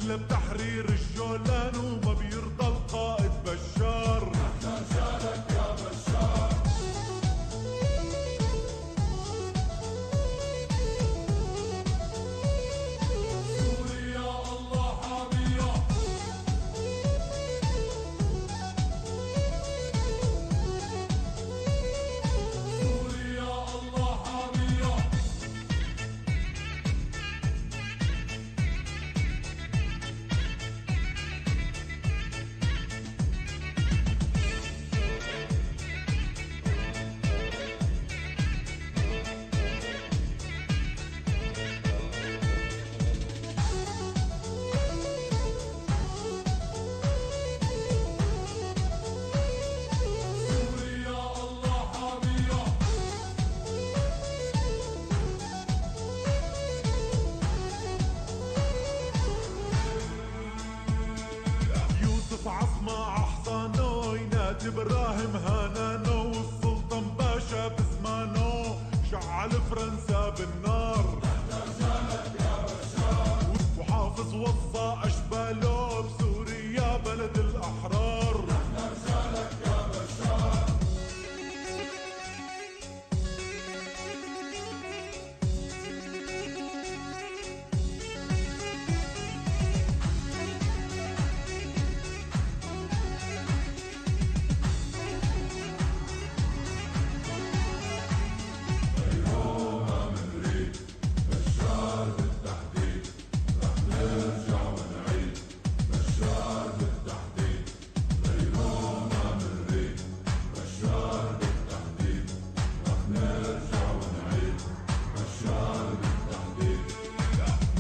إلا بتحرير الجولان وما بيرضى القائد بشار. نحن رجالك يا بشار. سوريا الله حامية. سوريا الله حامية. سوريا الله حامية. يوسف عصمة عحصانو ينادي براهم هانانو والسلطان باشا بزمانو شعل فرنسا بالنار. نحن رجالك يا بشار. وحافظ وصى أشبالو بسوريا بلد الأحرار. نحن رجالك يا بشار. غيرونا منريد بشار بالتحديد. رح نرجع ونعيد بشار بالتحديد. غيرونا منريد بشار بالتحديد. رح نرجع ونعيد بشار بالتحديد.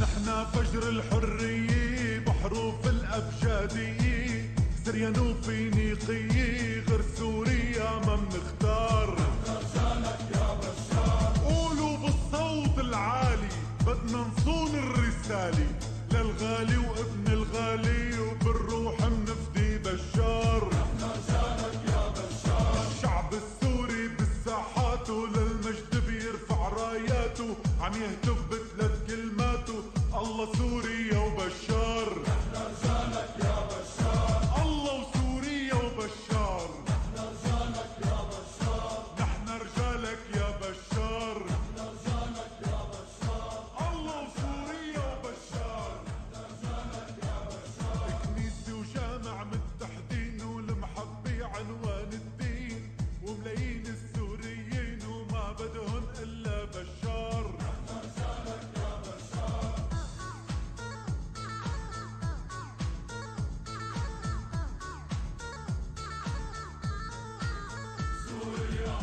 نحنا فجر الحرية بحروف الأبجدية. سريان وفينيقية غير سوريا ما منختار. نحن رجالك يا بشار. قولوا بالصوت العالي بدنا نصون الرسالة للغالي وابن الغالي وبالروح منفدي بشار. نحن رجالك يا بشار. الشعب السوري بالساحات وللمجد بيرفع راياته عم يهتف بثلاث كلماته الله سوريا وبشار. نحن رجالك يا بشار. الله وسوريا وبشار. نحن رجالك يا بشار. نحن رجالك يا بشار. نحن رجالك يا بشار. الله وسوريا وبشار. نحن رجالك يا بشار. كنيسة وجامع متحدين والمحبة عنوان الدين وملايين السوريين وما بدهن إلا بشار. نحن رجالك يا بشار. سوريا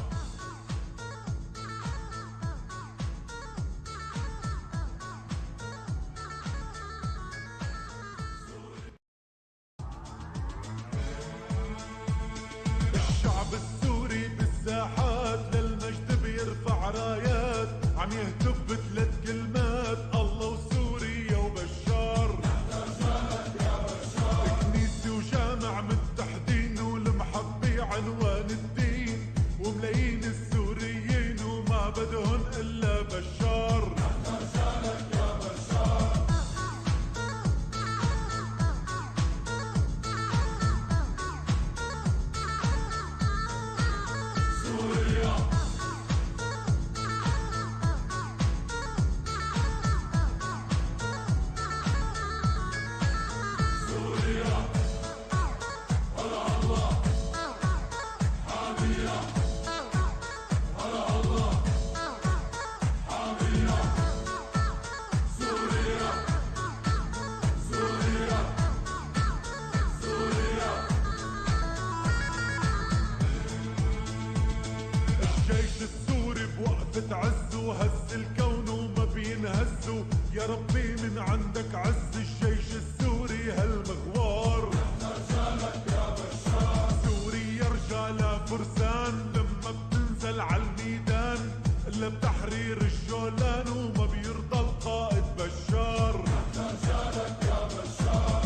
الشعب السوري بالساحات للمجد بيرفع رايات عم يهتف بثلاث كلمات الله وسوريا وبشار. نحن رجالك يا بشار. كنيسة وجامع متحدين والمحبة عنوان الدين وملايين السوريين وما بدهن إلا بشار. نحن رجالك يا بشار. سوريا سوريا على الله حامية. على الله حامية. سوريا سوريا سوريا. الجيش السوري بوقفة عزه هز الكون وما بينهزوا يا ربي من عندك عز الجيش السوري هالمغوار. نحن رجالك يا بشار. سوريا رجالها فرسان لما بتنزل عالميدان إلا بتحرير الجولان وما بيرضى القائد بشار. نحن رجالك يا بشار.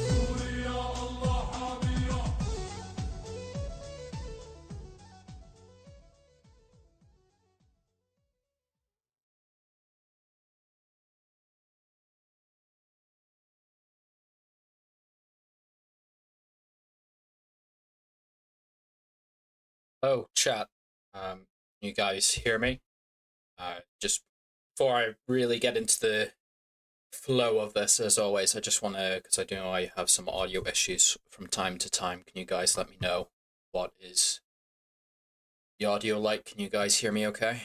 سوريا الله حامية. Oh, chat. You guys hear me? Just before I really get into the flow of this, as always, I just want to, because I do know I have some audio issues from time to time. Can you guys let me know what is the audio like? Can you guys hear me okay?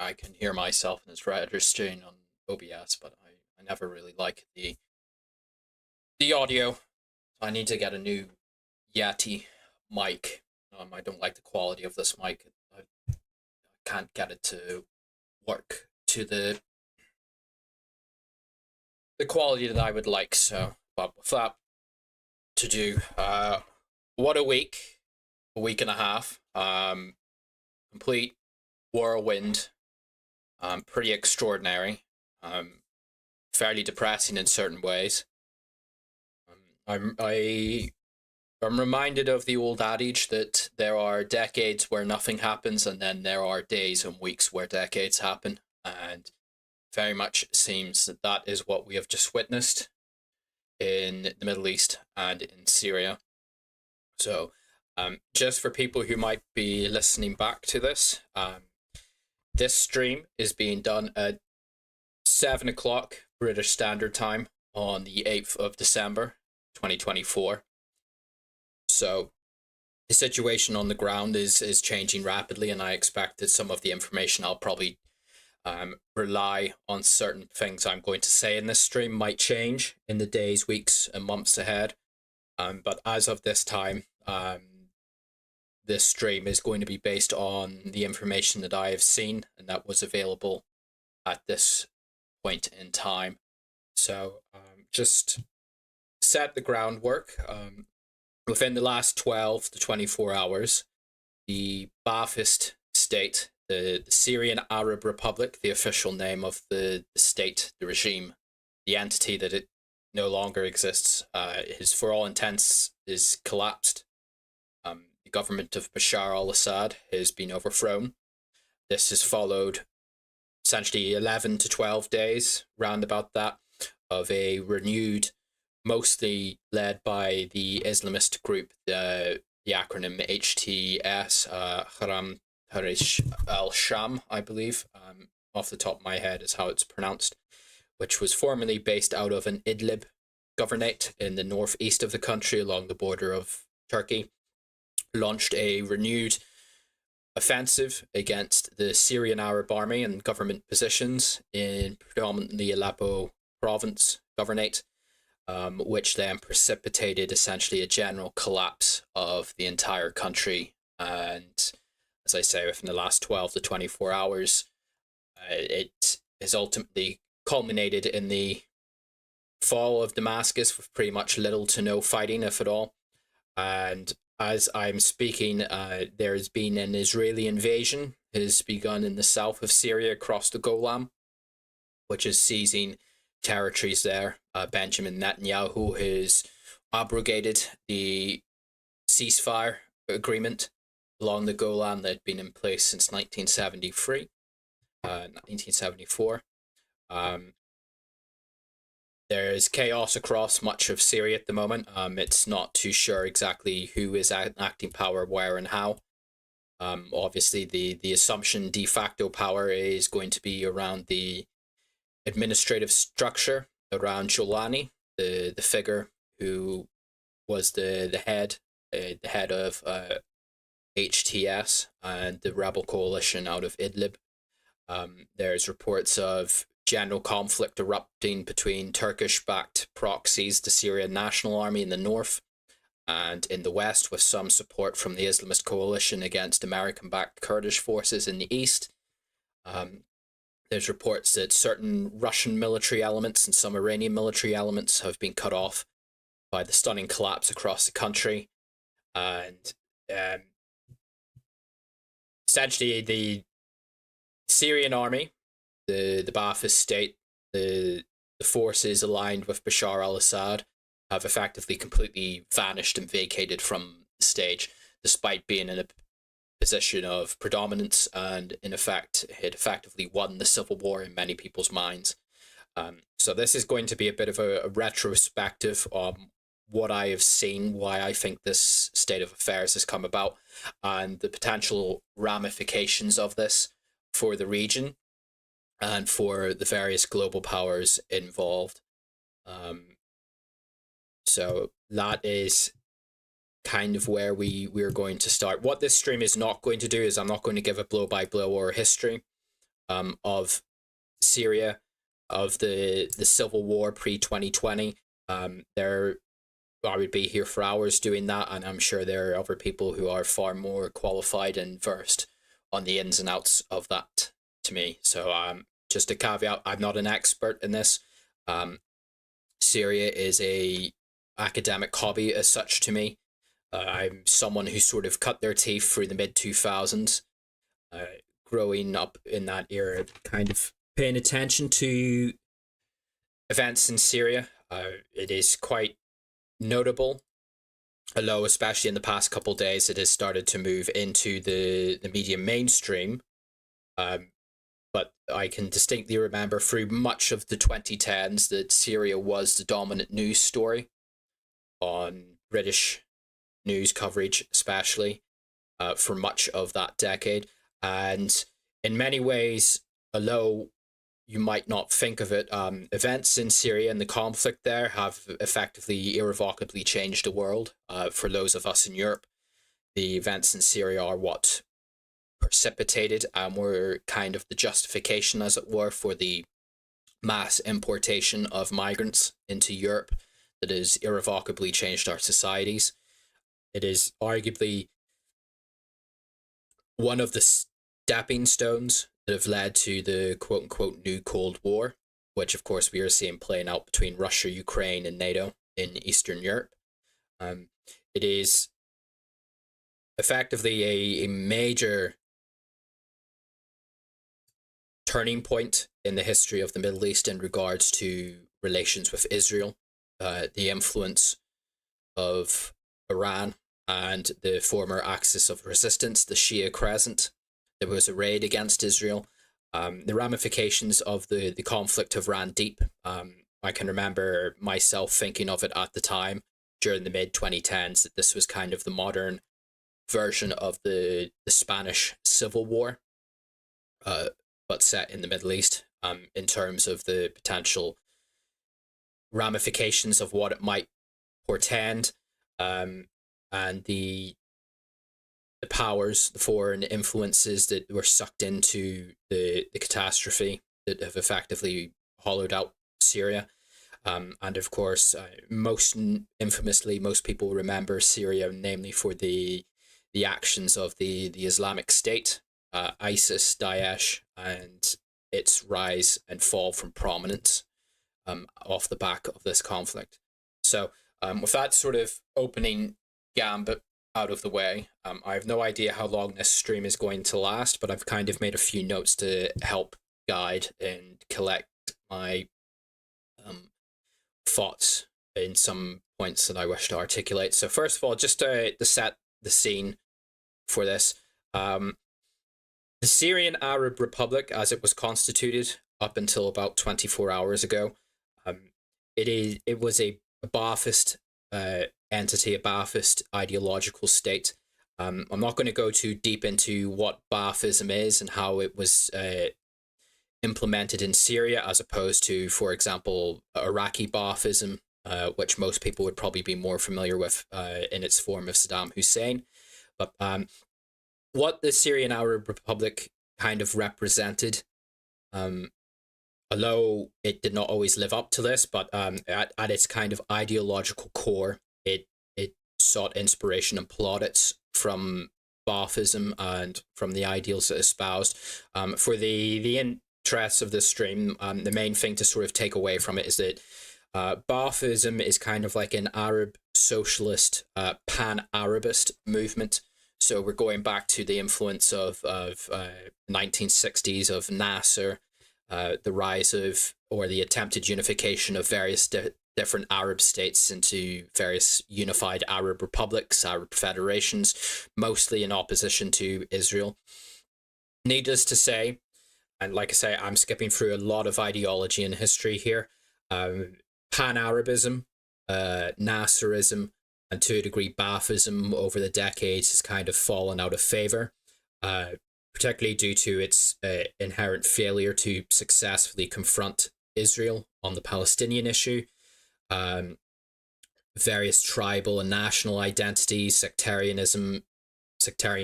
I can hear myself and it's registering on OBS, but I never really like the audio. I need to get a new Yeti mic. I don't like the quality of this mic. I can't get it to work to the quality that I would like. So, but with that to do, what a week and a half, complete whirlwind, pretty extraordinary, fairly depressing in certain ways. I'm reminded of the old adage that there are decades where nothing happens, and then there are days and weeks where decades happen, and very much seems that that is what we have just witnessed in the Middle East and in Syria. So, just for people who might be listening back to this, this stream is being done at 7 o'clock British Standard Time on the 8th of December, 2024. So, the situation on the ground is changing rapidly, and I expect that some of the information I'll probably rely on certain things I'm going to say in this stream might change in the days, weeks, and months ahead. But as of this time, this stream is going to be based on the information that I have seen and that was available at this point in time. So just set the groundwork. Within the last 12 to 24 hours, the Baathist state, the Syrian Arab Republic, the official name of the state, the regime, the entity that it no longer exists, is for all intents is collapsed. The government of Bashar Al-Assad has been overthrown. This has followed essentially 11 to 12 days, round about that, of a renewed, mostly led by the Islamist group, the acronym HTS, Haram Tarish al-Sham, I believe, off the top of my head is how it's pronounced, which was formerly based out of an Idlib governorate in the northeast of the country along the border of Turkey, launched a renewed offensive against the Syrian Arab army and government positions in predominantly Aleppo province governorate, which then precipitated essentially a general collapse of the entire country. And as I say, within the last 12 to 24 hours, it has ultimately culminated in the fall of Damascus with pretty much little to no fighting, if at all. And as I'm speaking, there has been an Israeli invasion, has begun in the south of Syria across the Golan, which is seizing territories there. Benjamin Netanyahu has abrogated the ceasefire agreement along the Golan that had been in place since 1974. There is chaos across much of Syria at the moment. It's not too sure exactly who is acting power, where, and how. Obviously, the assumption de facto power is going to be around the administrative structure around Jolani, the figure who was the head of HTS and the rebel coalition out of Idlib. There's reports of general conflict erupting between Turkish-backed proxies, the Syrian National Army in the north, and in the west, with some support from the Islamist coalition against American-backed Kurdish forces in the east. There's reports that certain Russian military elements and some Iranian military elements have been cut off by the stunning collapse across the country. And essentially, the Syrian army, the Baathist state, the forces aligned with Bashar al-Assad have effectively completely vanished and vacated from the stage, despite being in a position of predominance, and in effect, it effectively won the civil war in many people's minds. So this is going to be a bit of a retrospective on what I have seen, why I think this state of affairs has come about, and the potential ramifications of this for the region and for the various global powers involved. So that is kind of where we're going to start. What this stream is not going to do is I'm not going to give a blow-by-blow or history of Syria, of the civil war pre-2020. I would be here for hours doing that, and I'm sure there are other people who are far more qualified and versed on the ins and outs of that to me. So just a caveat, I'm not an expert in this. Syria is a academic hobby as such to me. I'm someone who sort of cut their teeth through the mid-2000s, growing up in that era, kind of paying attention to events in Syria. It is quite notable, although especially in the past couple of days it has started to move into the media mainstream. But I can distinctly remember through much of the 2010s that Syria was the dominant news story on British news coverage, especially for much of that decade. And in many ways, although you might not think of it, events in Syria and the conflict there have effectively irrevocably changed the world. For those of us in Europe, the events in Syria are what precipitated and were kind of the justification, as it were, for the mass importation of migrants into Europe that has irrevocably changed our societies. It is arguably one of the stepping stones that have led to the quote-unquote new Cold War, which of course we are seeing playing out between Russia, Ukraine, and NATO in Eastern Europe. It is effectively a major turning point in the history of the Middle East in regards to relations with Israel, the influence of Iran and the former axis of resistance, the Shia Crescent. There was a raid against Israel. The ramifications of the conflict have ran deep. I can remember myself thinking of it at the time during the mid-2010s that this was kind of the modern version of the Spanish Civil War, but set in the Middle East, in terms of the potential ramifications of what it might portend, and the powers, the foreign influences that were sucked into the catastrophe that have effectively hollowed out Syria. And of course, most infamously, most people remember Syria, namely for the actions of the Islamic State, ISIS, Daesh, and its rise and fall from prominence off the back of this conflict. So with that sort of opening gambit out of the way, I have no idea how long this stream is going to last, but I've kind of made a few notes to help guide and collect my thoughts in some points that I wish to articulate. So first of all, just to set the scene for this, the Syrian Arab Republic, as it was constituted up until about 24 hours ago, it was a Baathist entity, a Baathist ideological state. I'm not going to go too deep into what Baathism is and how it was implemented in Syria, as opposed to, for example, Iraqi Baathism, which most people would probably be more familiar with in its form of Saddam Hussein. But what the Syrian Arab Republic kind of represented, although it did not always live up to this, but at its kind of ideological core, it sought inspiration and plaudits from Baathism and from the ideals it espoused. For the interests of this stream, the main thing to sort of take away from it is that Baathism is kind of like an Arab socialist, pan-Arabist movement. So we're going back to the influence of 1960s of Nasser, the rise of, or the attempted unification of various different Arab states into various unified Arab republics, Arab federations, mostly in opposition to Israel. Needless to say, and like I say, I'm skipping through a lot of ideology and history here. Pan-Arabism, Nasserism, and to a degree Baathism over the decades has kind of fallen out of favor, particularly due to its inherent failure to successfully confront Israel on the Palestinian issue. Various tribal and national identities, sectarian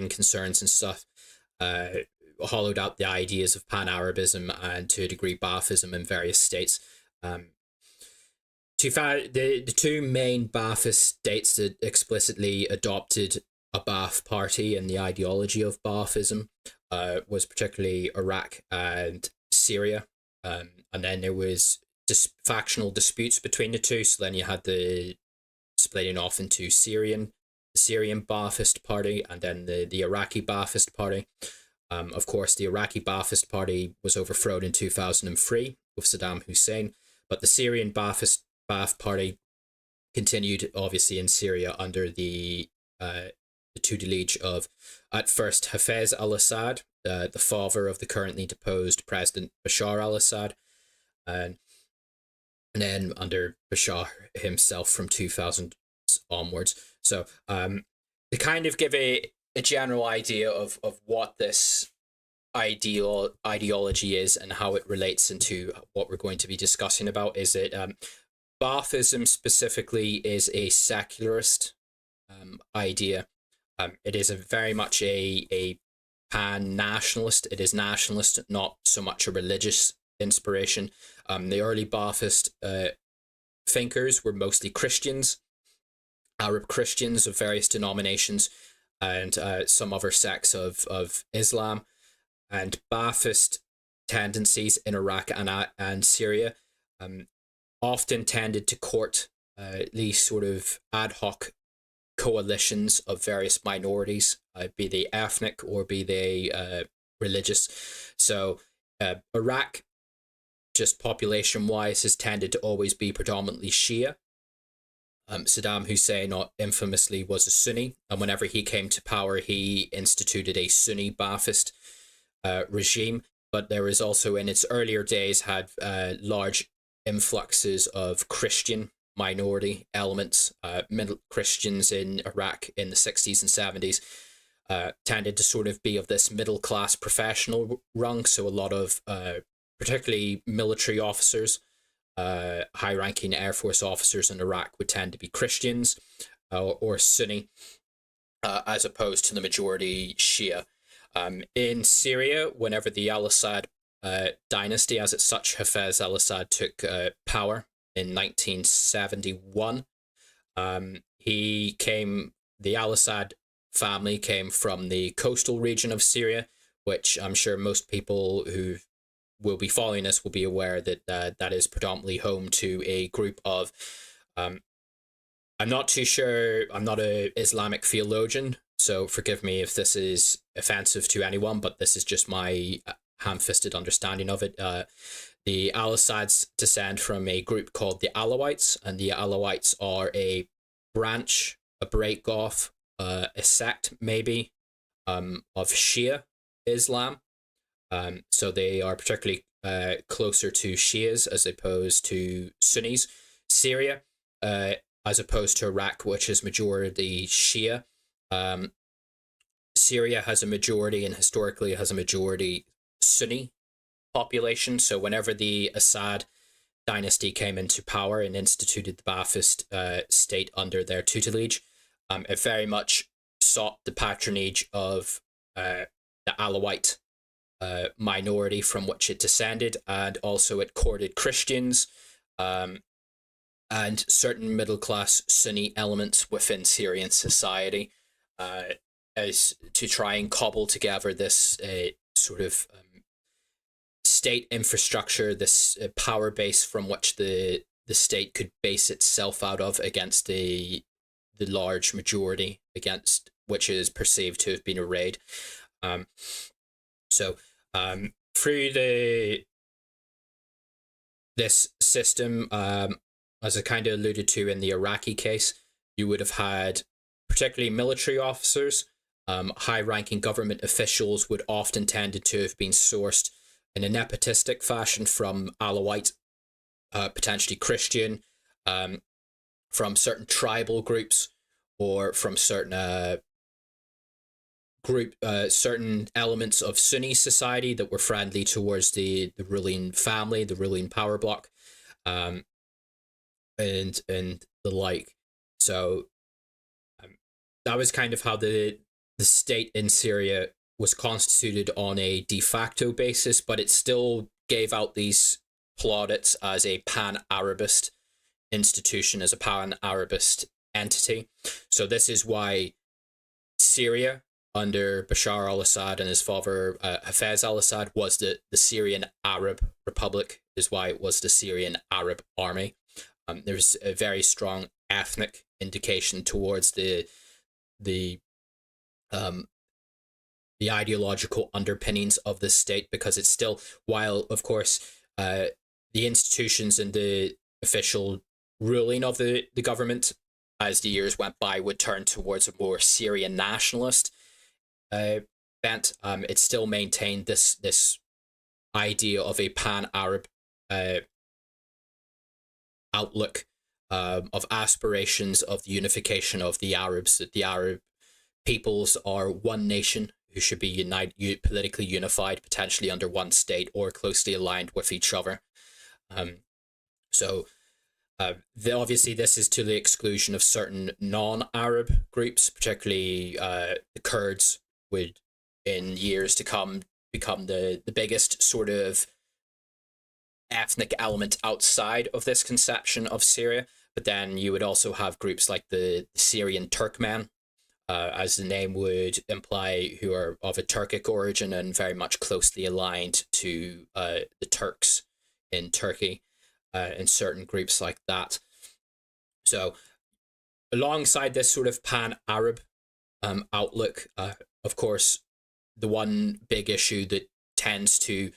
concerns and stuff, hollowed out the ideas of Pan-Arabism and to a degree Baathism in various states. The two main Baathist states that explicitly adopted a Baath party and the ideology of Baathism was particularly Iraq and Syria. And then there was factional disputes between the two. So then you had the splitting off into Syrian Baathist party and then the Iraqi Baathist party. Of course, the Iraqi Baathist party was overthrown in 2003 with Saddam Hussein, but the Syrian Baath party continued, obviously, in Syria under the tutelage of, at first, Hafez al-Assad, the father of the currently deposed President Bashar Al-Assad, and then under Bashar himself from 2000 onwards. So to kind of give a general idea of what this ideology is and how it relates into what we're going to be discussing about, is it Baathism specifically is a secularist idea. It is very much a pan-nationalist. It is nationalist, not so much a religious inspiration. The early Baathist thinkers were mostly Christians, Arab Christians of various denominations, and some other sects of Islam. And Baathist tendencies in Iraq and Syria often tended to court these sort of ad hoc coalitions of various minorities, be they ethnic or be they religious. So Iraq, just population-wise, has tended to always be predominantly Shia. Saddam Hussein infamously was a Sunni, and whenever he came to power, he instituted a Sunni Baathist regime. But there was also, in its earlier days, had large influxes of Christian minority elements. Middle Christians in Iraq in the 60s and 70s tended to sort of be of this middle-class professional rung, so a lot of particularly military officers, high-ranking Air Force officers in Iraq would tend to be Christians or Sunni, as opposed to the majority Shia. In Syria, whenever the Al-Assad dynasty, as it's such, Hafez al-Assad took power in 1971, the Al-Assad family came from the coastal region of Syria, which I'm sure most people who will be following this will be aware that that is predominantly home to a group of, I'm not too sure, I'm not an Islamic theologian, so forgive me if this is offensive to anyone, but this is just my ham-fisted understanding of it. The Al-Assads descend from a group called the Alawites, and the Alawites are a branch, a break-off, a sect maybe, of Shia Islam. So they are particularly closer to Shias as opposed to Sunnis. Syria, as opposed to Iraq, which is majority Shia. Syria has a majority, and historically has a majority Sunni population. So whenever the Assad dynasty came into power and instituted the Baathist state under their tutelage, it very much sought the patronage of the Alawite minority from which it descended, and also it courted Christians and certain middle-class Sunni elements within Syrian society, as to try and cobble together this sort of state infrastructure, this power base from which the state could base itself out of against the large majority against which is perceived to have been arrayed. So through this system, as I kind of alluded to in the Iraqi case, you would have had particularly military officers, high-ranking government officials would often tended to have been sourced in a nepotistic fashion from Alawite, potentially Christian, from certain tribal groups, or from certain certain elements of Sunni society that were friendly towards the ruling family, the ruling power bloc, and the like. So that was kind of how the state in Syria was constituted on a de facto basis, but it still gave out these plaudits as a pan-Arabist institution, as a pan-Arabist entity. So this is why Syria, under Bashar al-Assad and his father Hafez al-Assad, was the Syrian Arab Republic, is why it was the Syrian Arab Army. There's a very strong ethnic indication towards the ideological underpinnings of this state, because it's still, while of course the institutions and the official ruling of the government as the years went by would turn towards a more Syrian nationalist bent, it still maintained this idea of a pan-Arab outlook, of aspirations of the unification of the Arabs, that the Arab peoples are one nation who should be politically unified, potentially under one state or closely aligned with each other. Obviously this is to the exclusion of certain non-Arab groups, particularly the Kurds would in years to come become the biggest sort of ethnic element outside of this conception of Syria. But then you would also have groups like the Syrian Turkmen, as the name would imply, who are of a Turkic origin and very much closely aligned to the Turks in Turkey, and certain groups like that. So alongside this sort of pan-Arab outlook, of course, the one big issue that tends to,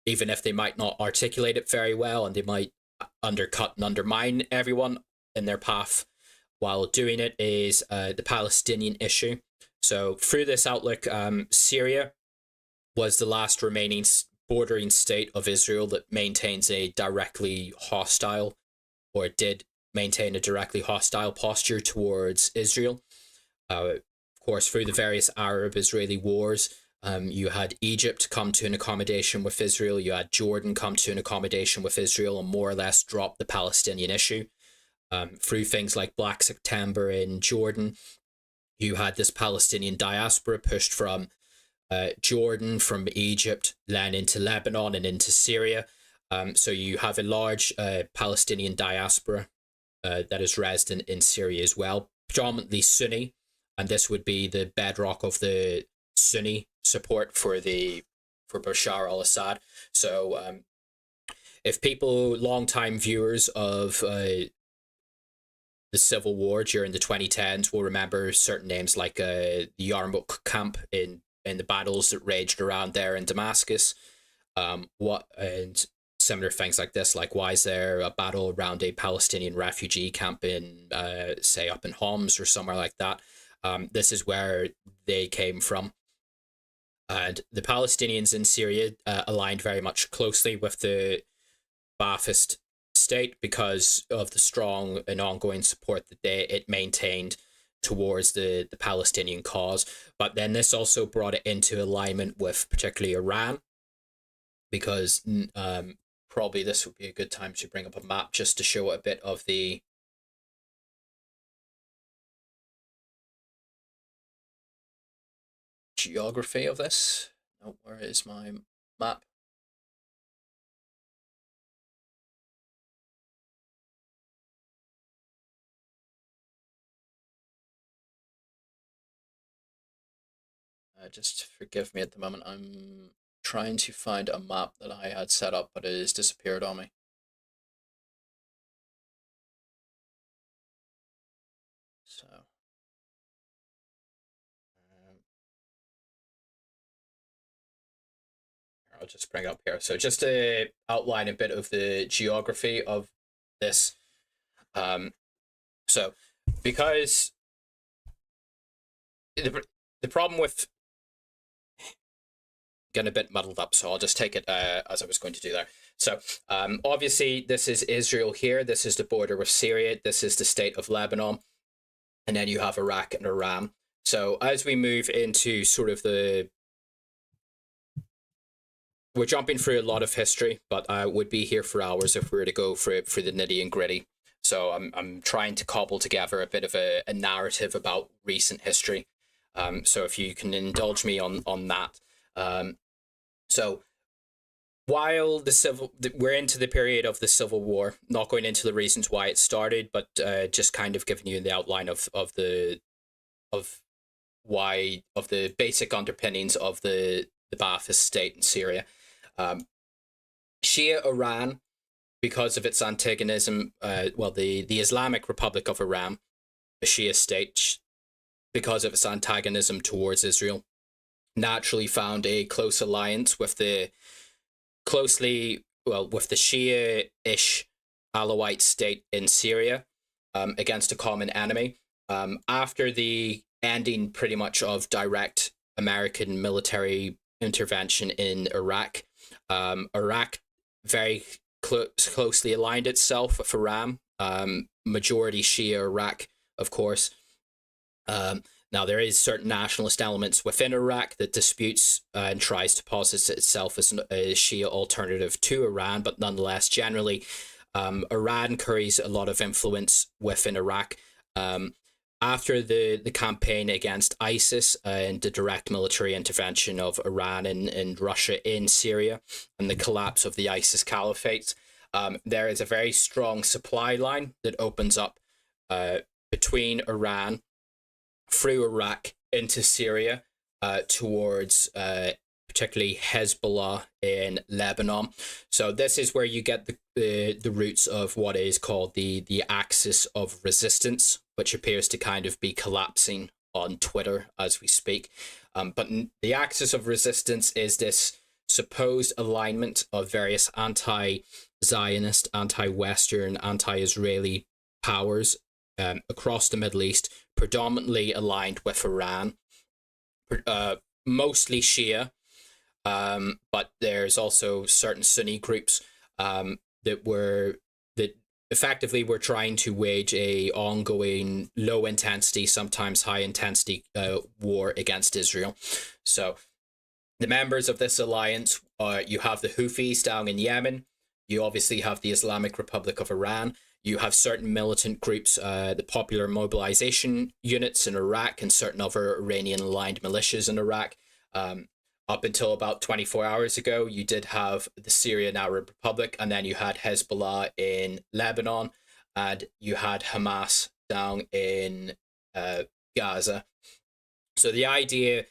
even if they might not articulate it very well and they might undercut and undermine everyone in their path while doing it, is the Palestinian issue. So through this outlook, Syria was the last remaining bordering state of Israel that maintains a directly hostile, or did maintain a directly hostile posture towards Israel. Of course, through the various Arab-Israeli wars, you had Egypt come to an accommodation with Israel, you had Jordan come to an accommodation with Israel and more or less drop the Palestinian issue. Through things like Black September in Jordan, you had this Palestinian diaspora pushed from Jordan, from Egypt, then into Lebanon and into Syria. So you have a large Palestinian diaspora that is resident in Syria as well, predominantly Sunni, and this would be the bedrock of the Sunni support for Bashar al-Assad. So if people, long-time viewers of the civil war during the 2010s, will remember certain names like the Yarmouk camp in the battles that raged around there in Damascus, and similar things like this, like why is there a battle around a Palestinian refugee camp in say up in Homs or somewhere like that. This is where they came from. And the Palestinians in Syria aligned very much closely with the Baathist state because of the strong and ongoing support that it maintained towards the Palestinian cause. But then this also brought it into alignment with particularly Iran, because probably this would be a good time to bring up a map just to show a bit of the geography of this. Oh, where is my map? Just forgive me at the moment. I'm trying to find a map that I had set up, but it has disappeared on me. So I'll just bring it up here. So just to outline a bit of the geography of this So because the problem with getting a bit muddled up, so I'll just take it as I was going to do there. So obviously this is Israel here, this is the border with Syria, this is the state of Lebanon, and then you have Iraq and Iran. So as we move into sort of we're jumping through a lot of history, but I would be here for hours if we were to go for the nitty and gritty. So I'm trying to cobble together a bit of a narrative about recent history. So if you can indulge me on that. So while we're into the period of the Civil War, not going into the reasons why it started, but just kind of giving you the outline of the basic underpinnings of the Baathist state in Syria. Shia Iran, because of its antagonism, the Islamic Republic of Iran, a Shia state, because of its antagonism towards Israel, naturally found a close alliance with the Shia-ish Alawite state in Syria against a common enemy. After the ending pretty much of direct American military intervention in Iraq, Iraq very closely aligned itself with Iran, majority Shia Iraq, of course. Now, there is certain nationalist elements within Iraq that disputes and tries to posit itself as a Shia alternative to Iran, but nonetheless, generally, Iran carries a lot of influence within Iraq. After the campaign against ISIS and the direct military intervention of Iran and Russia in Syria and the collapse of the ISIS caliphate, there is a very strong supply line that opens up between Iran through Iraq into Syria towards particularly Hezbollah in Lebanon. So this is where you get the roots of what is called the axis of resistance, which appears to kind of be collapsing on Twitter as we speak. But the axis of resistance is this supposed alignment of various anti-Zionist, anti-Western, anti-Israeli powers across the Middle East, predominantly aligned with Iran, mostly Shia, but there's also certain Sunni groups that effectively were trying to wage a ongoing low intensity, sometimes high intensity war against Israel. So the members of this alliance, you have the Houthis down in Yemen, you obviously have the Islamic Republic of Iran, you have certain militant groups, the Popular Mobilization Units in Iraq and certain other Iranian-aligned militias in Iraq. Up until about 24 hours ago, you did have the Syrian Arab Republic, and then you had Hezbollah in Lebanon, and you had Hamas down in Gaza. So the idea,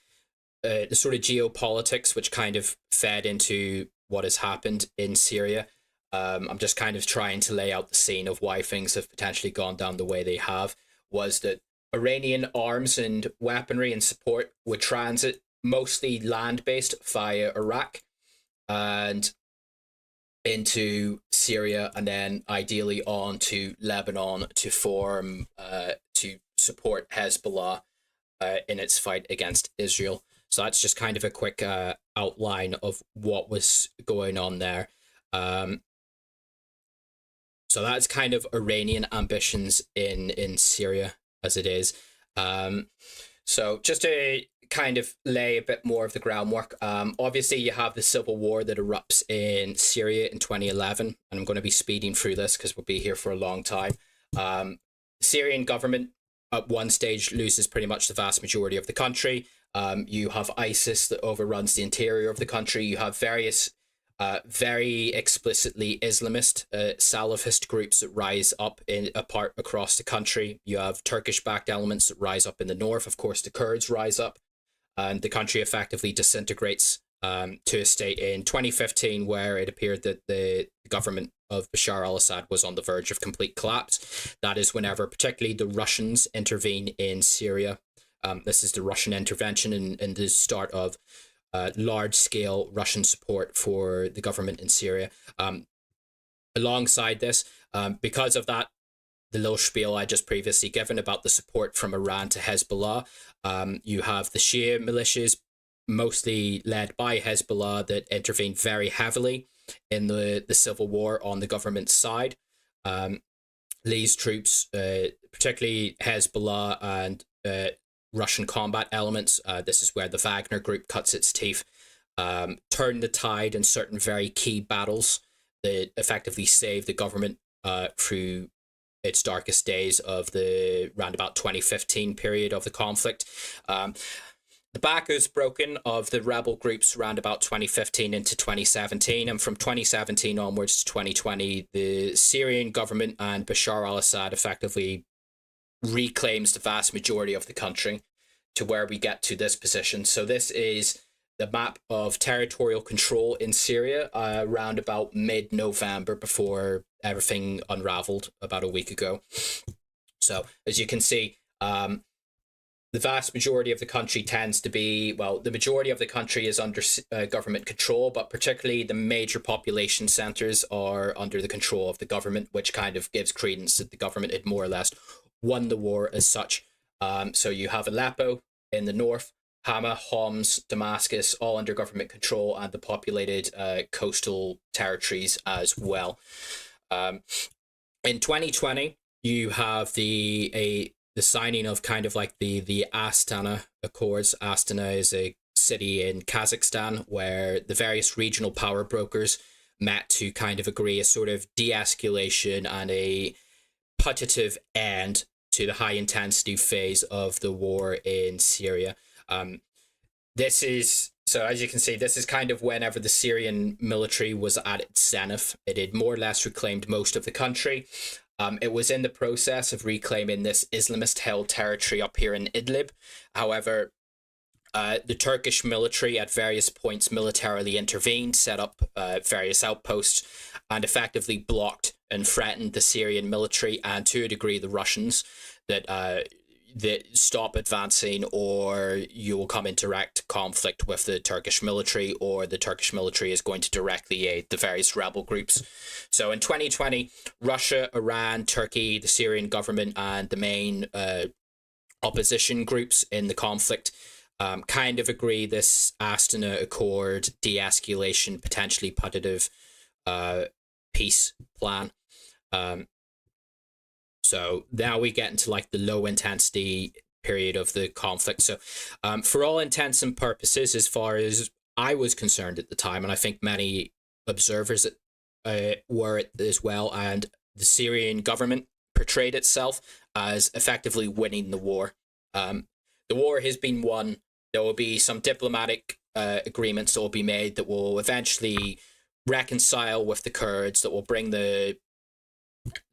the sort of geopolitics, which kind of fed into what has happened in Syria, I'm just kind of trying to lay out the scene of why things have potentially gone down the way they have, was that Iranian arms and weaponry and support would transit mostly land-based via Iraq and into Syria, and then ideally on to Lebanon to to support Hezbollah in its fight against Israel. So that's just kind of a quick outline of what was going on there. So that's kind of Iranian ambitions in Syria as it is. So just to kind of lay a bit more of the groundwork, obviously you have the civil war that erupts in Syria in 2011, and I'm going to be speeding through this because we'll be here for a long time. The Syrian government at one stage loses pretty much the vast majority of the country. You have ISIS that overruns the interior of the country. You have various very explicitly Islamist Salafist groups that rise up apart across the country. You have Turkish-backed elements that rise up in the north. Of course, the Kurds rise up, and the country effectively disintegrates to a state in 2015 where it appeared that the government of Bashar Al-Assad was on the verge of complete collapse. That is whenever particularly the Russians intervene in Syria. This is the Russian intervention and the start of large-scale Russian support for the government in Syria. Alongside this, because of that the little spiel I just previously given about the support from Iran to Hezbollah. You have the Shia militias, mostly led by Hezbollah, that intervened very heavily in the civil war on the government side. These troops, particularly Hezbollah and Russian combat elements, this is where the Wagner group cuts its teeth, turned the tide in certain very key battles that effectively saved the government through its darkest days of the roundabout 2015 period of the conflict. The back is broken of the rebel groups around about 2015 into 2017, and from 2017 onwards to 2020, the Syrian government and Bashar Al-Assad effectively reclaims the vast majority of the country to where we get to this position. So this is the map of territorial control in Syria around about mid-November, before everything unraveled about a week ago. So as you can see, the vast majority of the country tends to be, well, the majority of the country is under government control, but particularly the major population centers are under the control of the government, which kind of gives credence that the government had more or less won the war as such. So you have Aleppo in the north, Hama, Homs, Damascus, all under government control, and the populated coastal territories as well. In 2020, you have the signing of kind of like the Astana Accords. Astana is a city in Kazakhstan where the various regional power brokers met to kind of agree a sort of de-escalation and a putative end to the high intensity phase of the war in Syria. This is, so as you can see, this is kind of whenever the Syrian military was at its zenith. It had more or less reclaimed most of the country. It was in the process of reclaiming this Islamist-held territory up here in Idlib. However, the Turkish military at various points militarily intervened, set up various outposts, and effectively blocked and threatened the Syrian military, and to a degree the Russians, that stop advancing or you will come in direct conflict with the Turkish military, or the Turkish military is going to directly aid the various rebel groups. So in 2020, Russia, Iran, Turkey, the Syrian government, and the main opposition groups in the conflict kind of agree this Astana Accord de-escalation, potentially putative peace plan. So now we get into like the low intensity period of the conflict. So for all intents and purposes, as far as I was concerned at the time, and I think many observers were as well, and the Syrian government portrayed itself as effectively winning the war. The war has been won. There will be some diplomatic agreements that will be made that will eventually reconcile with the Kurds, that will bring the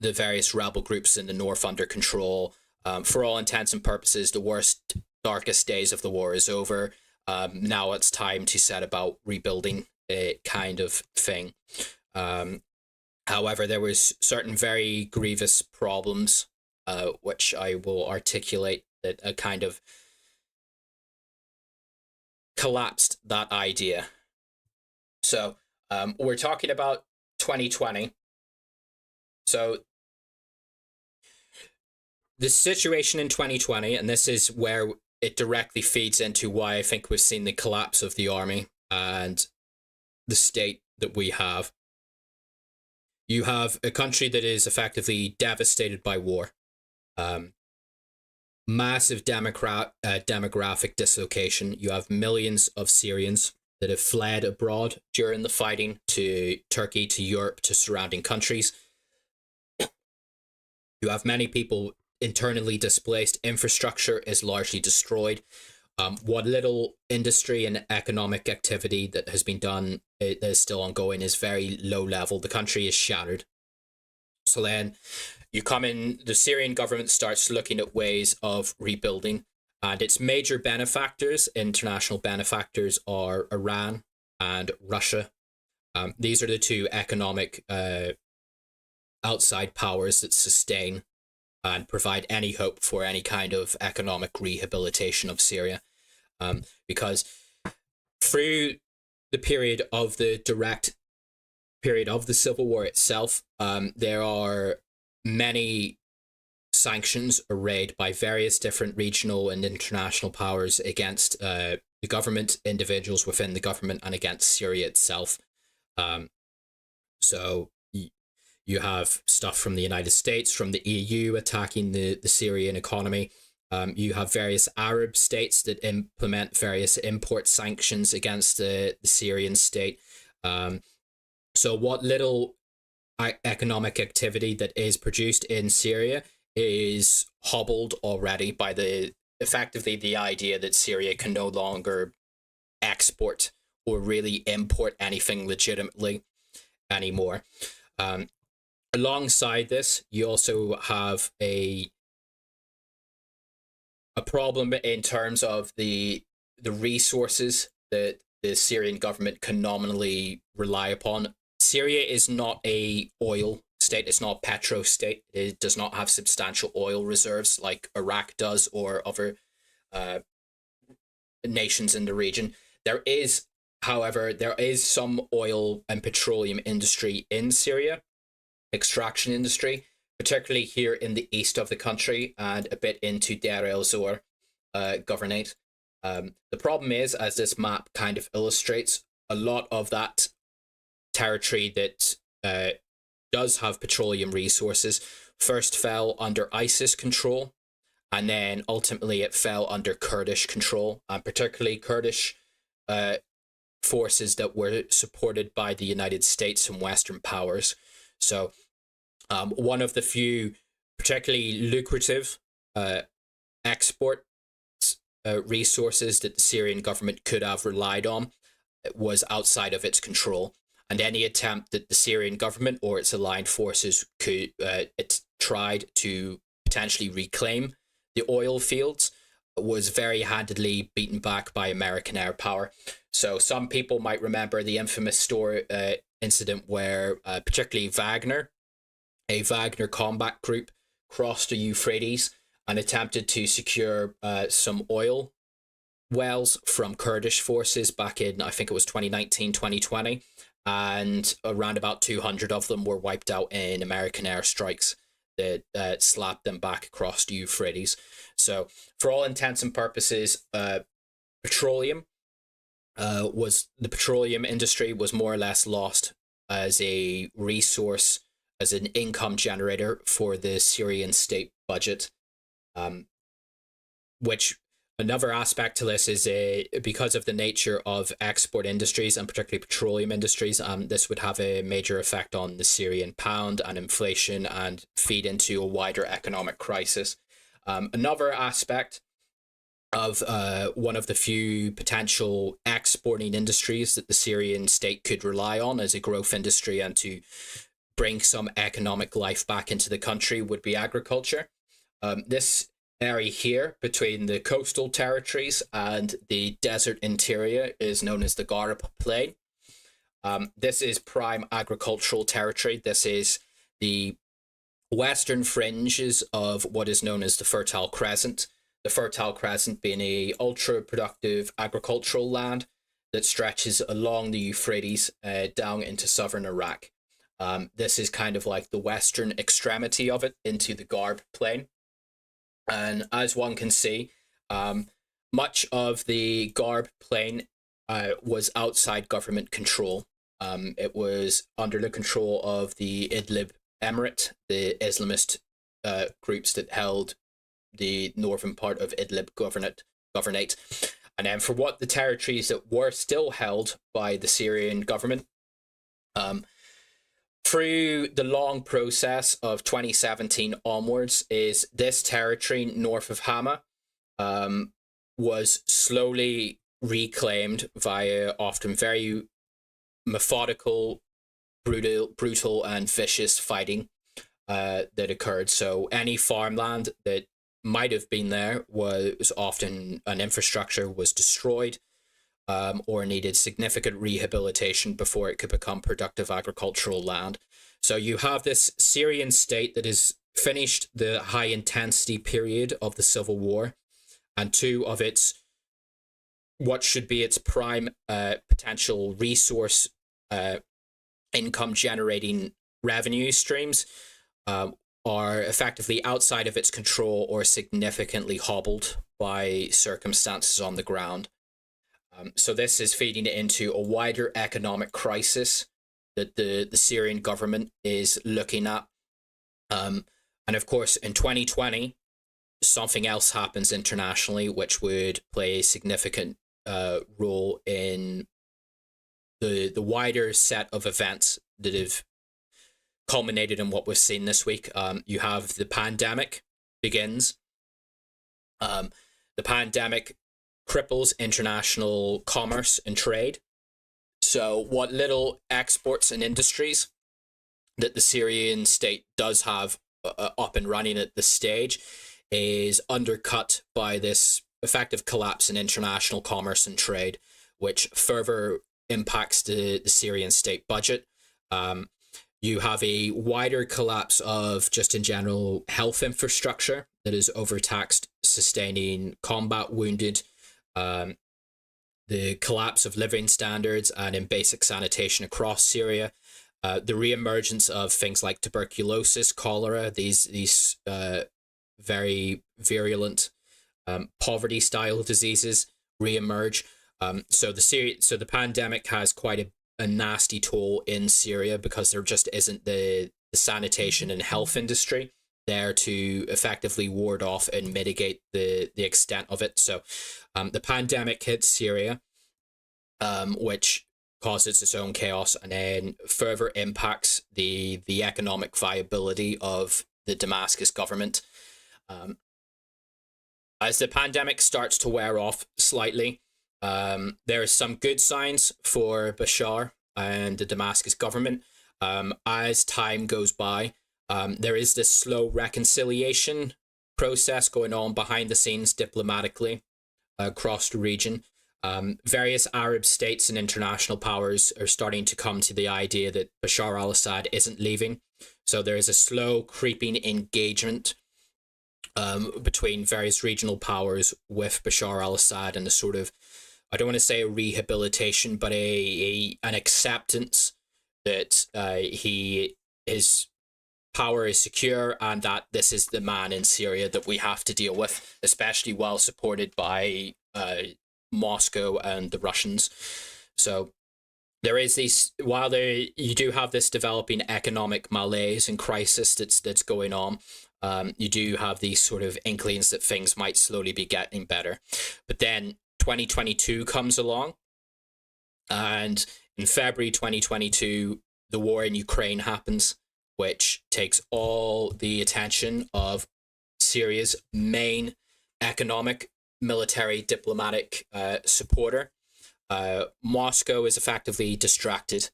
various rebel groups in the north under control. For all intents and purposes, the worst, darkest days of the war is over. Now it's time to set about rebuilding a kind of thing. However, there was certain very grievous problems, which I will articulate, that kind of collapsed that idea. So we're talking about 2020. So the situation in 2020, and this is where it directly feeds into why I think we've seen the collapse of the army and the state that we have. You have a country that is effectively devastated by war. Massive demographic dislocation. You have millions of Syrians that have fled abroad during the fighting to Turkey, to Europe, to surrounding countries. You have many people internally displaced. Infrastructure is largely destroyed. What little industry and economic activity that has been done, that is still ongoing, is very low level. The country is shattered. So then you come in, the Syrian government starts looking at ways of rebuilding, and its major benefactors, international benefactors, are Iran and Russia. These are the two economic outside powers that sustain and provide any hope for any kind of economic rehabilitation of Syria. Because through the period of the direct period of the civil war itself, there are many sanctions arrayed by various different regional and international powers against the government, individuals within the government, and against Syria itself. So you have stuff from the United States, from the EU attacking the Syrian economy. You have various Arab states that implement various import sanctions against the Syrian state. So what little economic activity that is produced in Syria is hobbled already by effectively the idea that Syria can no longer export or really import anything legitimately anymore. Alongside this, you also have a problem in terms of the resources that the Syrian government can nominally rely upon. Syria is not a oil state. It's not a petro state. It does not have substantial oil reserves like Iraq does or other nations in the region. However, there is some oil and petroleum industry in Syria, extraction industry, particularly here in the east of the country and a bit into Deir el-Zor governorate. The problem is, as this map kind of illustrates, a lot of that territory that does have petroleum resources first fell under ISIS control, and then ultimately it fell under Kurdish control, and particularly Kurdish forces that were supported by the United States and Western powers. So one of the few particularly lucrative export resources that the Syrian government could have relied on was outside of its control. And any attempt that the Syrian government or its aligned forces it tried to potentially reclaim the oil fields was very handedly beaten back by American air power. So some people might remember the infamous incident where particularly a Wagner combat group, crossed the Euphrates and attempted to secure some oil wells from Kurdish forces back in, I think it was 2019, 2020. And around about 200 of them were wiped out in American airstrikes that slapped them back across the Euphrates. So for all intents and purposes, the petroleum industry was more or less lost as a resource, as an income generator for the Syrian state budget. Which another aspect to this is because of the nature of export industries and particularly petroleum industries, this would have a major effect on the Syrian pound and inflation and feed into a wider economic crisis. Another aspect of one of the few potential exporting industries that the Syrian state could rely on as a growth industry and to bring some economic life back into the country would be agriculture. This area here between the coastal territories and the desert interior is known as the Gharb Plain. This is prime agricultural territory. This is the western fringes of what is known as the Fertile Crescent. The Fertile Crescent being a ultra-productive agricultural land that stretches along the Euphrates down into southern Iraq. This is kind of like the western extremity of it into the Gharb Plain. And as one can see, much of the Gharb Plain was outside government control. It was under the control of the Idlib Emirate, the Islamist groups that held the northern part of Idlib governorate. And then for what the territories that were still held by the Syrian government, through the long process of 2017 onwards, is this territory north of Hama was slowly reclaimed via often very methodical, brutal and vicious fighting that occurred. So any farmland that might have been there was often an infrastructure was destroyed or needed significant rehabilitation before it could become productive agricultural land. So you have this Syrian state that has finished the high intensity period of the civil war, and two of its what should be its prime potential resource income generating revenue streams are effectively outside of its control or significantly hobbled by circumstances on the ground. So this is feeding into a wider economic crisis that the Syrian government is looking at. And of course, in 2020, something else happens internationally, which would play a significant role in the wider set of events that have culminated in what we've seen this week. You have the pandemic begins. The pandemic cripples international commerce and trade. So what little exports and industries that the Syrian state does have up and running at this stage is undercut by this effective collapse in international commerce and trade, which further impacts the Syrian state budget. You have a wider collapse of just in general health infrastructure that is overtaxed, sustaining combat wounded, the collapse of living standards and in basic sanitation across Syria, the reemergence of things like tuberculosis, cholera, these very virulent poverty-style diseases reemerge. So the pandemic has quite a nasty toll in Syria because there just isn't the sanitation and health industry there to effectively ward off and mitigate the extent of it. So the pandemic hits Syria, which causes its own chaos and then further impacts the economic viability of the Damascus government. As the pandemic starts to wear off slightly, there are some good signs for Bashar and the Damascus government. As time goes by, there is this slow reconciliation process going on behind the scenes diplomatically across the region. Various Arab states and international powers are starting to come to the idea that Bashar al-Assad isn't leaving. So there is a slow creeping engagement between various regional powers with Bashar al-Assad and a sort of, I don't want to say a rehabilitation, but an acceptance that his power is secure and that this is the man in Syria that we have to deal with, especially while supported by Moscow and the Russians. So there is these, while you do have this developing economic malaise and crisis that's going on, you do have these sort of inklings that things might slowly be getting better. But then 2022 comes along, and in February 2022, the war in Ukraine happens, which takes all the attention of Syria's main economic, military, diplomatic supporter. Moscow is effectively distracted.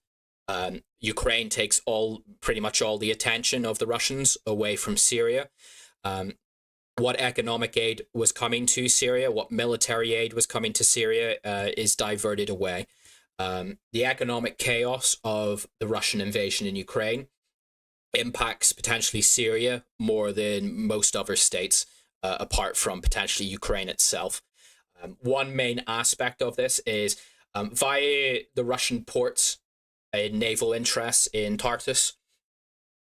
Ukraine takes pretty much all the attention of the Russians away from Syria. What economic aid was coming to Syria, what military aid was coming to Syria is diverted away. The economic chaos of the Russian invasion in Ukraine impacts potentially Syria more than most other states, apart from potentially Ukraine itself. One main aspect of this is via the Russian ports and naval interests in Tarsis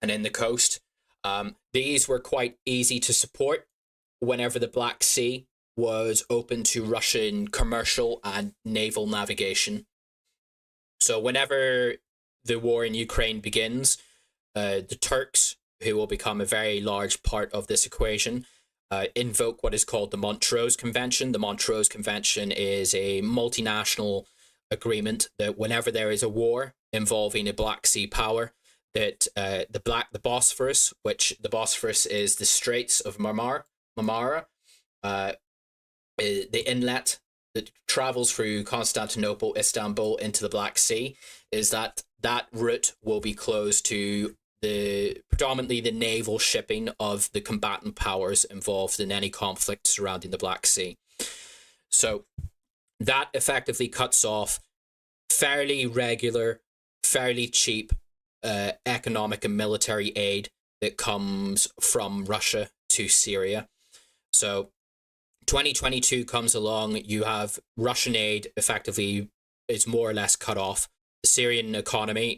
and in the coast. These were quite easy to support whenever the Black Sea was open to Russian commercial and naval navigation. So whenever the war in Ukraine begins, the Turks, who will become a very large part of this equation, invoke what is called the Montreux Convention. The Montreux Convention is a multinational agreement that whenever there is a war involving a Black Sea power, that the Bosphorus, which the Bosphorus is the Straits of Marmara, the inlet that travels through Constantinople, Istanbul into the Black Sea, is that route will be closed to predominantly the naval shipping of the combatant powers involved in any conflict surrounding the Black Sea. So that effectively cuts off fairly regular, fairly cheap economic and military aid that comes from Russia to Syria. So 2022 comes along, you have Russian aid effectively is more or less cut off. The Syrian economy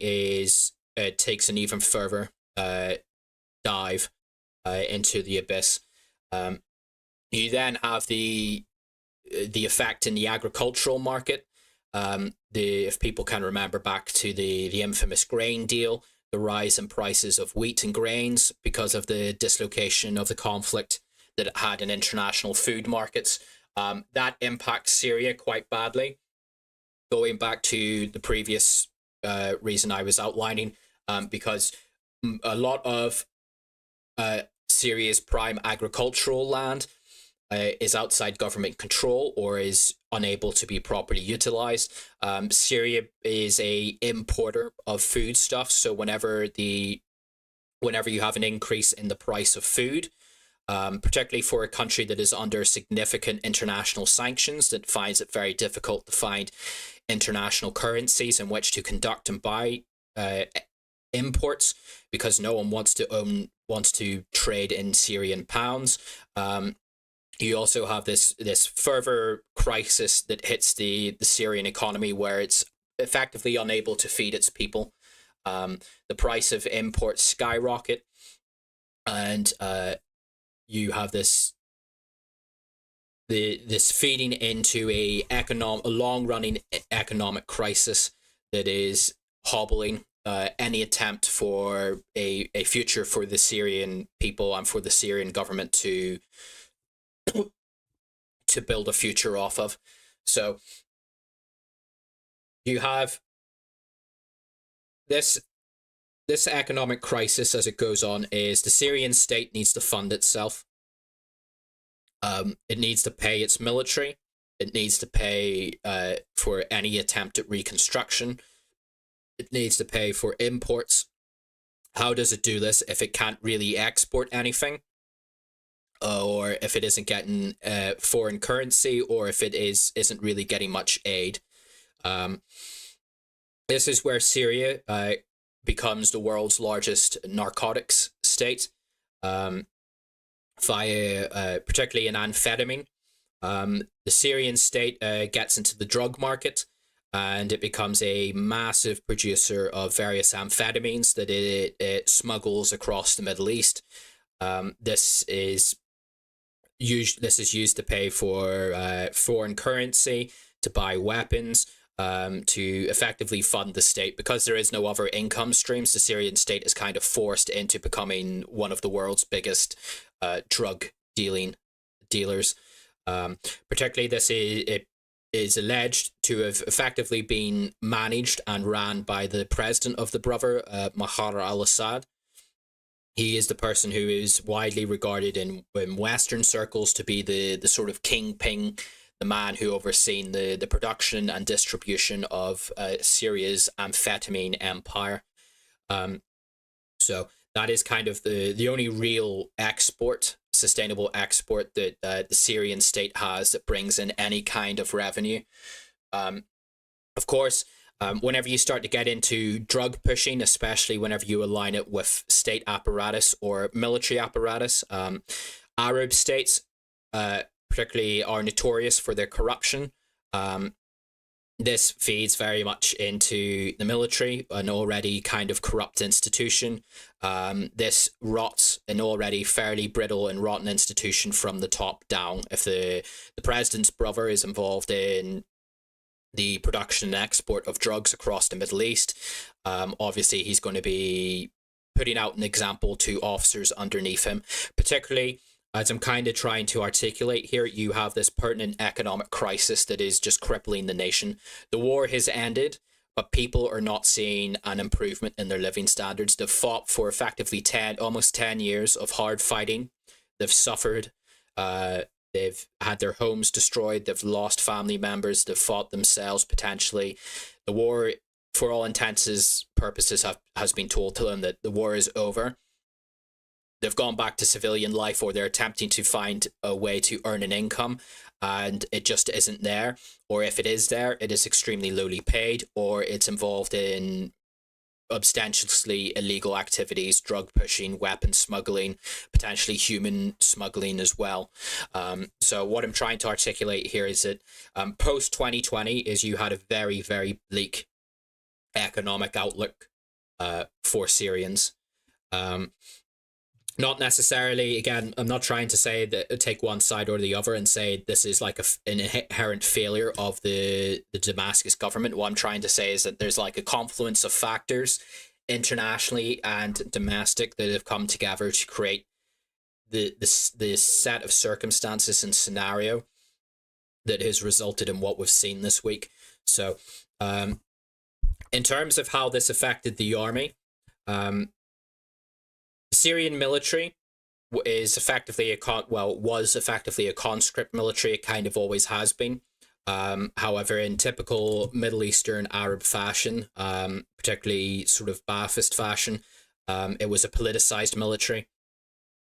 takes an even further dive into the abyss. You then have the effect in the agricultural market. If people can remember back to the infamous grain deal, the rise in prices of wheat and grains because of the dislocation of the conflict that it had in international food markets. That impacts Syria quite badly. Going back to the previous reason I was outlining, because a lot of Syria's prime agricultural land is outside government control or is unable to be properly utilized. Syria is a importer of foodstuffs, so whenever you have an increase in the price of food, particularly for a country that is under significant international sanctions, that finds it very difficult to find international currencies in which to conduct and buy imports, because no one wants to trade in Syrian pounds. You also have this further crisis that hits the Syrian economy, where it's effectively unable to feed its people. The price of imports skyrocket, and you have this feeding into a long-running economic crisis that is hobbling any attempt for a future for the Syrian people and for the Syrian government to build a future off of. So you have this economic crisis as it goes on. Is the Syrian state needs to fund itself. It needs to pay its military. It needs to pay for any attempt at reconstruction. It needs to pay for imports. How does it do this if it can't really export anything? Or if it isn't getting foreign currency, or if it isn't really getting much aid. This is where Syria becomes the world's largest narcotics state, via particularly in amphetamine. The Syrian state gets into the drug market, and it becomes a massive producer of various amphetamines that it smuggles across the Middle East. This is used to pay for foreign currency, to buy weapons, to effectively fund the state. Because there is no other income streams, the Syrian state is kind of forced into becoming one of the world's biggest drug dealers. Particularly, it is alleged to have effectively been managed and ran by the president of the brother, Bashar Al-Assad. He is the person who is widely regarded in Western circles to be the sort of kingpin, the man who overseen the production and distribution of Syria's amphetamine empire. So that is kind of the only real sustainable export that the Syrian state has that brings in any kind of revenue. Of course, whenever you start to get into drug pushing, especially whenever you align it with state apparatus or military apparatus, Arab states particularly are notorious for their corruption. This feeds very much into the military, an already kind of corrupt institution. This rots an already fairly brittle and rotten institution from the top down. If the president's brother is involved in the production and export of drugs across the Middle East, obviously he's going to be putting out an example to officers underneath him. Particularly, as I'm kind of trying to articulate here, you have this pertinent economic crisis that is just crippling the nation. The war has ended, but people are not seeing an improvement in their living standards. They've fought for effectively almost 10 years of hard fighting. They've suffered. They've had their homes destroyed. They've lost family members. They've fought themselves potentially. The war, for all intents and purposes, has been told to them that the war is over. They've gone back to civilian life, or they're attempting to find a way to earn an income, and it just isn't there. Or if it is there, it is extremely lowly paid, or it's involved in ostensibly illegal activities, drug pushing, weapon smuggling, potentially human smuggling as well. So what I'm trying to articulate here is that post 2020 is you had a very, very bleak economic outlook for Syrians. Not necessarily, again, I'm not trying to say that take one side or the other and say this is like an inherent failure of the Damascus government. What I'm trying to say is that there's like a confluence of factors internationally and domestic that have come together to create the set of circumstances and scenario that has resulted in what we've seen this week. So in terms of how this affected the army, Syrian military is effectively was effectively a conscript military. It kind of always has been. However, in typical Middle Eastern Arab fashion, particularly sort of Baathist fashion, it was a politicized military.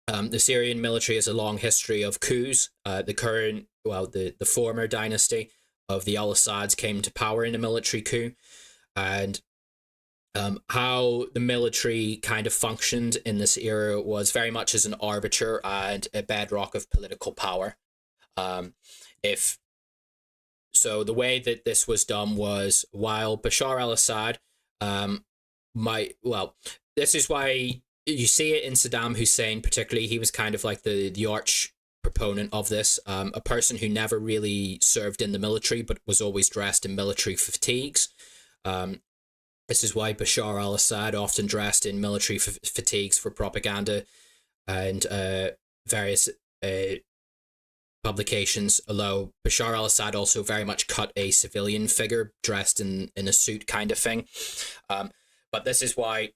The Syrian military has a long history of coups. The former dynasty of the Al-Assads came to power in a military coup, and how the military kind of functioned in this era was very much as an arbiter and a bedrock of political power. The way that this was done was, while Bashar al-Assad this is why you see it in Saddam Hussein particularly. He was kind of like the arch proponent of this, a person who never really served in the military but was always dressed in military fatigues. This is why Bashar al-Assad often dressed in military fatigues for propaganda and various publications, although Bashar al-Assad also very much cut a civilian figure dressed in a suit kind of thing. But this is why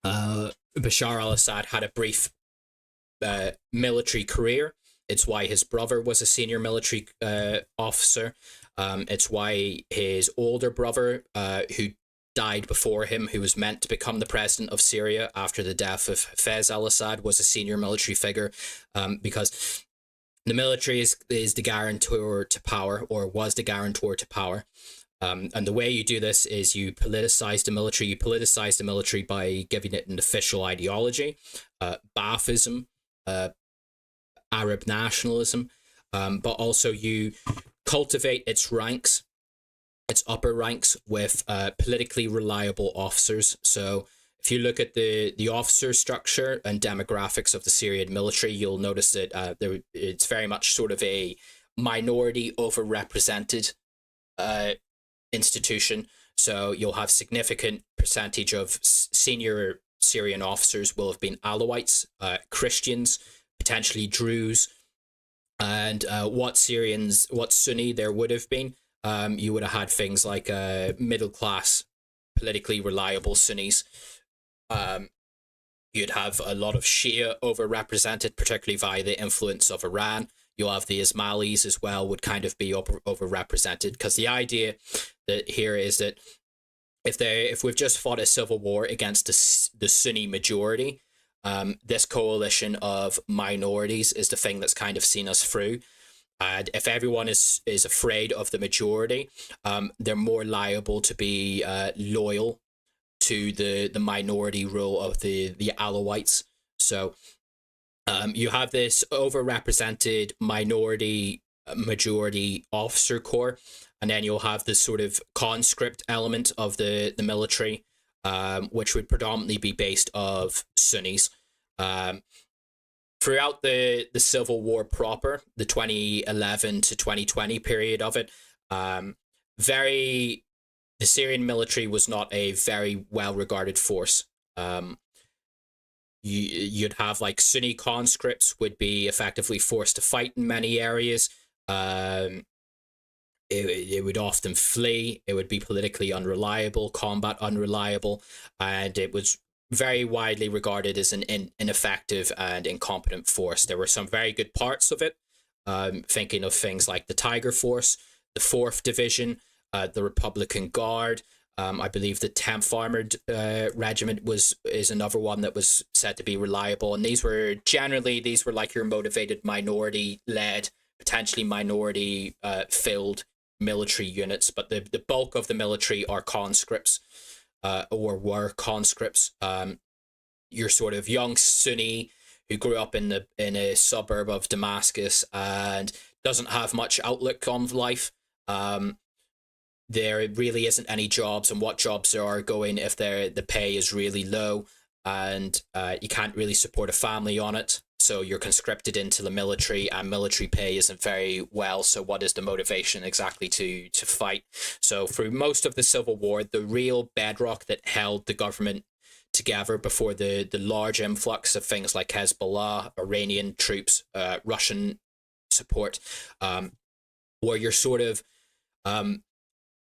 Bashar al-Assad had a brief military career. It's why his brother was a senior military officer. It's why his older brother, who died before him, who was meant to become the president of Syria after the death of Hafez al-Assad, was a senior military figure, because the military is the guarantor to power, or was the guarantor to power. And the way you do this is you politicize the military. You politicize the military by giving it an official ideology, Baathism, Arab nationalism, but also you cultivate its ranks, its upper ranks, with politically reliable officers. So if you look at the officer structure and demographics of the Syrian military, you'll notice that it's very much sort of a minority overrepresented institution. So you'll have significant percentage of senior Syrian officers will have been Alawites, Christians, potentially Druze, and what Sunni there would have been. You would have had things like middle class, politically reliable Sunnis. You'd have a lot of Shia overrepresented, particularly via the influence of Iran. You'll have the Ismailis as well, would kind of be overrepresented, because the idea that here is that if we've just fought a civil war against the Sunni majority, this coalition of minorities is the thing that's kind of seen us through. And if everyone is afraid of the majority, they're more liable to be loyal to the minority rule of the Alawites. So you have this overrepresented minority majority officer corps, and then you'll have this sort of conscript element of the military, which would predominantly be based of Sunnis. Throughout the civil war proper, the 2011 to 2020 period of it, the Syrian military was not a very well regarded force. You'd have like Sunni conscripts would be effectively forced to fight in many areas. It would often flee. It would be politically unreliable, combat unreliable, and it was very widely regarded as an ineffective and incompetent force. There were some very good parts of it, thinking of things like the Tiger Force, the 4th Division, the Republican Guard. I believe the 10th Armored Regiment is another one that was said to be reliable. And these were like your motivated minority-led, potentially minority-filled military units. But the bulk of the military are conscripts. Or were conscripts. Your sort of young Sunni who grew up in a suburb of Damascus and doesn't have much outlook on life. There really isn't any jobs, and what jobs there are going if the pay is really low. and you can't really support a family on it. So you're conscripted into the military, and military pay isn't very well. So what is the motivation exactly to fight? So through most of the Civil War, the real bedrock that held the government together before the large influx of things like Hezbollah, Iranian troops, Russian support, were your sort of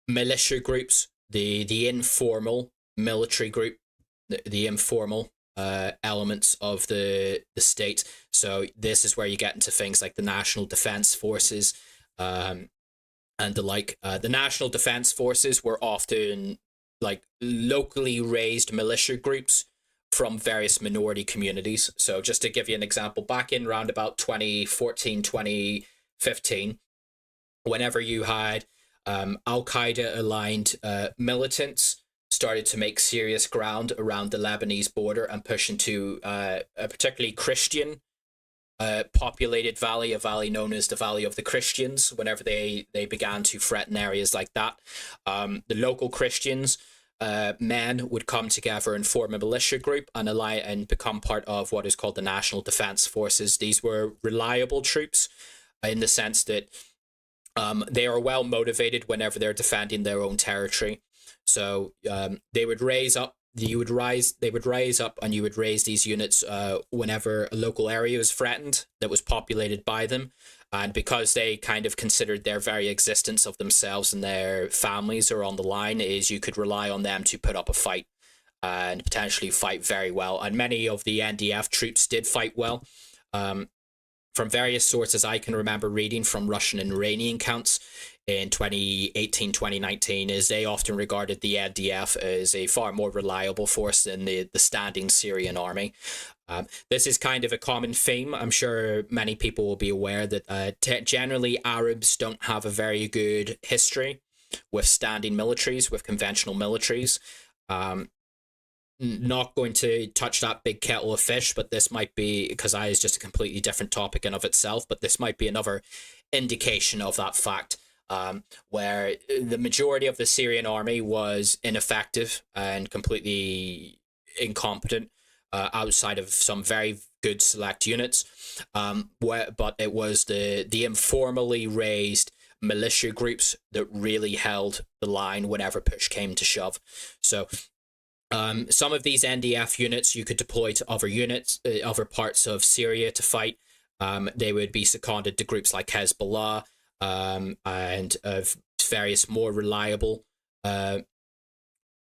militia groups, the informal military group, the informal elements of the state. So this is where you get into things like the National Defense Forces and the like. The National Defense Forces were often like locally raised militia groups from various minority communities. So just to give you an example, back in around about 2014, 2015, whenever you had Al-Qaeda aligned militants started to make serious ground around the Lebanese border and push into a particularly Christian populated valley, a valley known as the Valley of the Christians. Whenever they began to threaten areas like that, the local Christians men would come together and form a militia group and ally and become part of what is called the National Defense Forces. These were reliable troops in the sense that they are well motivated whenever they're defending their own territory. So they would raise up. They would rise up, and you would raise these units whenever a local area was threatened that was populated by them, and because they kind of considered their very existence of themselves and their families are on the line, is you could rely on them to put up a fight and potentially fight very well. And many of the NDF troops did fight well. From various sources I can remember reading from Russian and Iranian accounts in 2018, 2019, is they often regarded the NDF as a far more reliable force than the standing Syrian army. This is kind of a common theme. I'm sure many people will be aware that generally Arabs don't have a very good history with standing militaries, with conventional militaries. Not going to touch that big kettle of fish, but this might be, because I is just a completely different topic in of itself, but this might be another indication of that fact, where the majority of the Syrian army was ineffective and completely incompetent outside of some very good select units, but it was the informally raised militia groups that really held the line whenever push came to shove. So some of these NDF units you could deploy to other units, other parts of Syria to fight. They would be seconded to groups like Hezbollah and various more reliable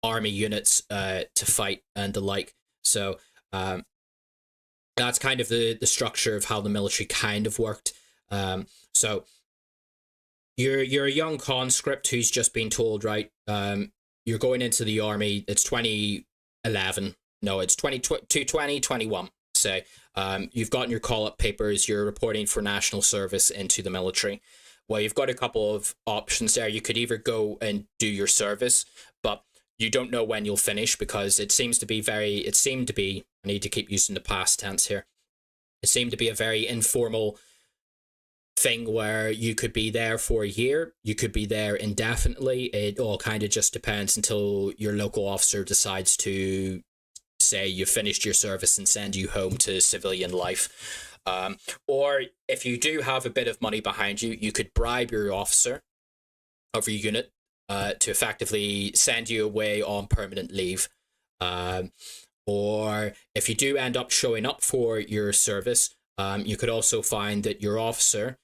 army units to fight and the like. So that's kind of the structure of how the military kind of worked. So you're a young conscript who's just been told, right, you're going into the army. It's 2011. No, it's 2021. So you've gotten your call-up papers. You're reporting for national service into the military. Well, you've got a couple of options there. You could either go and do your service, but you don't know when you'll finish, because it seemed to be, I need to keep using the past tense here. It seemed to be a very informal thing where you could be there for a year, you could be there indefinitely. It all kind of just depends until your local officer decides to say you finished your service and send you home to civilian life. Or if you do have a bit of money behind you, you could bribe your officer of your unit to effectively send you away on permanent leave. Or if you do end up showing up for your service, you could also find that your officer,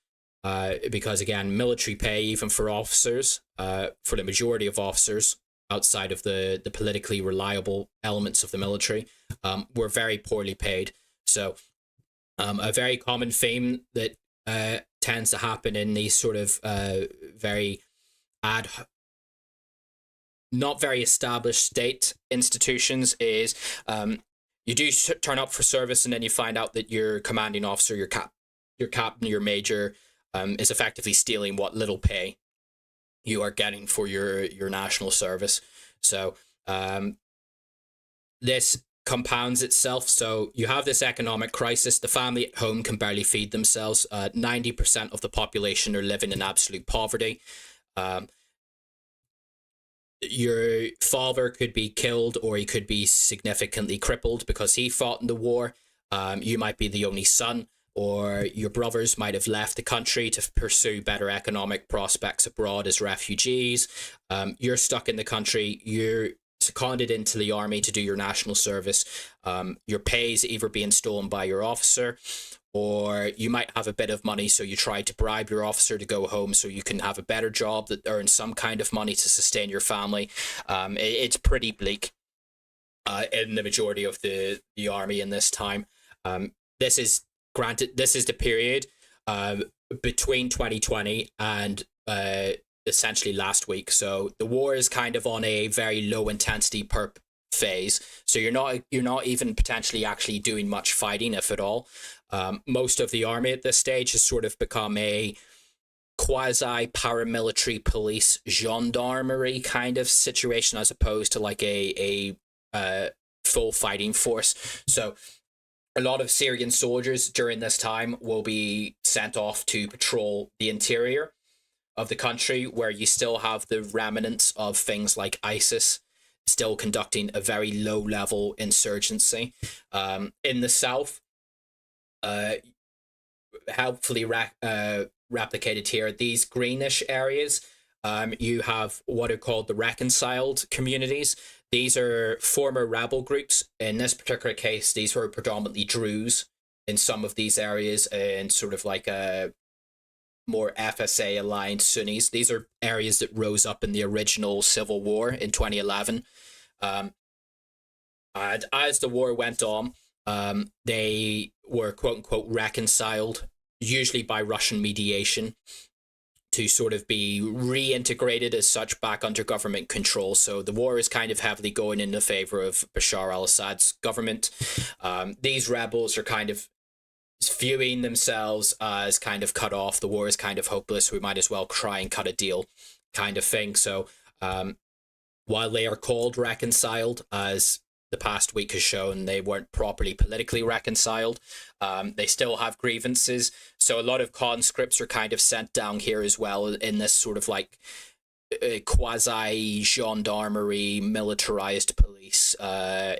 because again, military pay, even for officers, for the majority of officers outside of the politically reliable elements of the military, were very poorly paid. So a very common theme that tends to happen in these sort of very not very established state institutions is you do turn up for service, and then you find out that your commanding officer, your captain, your major, is effectively stealing what little pay you are getting for your national service. So this compounds itself. So you have this economic crisis. The family at home can barely feed themselves. 90% of the population are living in absolute poverty. your father could be killed or he could be significantly crippled because he fought in the war. You might be the only son, or your brothers might have left the country to pursue better economic prospects abroad as refugees. You're stuck in the country. You're seconded into the army to do your national service. Your pay is either being stolen by your officer, or you might have a bit of money, so you try to bribe your officer to go home so you can have a better job that earns some kind of money to sustain your family. It's pretty bleak in the majority of the army in this time. This is the period between 2020 and essentially last week. So the war is kind of on a very low intensity perp phase. So you're not even potentially actually doing much fighting, if at all. Most of the army at this stage has sort of become a quasi paramilitary police gendarmerie kind of situation, as opposed to like a full fighting force. So a lot of Syrian soldiers during this time will be sent off to patrol the interior of the country, where you still have the remnants of things like ISIS still conducting a very low level insurgency. In the south, helpfully replicated here, these greenish areas, you have what are called the reconciled communities. These are former rebel groups. In this particular case, these were predominantly Druze in some of these areas, and sort of like a more FSA aligned Sunnis. These are areas that rose up in the original civil war in 2011. And as the war went on, they were quote unquote reconciled, usually by Russian mediation, to sort of be reintegrated as such back under government control. So the war is kind of heavily going in the favor of Bashar Al-Assad's government. These rebels are kind of viewing themselves as kind of cut off. The war is kind of hopeless. We might as well try and cut a deal kind of thing. So while they are called reconciled, as the past week has shown, they weren't properly politically reconciled. They still have grievances. So a lot of conscripts are kind of sent down here as well in this sort of like quasi gendarmerie, militarized police,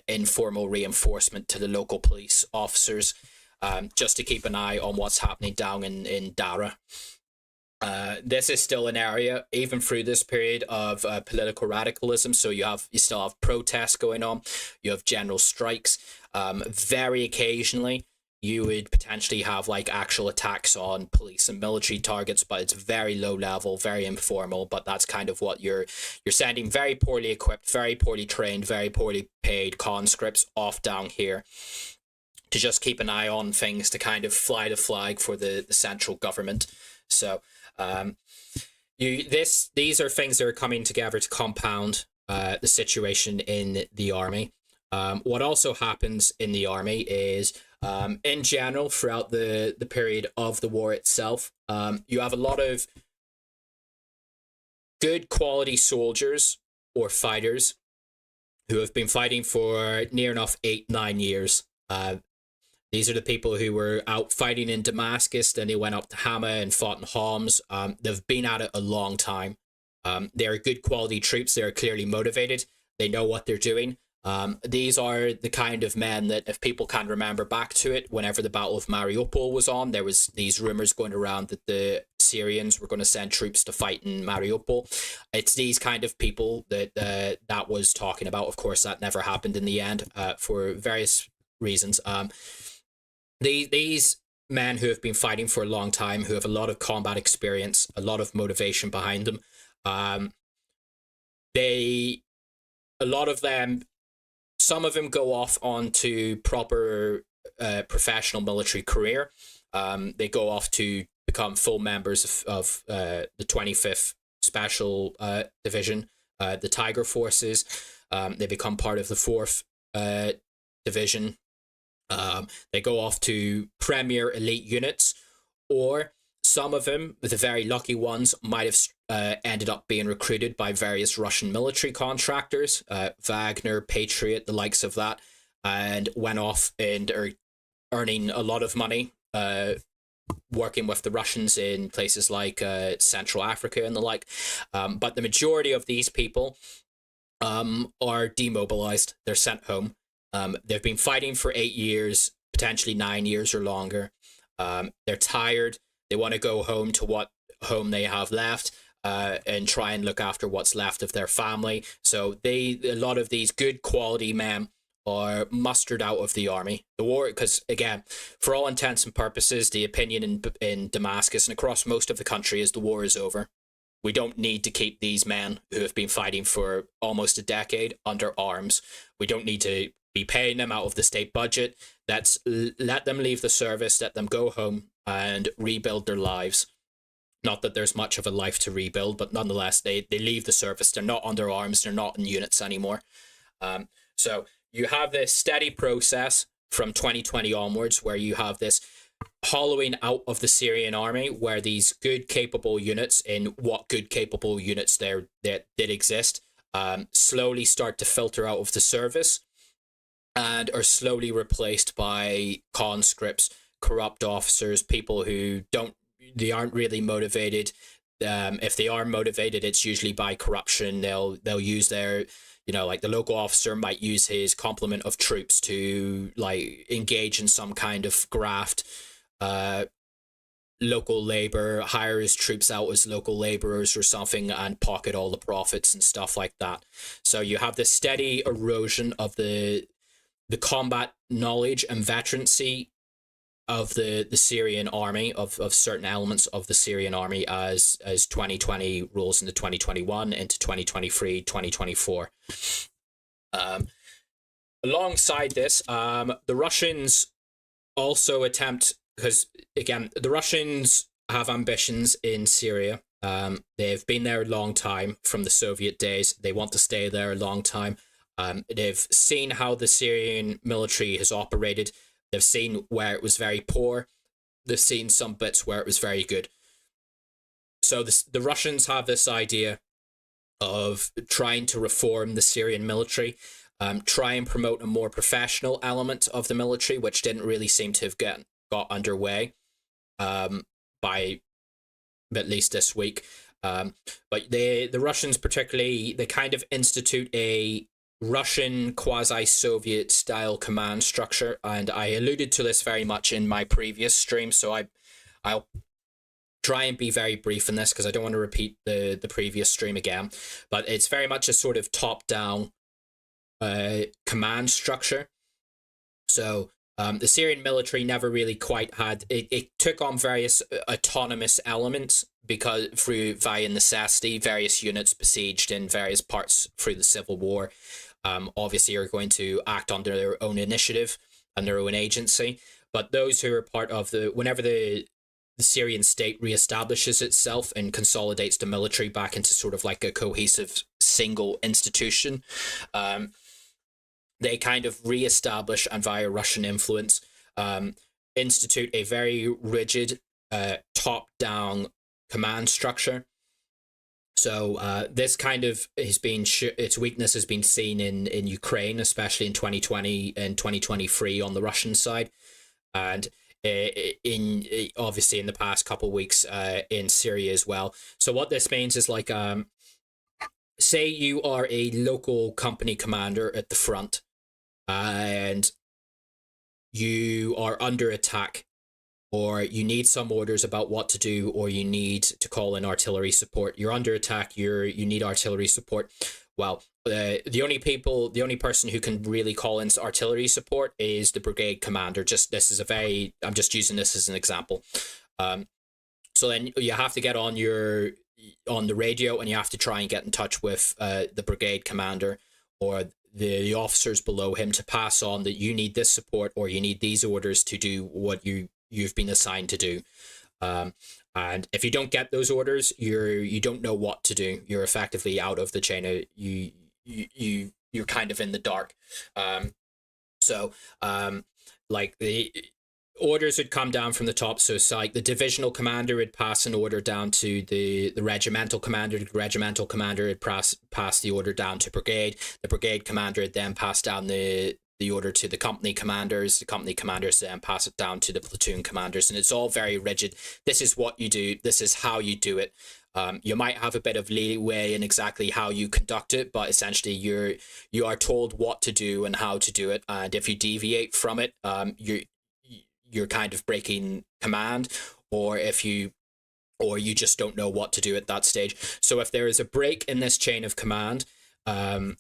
informal reinforcement to the local police officers, just to keep an eye on what's happening down in Dara. This is still an area, even through this period, of political radicalism. So you still have protests going on. You have general strikes. Very occasionally, you would potentially have like actual attacks on police and military targets, but it's very low level, very informal. But that's kind of what you're sending very poorly equipped, very poorly trained, very poorly paid conscripts off down here to just keep an eye on things, to kind of fly the flag for the central government. So these are things that are coming together to compound the situation in the army. What also happens in the army is, in general, throughout the period of the war itself, you have a lot of good quality soldiers or fighters who have been fighting for near enough 8-9 years. These are the people who were out fighting in Damascus, then they went up to Hama and fought in Homs. They've been at it a long time. They're good quality troops. They're clearly motivated. They know what they're doing. These are the kind of men that, if people can remember back to it, whenever the Battle of Mariupol was on, there was these rumors going around that the Syrians were going to send troops to fight in Mariupol. It's these kind of people that that was talking about. Of course, that never happened in the end for various reasons. These men who have been fighting for a long time, who have a lot of combat experience, a lot of motivation behind them, a lot of them, some of them go off onto proper professional military career. They go off to become full members of the 25th Special Division, the Tiger Forces. They become part of the 4th Division. They go off to premier elite units, or some of them, the very lucky ones, might have ended up being recruited by various Russian military contractors, Wagner, Patriot, the likes of that, and went off and are earning a lot of money, working with the Russians in places like Central Africa and the like. But the majority of these people are demobilized. They're sent home. They've been fighting for 8 years, potentially 9 years or longer. They're tired. They want to go home to what home they have left, and try and look after what's left of their family. So a lot of these good quality men are mustered out of the army. The war, because again, for all intents and purposes, the opinion in Damascus and across most of the country is the war is over. We don't need to keep these men who have been fighting for almost a decade under arms. We don't need to be paying them out of the state budget. Let them leave the service, let them go home and rebuild their lives. Not that there's much of a life to rebuild, but nonetheless, they leave the service. They're not under arms. They're not in units anymore. So you have this steady process from 2020 onwards where you have this hollowing out of the Syrian army, where these good, capable units, in what good, capable units there that did exist, slowly start to filter out of the service and are slowly replaced by conscripts, corrupt officers, people who they aren't really motivated. If they are motivated, it's usually by corruption. They'll use their, like the local officer might use his complement of troops to like engage in some kind of graft. Local labor, hire his troops out as local laborers or something and pocket all the profits and stuff like that. So you have this steady erosion of the combat knowledge and veterancy of the Syrian army, of certain elements of the Syrian army as 2020 rolls into 2021, into 2023, 2024. Alongside this, the Russians also attempt, because again, the Russians have ambitions in Syria. They've been there a long time from the Soviet days. They want to stay there a long time. They've seen how the Syrian military has operated. They've seen where it was very poor. They've seen some bits where it was very good. So the Russians have this idea of trying to reform the Syrian military, try and promote a more professional element of the military, which didn't really seem to have got underway by at least this week. But the Russians particularly, they kind of institute a Russian quasi-Soviet style command structure, and I alluded to this very much in my previous stream, so I'll try and be very brief in this because I don't want to repeat the previous stream again. But it's very much a sort of top-down command structure. So the Syrian military never really quite had it took on various autonomous elements because via necessity, various units besieged in various parts through the civil war obviously are going to act under their own initiative and their own agency. But those who are part of whenever the Syrian state reestablishes itself and consolidates the military back into sort of like a cohesive single institution, they kind of reestablish and via Russian influence institute a very rigid top-down command structure. So this kind of has been its weakness has been seen in Ukraine, especially in 2020 and 2023 on the Russian side, and obviously in the past couple of weeks in Syria as well. So what this means is like say you are a local company commander at the front and you are under attack, or you need some orders about what to do, or you need to call in artillery support. You're under attack, you need artillery support. Well, the only person who can really call in artillery support is the brigade commander. I'm just using this as an example. So then you have to get on the radio and you have to try and get in touch with the brigade commander or the officers below him to pass on that you need this support or you need these orders to do what you've been assigned to do. And if you don't get those orders, you don't know what to do. You're effectively out of the chain. You're kind of in the dark. Like the orders would come down from the top. So it's like the divisional commander would pass an order down to the regimental commander. The regimental commander would pass the order down to brigade. The brigade commander would then pass down the order to the company commanders. The company commanders then pass it down to the platoon commanders. And it's all very rigid. This is what you do. This is how you do it. You might have a bit of leeway in exactly how you conduct it, but essentially you are told what to do and how to do it, and if you deviate from it, you're kind of breaking command, or you just don't know what to do at that stage. So if there is a break in this chain of command, and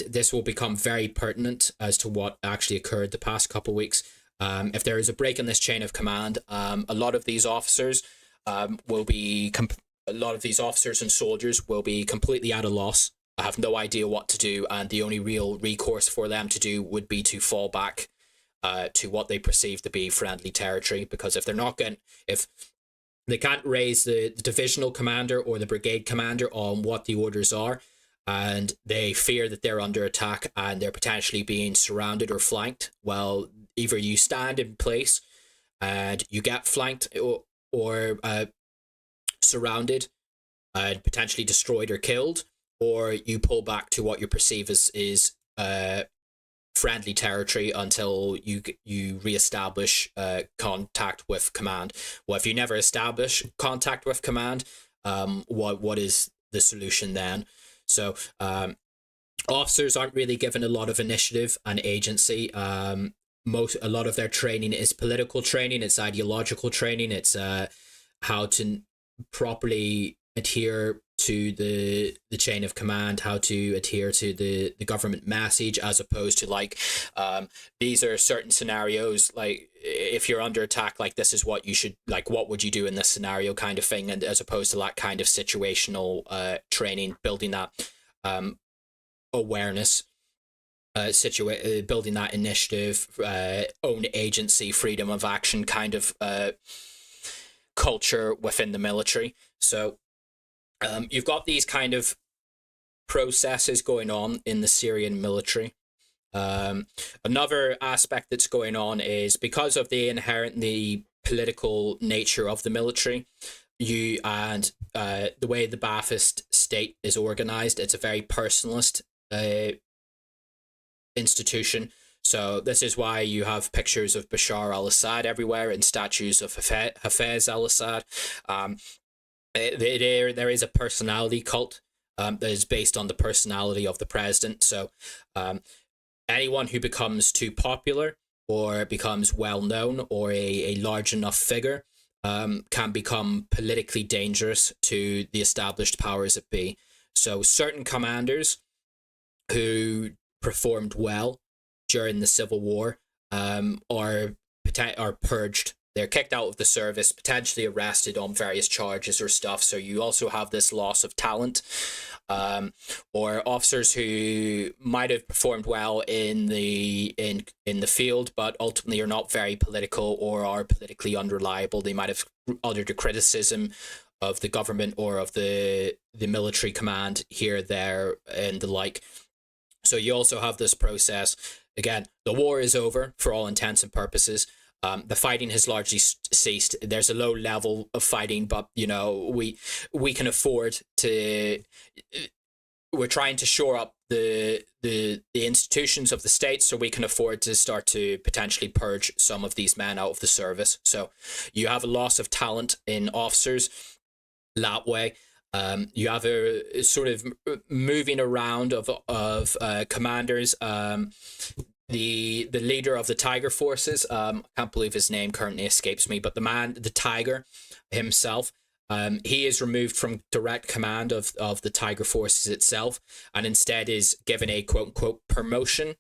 this will become very pertinent as to what actually occurred the past couple of weeks. If there is a break in this chain of command, a lot of these officers and soldiers will be completely at a loss. I have no idea what to do, and the only real recourse for them to do would be to fall back to what they perceive to be friendly territory. Because if they can't raise the divisional commander or the brigade commander on what the orders are, and they fear that they're under attack and they're potentially being surrounded or flanked, well, either you stand in place and you get flanked or surrounded and potentially destroyed or killed, or you pull back to what you perceive is friendly territory until you reestablish contact with command. Well, if you never establish contact with command, what is the solution then? So officers aren't really given a lot of initiative and agency. A lot of their training is political training, it's ideological training, it's how to properly adhere to the chain of command, how to adhere to the government message, as opposed to like these are certain scenarios, like if you're under attack, like this is what you should, like what would you do in this scenario kind of thing, and as opposed to that kind of situational training, building that awareness, building that initiative, own agency, freedom of action kind of culture within the military. So you've got these kind of processes going on in the Syrian military. Another aspect that's going on is because of the inherently political nature of the military, and the way the Baathist state is organized, it's a very personalist institution. So this is why you have pictures of Bashar Al-Assad everywhere and statues of Hafez Al-Assad. There is a personality cult that is based on the personality of the president. So anyone who becomes too popular or becomes well known or a large enough figure can become politically dangerous to the established powers that be. So certain commanders who performed well during the civil war are purged. They're kicked out of the service, potentially arrested on various charges or stuff. So you also have this loss of talent, or officers who might have performed well in the field, but ultimately are not very political or are politically unreliable. They might have uttered a criticism of the government or of the military command here, there, and the like. So you also have this process. Again, the war is over for all intents and purposes. The fighting has largely ceased. There's a low level of fighting, but you know we can afford to. We're trying to shore up the institutions of the state, so we can afford to start to potentially purge some of these men out of the service. So you have a loss of talent in officers that way. You have a sort of moving around of commanders. The leader of the Tiger forces, I can't believe his name currently escapes me, but the Tiger himself, he is removed from direct command of the Tiger forces itself, and instead is given a quote unquote promotion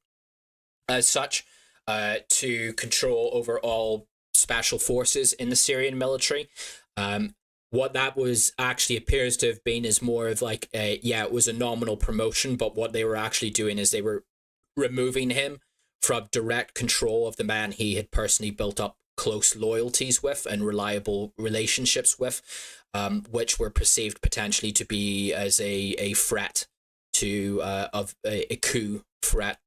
as such, to control over all special forces in the Syrian military. What that was actually appears to have been is more of like it was a nominal promotion, but what they were actually doing is they were removing him from direct control of the man he had personally built up close loyalties with and reliable relationships with, which were perceived potentially to be as a threat to of a coup threat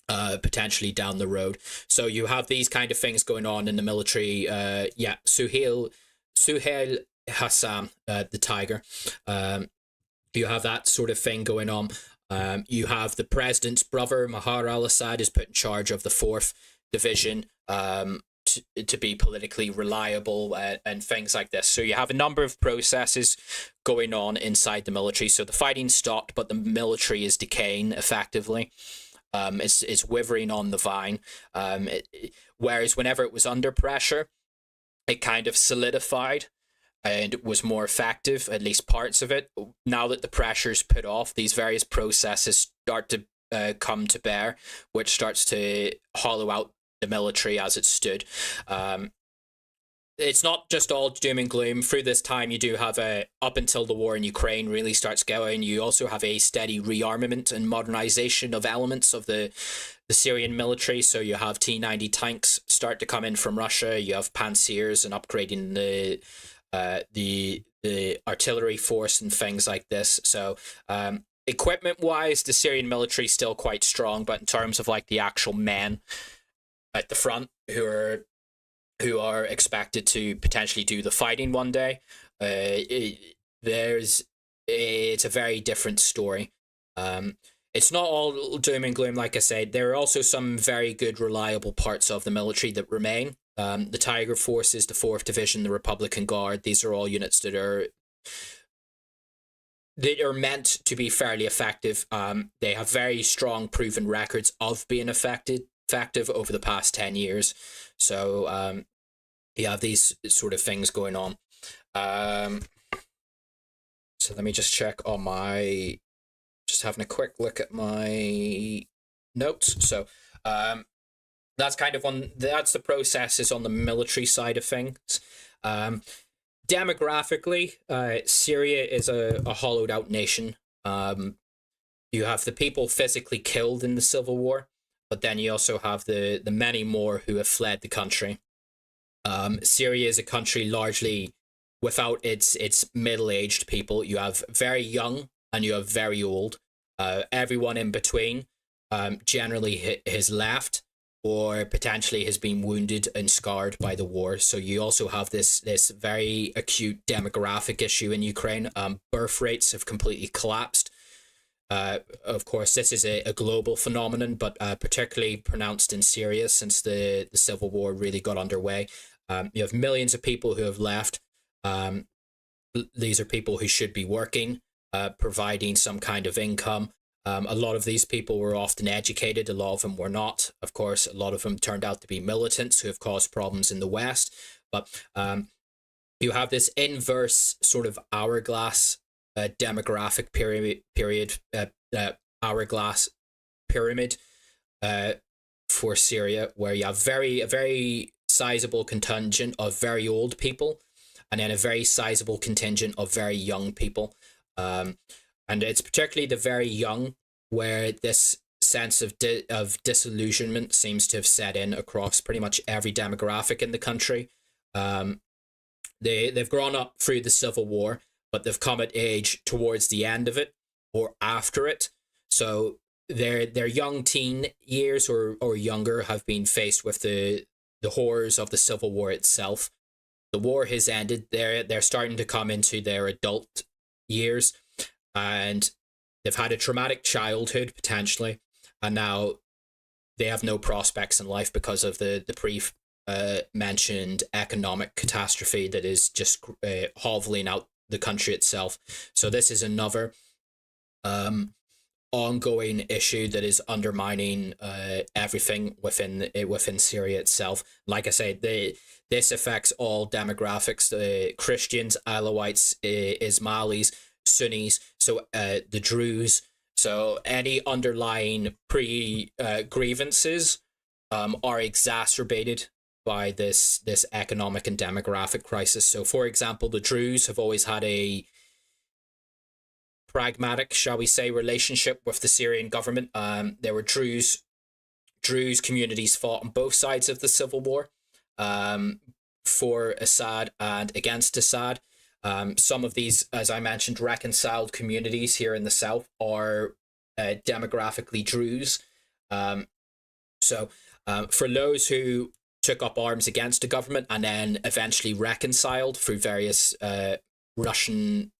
potentially down the road. So you have these kind of things going on in the military. Suhail Hassan, the Tiger. You have that sort of thing going on. You have the president's brother, Bashar Al-Assad, is put in charge of the 4th Division, to be politically reliable, and things like this. So you have a number of processes going on inside the military. So the fighting stopped, but the military is decaying effectively. It's withering on the vine. Whereas whenever it was under pressure, it kind of solidified and was more effective, at least parts of it. Now that the pressure's put off, these various processes start to come to bear, which starts to hollow out the military as it stood. It's not just all doom and gloom. Through this time, you do have up until the war in Ukraine really starts going, you also have a steady rearmament and modernization of elements of the Syrian military. So you have T-90 tanks start to come in from Russia. You have Pantsers and upgrading the artillery force and things like this. So equipment wise, the Syrian military is still quite strong, but in terms of like the actual men at the front who are expected to potentially do the fighting one day, it's a very different story. It's not all doom and gloom, like I said. There are also some very good, reliable parts of the military that remain. The Tiger Forces, the 4th Division, the Republican Guard, these are all units that are meant to be fairly effective. They have very strong proven records of being effective over the past 10 years. So you have these sort of things going on. So let me just check on just having a quick look at my notes. So that's kind of that's the processes on the military side of things. Demographically, Syria is a hollowed out nation. You have the people physically killed in the civil war, but then you also have the many more who have fled the country. Syria is a country largely without its middle-aged people. You have very young and you have very old. Everyone in between generally has left or potentially has been wounded and scarred by the war. So you also have this very acute demographic issue in Ukraine. Birth rates have completely collapsed. Of course, this is a global phenomenon, but particularly pronounced in Syria since the civil war really got underway. You have millions of people who have left. These are people who should be working, providing some kind of income. A lot of these people were often educated. A lot of them were not. Of course, a lot of them turned out to be militants who have caused problems in the West. But you have this inverse sort of hourglass demographic period, hourglass pyramid for Syria, where you have a very sizable contingent of very old people, and then a very sizable contingent of very young people. And it's particularly the very young where this sense of disillusionment seems to have set in across pretty much every demographic in the country. They've grown up through the civil war, but they've come at age towards the end of it or after it. So their young teen years or younger have been faced with the horrors of the civil war itself. The war has ended. They're starting to come into their adult years, and they've had a traumatic childhood potentially, and now they have no prospects in life because of the mentioned economic catastrophe that is just hoveling out the country itself. So this is another ongoing issue that is undermining everything within Syria itself. Like I say, this affects all demographics: Christians, Alawites, Ismailis, Sunnis, so the Druze. So any underlying grievances are exacerbated by this economic and demographic crisis. So, for example, the Druze have always had a pragmatic, shall we say, relationship with the Syrian government. There were Druze communities fought on both sides of the civil war, for Assad and against Assad. Some of these, as I mentioned, reconciled communities here in the south are demographically Druze. So for those who took up arms against the government and then eventually reconciled through various Russian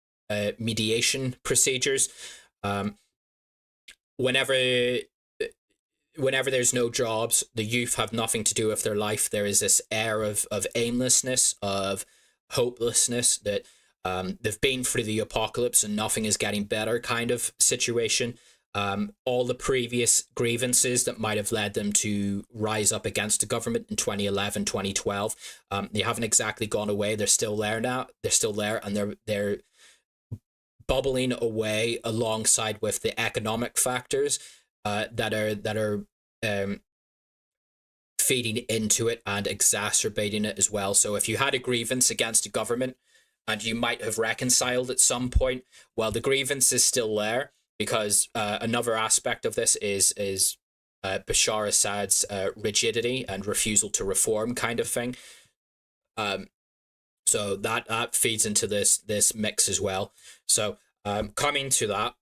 whenever there's no jobs, the youth have nothing to do with their life. There is this air of aimlessness, of hopelessness, that they've been through the apocalypse and nothing is getting better kind of situation. All the previous grievances that might have led them to rise up against the government in 2011, 2012, they haven't exactly gone away. They're still there now. They're still there, and they're bubbling away alongside with the economic factors that are feeding into it and exacerbating it as well. So if you had a grievance against the government and you might have reconciled at some point, well, the grievance is still there, because another aspect of this is Bashar Al-Assad's rigidity and refusal to reform kind of thing. So that feeds into this mix as well. So coming to that,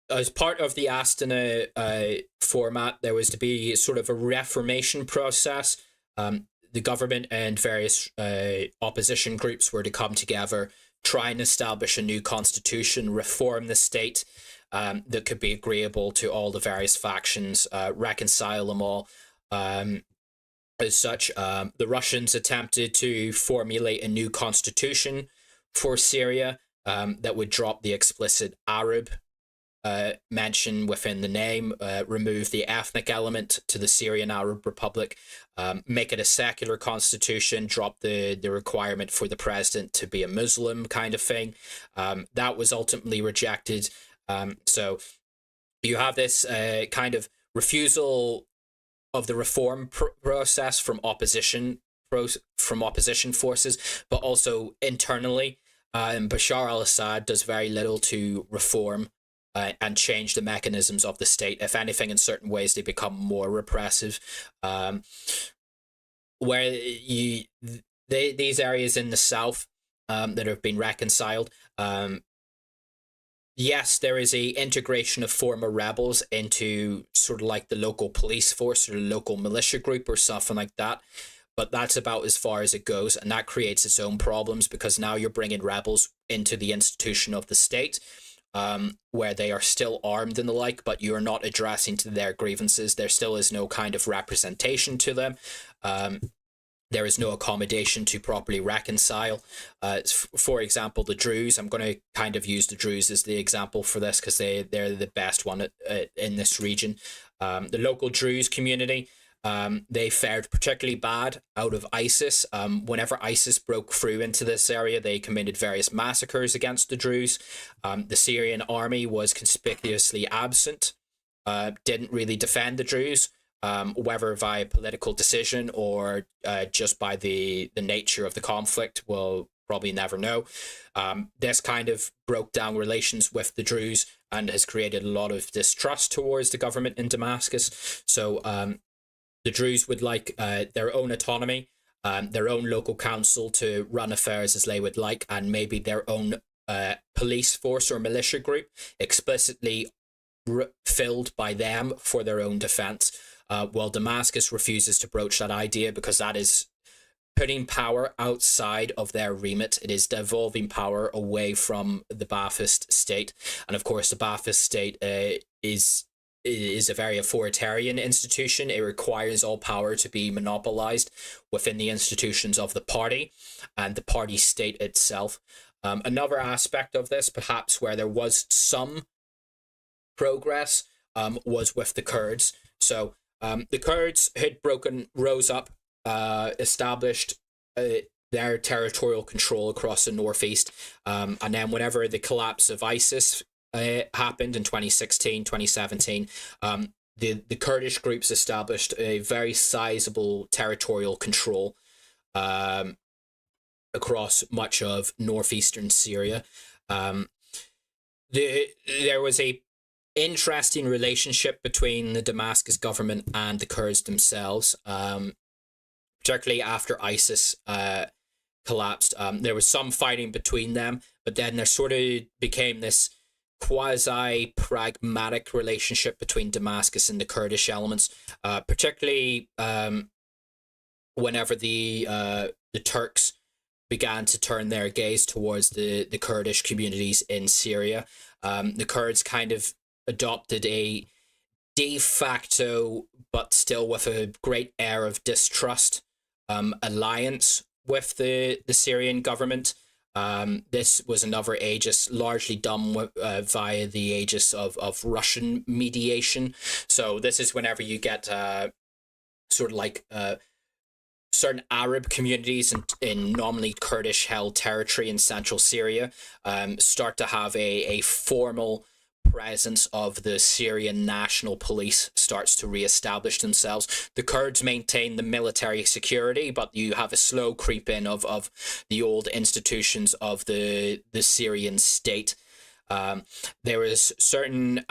as part of the Astana format, there was to be sort of a reformation process. The government and various opposition groups were to come together, try and establish a new constitution, reform the state that could be agreeable to all the various factions, reconcile them all. As such, the Russians attempted to formulate a new constitution for Syria that would drop the explicit Arab mention within the name, remove the ethnic element to the Syrian Arab Republic, make it a secular constitution, drop the requirement for the president to be a Muslim kind of thing. That was ultimately rejected. So you have this kind of refusal of the reform process from opposition forces, but also internally. Bashar al-Assad does very little to reform and change the mechanisms of the state. If anything, in certain ways, they become more repressive. Where these areas in the south that have been reconciled, yes, there is a integration of former rebels into sort of like the local police force or the local militia group or something like that. But that's about as far as it goes, and that creates its own problems, because now you're bringing rebels into the institution of the state, where they are still armed and the like, but you are not addressing to their grievances. There still is no kind of representation to them. There is no accommodation to properly reconcile. For example, the Druze, I'm going to kind of use the Druze as the example for this, because they're the best one in this region. The local Druze community, they fared particularly bad out of ISIS. Whenever ISIS broke through into this area, they committed various massacres against the Druze. The Syrian army was conspicuously absent, didn't really defend the Druze, whether via political decision or just by the nature of the conflict, we'll probably never know. This kind of broke down relations with the Druze and has created a lot of distrust towards the government in Damascus. So the Druze would like their own autonomy, their own local council to run affairs as they would like, and maybe their own police force or militia group explicitly filled by them for their own defense. While Damascus refuses to broach that idea, because that is putting power outside of their remit. It is devolving power away from the Baathist state. And of course, the Baathist state is a very authoritarian institution. It requires all power to be monopolized within the institutions of the party and the party state itself. Another aspect of this, perhaps where there was some progress, was with the Kurds. So the Kurds had rose up, established their territorial control across the northeast, and then whenever the collapse of ISIS happened in 2016, 2017, the Kurdish groups established a very sizable territorial control across much of northeastern Syria. There was a interesting relationship between the Damascus government and the Kurds themselves, particularly after ISIS collapsed. There was some fighting between them, but then there sort of became this quasi-pragmatic relationship between Damascus and the Kurdish elements, particularly whenever the Turks began to turn their gaze towards the Kurdish communities in Syria. The Kurds kind of adopted a de facto, but still with a great air of distrust, alliance with the Syrian government. This was another aegis largely done via the aegis of Russian mediation. So this is whenever you get sort of like certain Arab communities in nominally Kurdish-held territory in central Syria start to have a formal presence of the Syrian National Police starts to reestablish themselves. The Kurds maintain the military security, but you have a slow creep in of the old institutions of the Syrian state. There is certain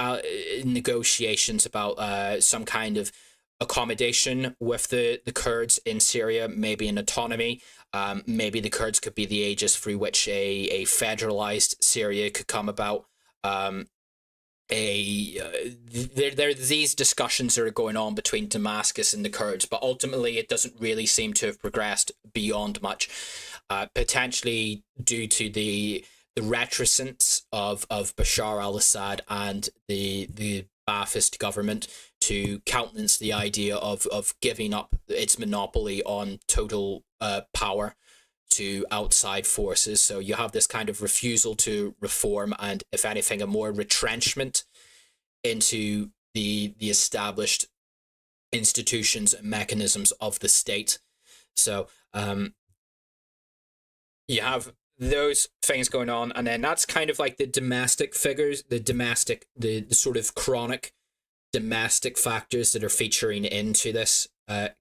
negotiations about some kind of accommodation with the Kurds in Syria, maybe an autonomy. Maybe the Kurds could be the aegis through which a federalized Syria could come about. There are these discussions that are going on between Damascus and the Kurds, but ultimately it doesn't really seem to have progressed beyond much, potentially due to the reticence of Bashar al-Assad and the Baathist government to countenance the idea of giving up its monopoly on total power to outside forces. So you have this kind of refusal to reform and, if anything, a more retrenchment into the established institutions and mechanisms of the state. So you have those things going on, and then that's kind of like the domestic figures, the sort of chronic domestic factors that are featuring into this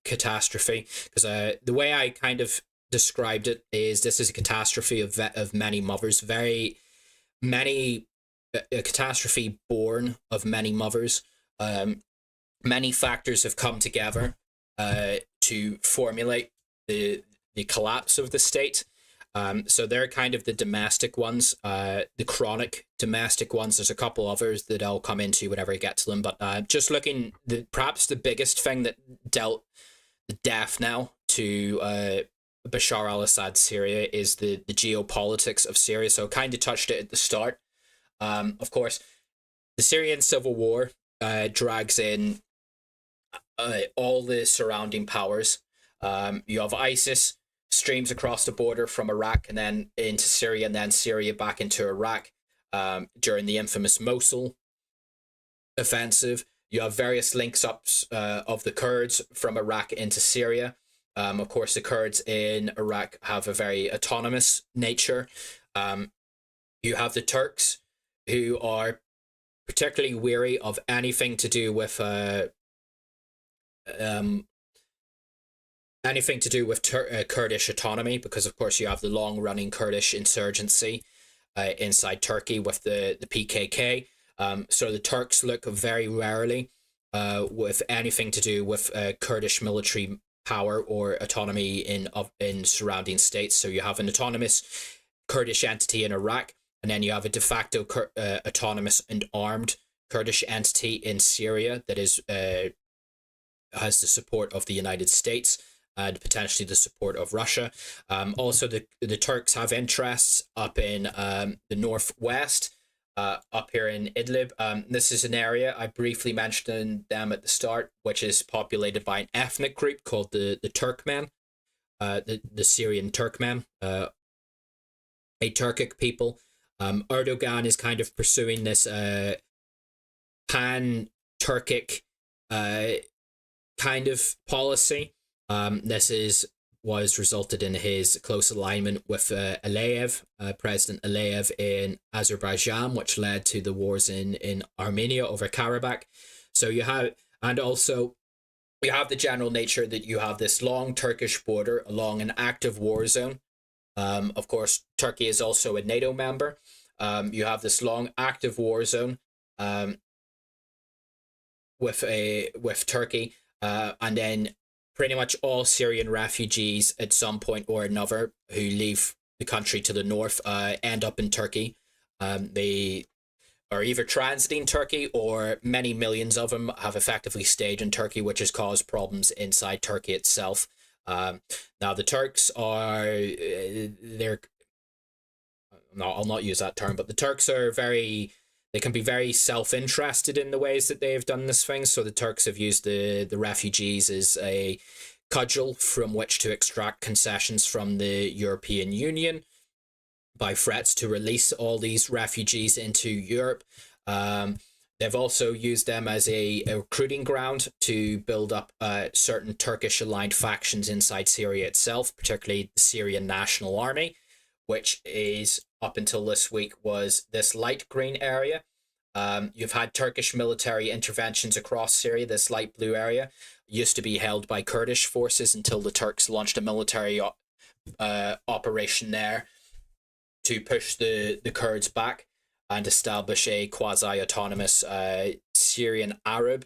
catastrophe. Because the way I kind of described it is this is a catastrophe of many mothers, a catastrophe born of many mothers. Many factors have come together to formulate the collapse of the state. So they're kind of the domestic ones, the chronic domestic ones. There's a couple others that I'll come into whenever I get to them. But just looking, perhaps the biggest thing that dealt the death knell to Bashar al-Assad Syria is the geopolitics of Syria. So kind of touched it at the start. Of course, the Syrian civil war drags in all the surrounding powers. You have ISIS streams across the border from Iraq and then into Syria, and then Syria back into Iraq during the infamous Mosul offensive. You have various links-ups of the Kurds from Iraq into Syria. Of course, the Kurds in Iraq have a very autonomous nature. You have the Turks, who are particularly weary of anything to do with Kurdish autonomy, because of course you have the long-running Kurdish insurgency inside Turkey with the PKK. So the Turks look very rarely with anything to do with Kurdish military power or autonomy in surrounding states. So you have an autonomous Kurdish entity in Iraq, and then you have a de facto autonomous and armed Kurdish entity in Syria that is has the support of the United States and potentially the support of Russia. Also, the Turks have interests up in the northwest, up here in Idlib. This is an area I briefly mentioned them at the start, which is populated by an ethnic group called the Turkmen, the Syrian Turkmen, a Turkic people. Erdogan is kind of pursuing this pan-Turkic kind of policy. This was resulted in his close alignment with Aliyev, President Aliyev in Azerbaijan, which led to the wars in Armenia over Karabakh. So you have, and also you have the general nature that you have this long Turkish border along an active war zone. Of course, Turkey is also a NATO member. You have this long active war zone with Turkey, and then pretty much all Syrian refugees at some point or another who leave the country to the north end up in Turkey. They are either transiting Turkey, or many millions of them have effectively stayed in Turkey, which has caused problems inside Turkey itself. Now the Turks are I'll not use that term, but the Turks are very they can be very self-interested in the ways that they have done this thing. So the Turks have used the refugees as a cudgel from which to extract concessions from the European Union by threats to release all these refugees into Europe. They've also used them as a recruiting ground to build up certain Turkish-aligned factions inside Syria itself, particularly the Syrian National Army, which is, up until this week, was this light green area. You've had Turkish military interventions across Syria. This light blue area used to be held by Kurdish forces until the Turks launched a military operation there to push the Kurds back and establish a quasi-autonomous Syrian Arab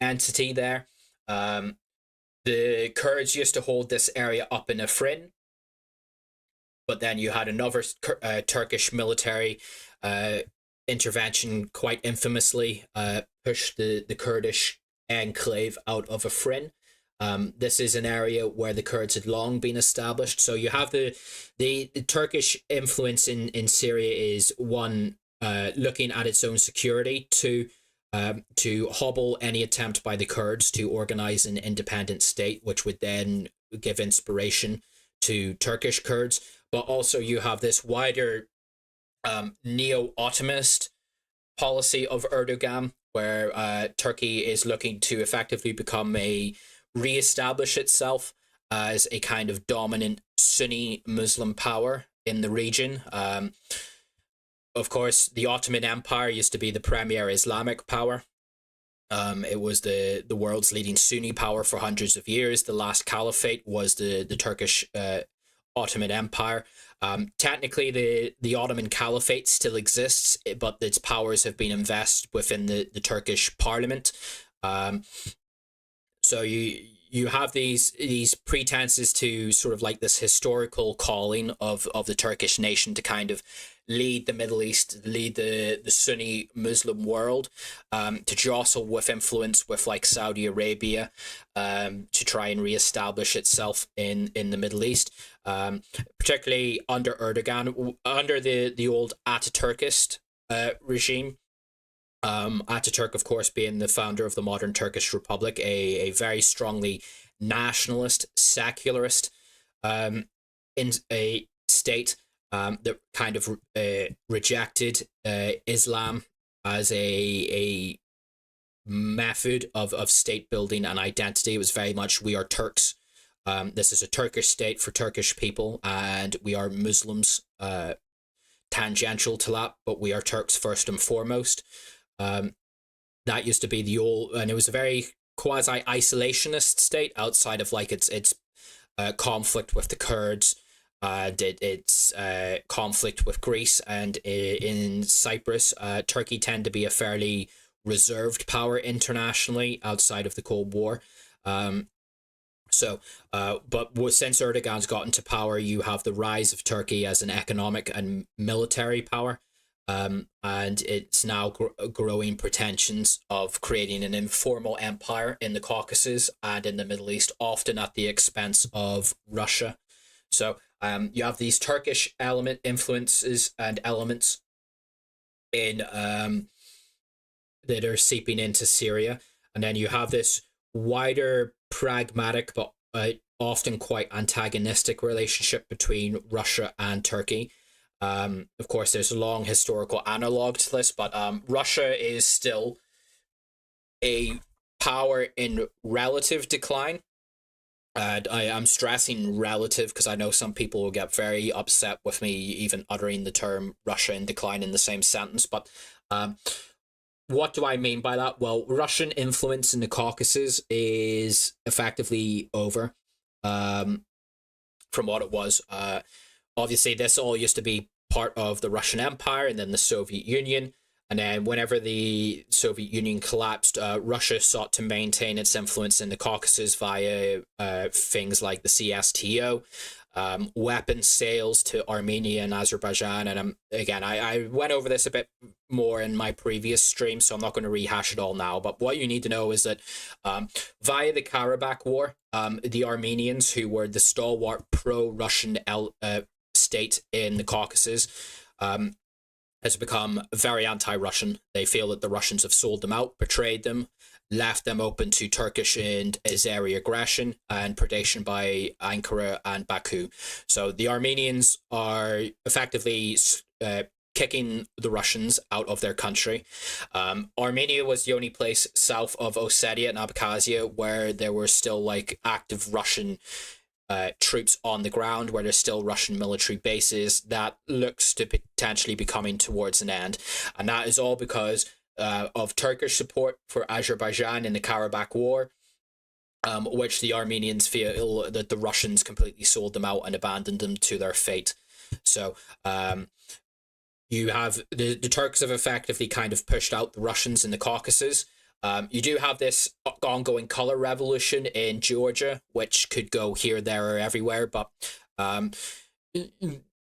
entity there. The Kurds used to hold this area up in Afrin, but then you had another Turkish military intervention, quite infamously pushed the Kurdish enclave out of Afrin. This is an area where the Kurds had long been established. So you have the Turkish influence in Syria is one, looking at its own security, to hobble any attempt by the Kurds to organize an independent state, which would then give inspiration to Turkish Kurds. But also you have this wider neo-Ottomanist policy of Erdogan, where Turkey is looking to effectively re-establish itself as a kind of dominant Sunni Muslim power in the region. Of course, the Ottoman Empire used to be the premier Islamic power. It was the world's leading Sunni power for hundreds of years. The last caliphate was the Turkish Ottoman Empire. Technically, the Ottoman Caliphate still exists, but its powers have been invested within the Turkish parliament. So you have these pretenses to sort of like this historical calling of the Turkish nation to kind of lead the Middle East, lead the Sunni Muslim world, to jostle with influence with like Saudi Arabia, to try and reestablish itself in the Middle East, particularly under Erdogan, under the old Ataturkist regime. Ataturk, of course, being the founder of the modern Turkish Republic, a very strongly nationalist, secularist in a state that kind of rejected Islam as a method of state building and identity. It was very much, we are Turks. This is a Turkish state for Turkish people, and we are Muslims tangential to that, but we are Turks first and foremost. That used to be the old, and it was a very quasi-isolationist state outside of like its conflict with the Kurds, its conflict with Greece, and in Cyprus. Turkey tend to be a fairly reserved power internationally outside of the Cold War. But since Erdogan's gotten to power, you have the rise of Turkey as an economic and military power. And it's now growing pretensions of creating an informal empire in the Caucasus and in the Middle East, often at the expense of Russia. So you have these Turkish influences and elements in that are seeping into Syria, and then you have this wider pragmatic but often quite antagonistic relationship between Russia and Turkey. Of course, there's a long historical analog to this, but Russia is still a power in relative decline. And I'm stressing relative because I know some people will get very upset with me even uttering the term Russia in decline in the same sentence. But what do I mean by that? Well, Russian influence in the Caucasus is effectively over from what it was. Obviously, this all used to be part of the Russian Empire and then the Soviet Union. And then whenever the Soviet Union collapsed, Russia sought to maintain its influence in the Caucasus via things like the CSTO, weapons sales to Armenia and Azerbaijan. And again, I went over this a bit more in my previous stream, so I'm not going to rehash it all now. But what you need to know is that via the Karabakh War, the Armenians, who were the stalwart pro-Russian state in the Caucasus, has become very anti-Russian. They feel that the Russians have sold them out, betrayed them, left them open to Turkish and Azeri aggression and predation by Ankara and Baku. So the Armenians are effectively kicking the Russians out of their country. Armenia was the only place south of Ossetia and Abkhazia where there were still like active Russian troops on the ground, where there's still Russian military bases. That looks to potentially be coming towards an end. And that is all because of Turkish support for Azerbaijan in the Karabakh War, which the Armenians feel that the Russians completely sold them out and abandoned them to their fate. So you have the Turks have effectively kind of pushed out the Russians in the Caucasus. You do have this ongoing color revolution in Georgia, which could go here, there, or everywhere, but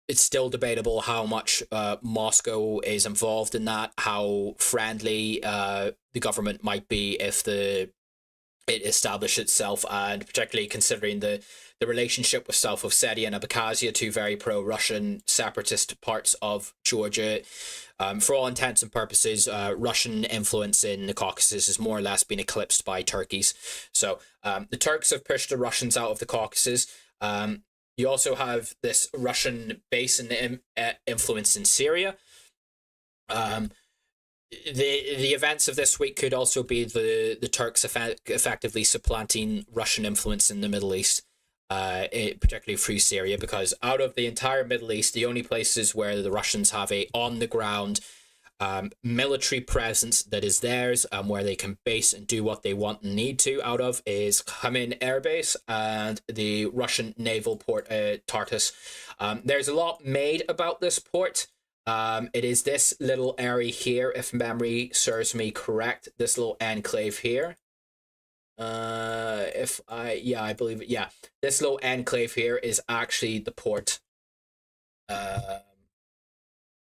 it's still debatable how much Moscow is involved in that, how friendly the government might be if it established itself, and particularly considering the relationship with South Ossetia and Abkhazia, two very pro-Russian separatist parts of Georgia. For all intents and purposes, Russian influence in the Caucasus has more or less been eclipsed by Turkey's. So the Turks have pushed the Russians out of the Caucasus. You also have this Russian base and influence in Syria. The events of this week could also be the Turks effectively supplanting Russian influence in the Middle East, particularly through Syria, because out of the entire Middle East, the only places where the Russians have a on-the-ground military presence that is theirs, where they can base and do what they want and need to out of, is Khmeimim Air Base and the Russian naval port Tarsis. There's a lot made about this port. It is this little area here, if memory serves me correct, this little enclave here. I believe it. Yeah, this little enclave here is actually the port.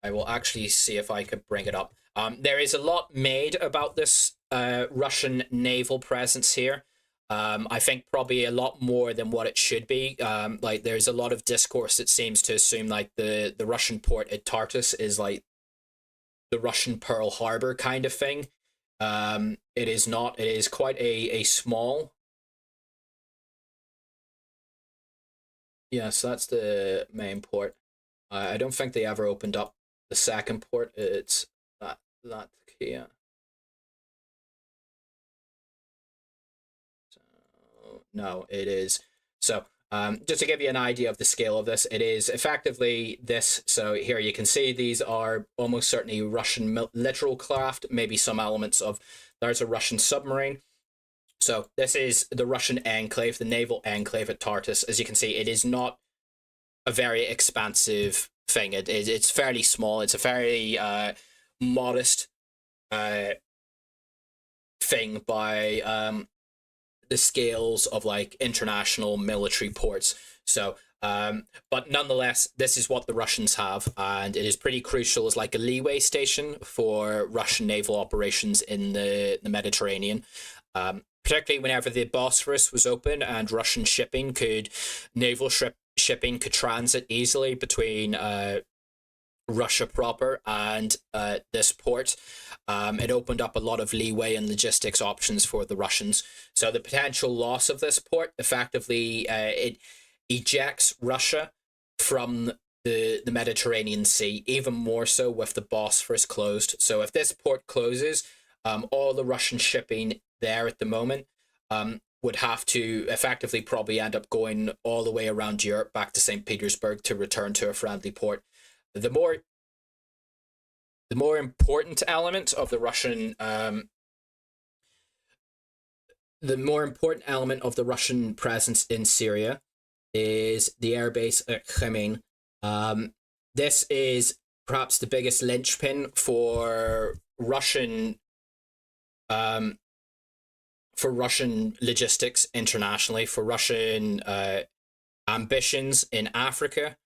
I will actually see if I could bring it up. There is a lot made about this Russian naval presence here. I think probably a lot more than what it should be. Like there's a lot of discourse that seems to assume like the Russian port at Tartus is like the Russian Pearl Harbor kind of thing. It is not. It is quite a small. Yeah, so that's the main port. I don't think they ever opened up the second port. It's that here. So no, it is. So just to give you an idea of the scale of this, it is effectively this. So here you can see these are almost certainly Russian literal craft, maybe some elements of, there's a Russian submarine. So this is the Russian enclave, the naval enclave at Tartus. As you can see, it is not a very expansive thing. It's fairly small. It's a very modest thing by the scales of like international military ports. So but nonetheless, this is what the Russians have, and it is pretty crucial as like a leeway station for Russian naval operations in the Mediterranean. Particularly whenever the Bosphorus was open and Russian naval shipping could transit easily between Russia proper and this port. It opened up a lot of leeway and logistics options for the Russians. So the potential loss of this port effectively it ejects Russia from the Mediterranean Sea, even more so with the Bosphorus closed. So if this port closes, all the Russian shipping there at the moment would have to effectively probably end up going all the way around Europe back to St. Petersburg to return to a friendly port. The more important element of the Russian presence in Syria is the airbase at Khmeimim. This is perhaps the biggest linchpin for Russian logistics internationally, for Russian ambitions in Africa,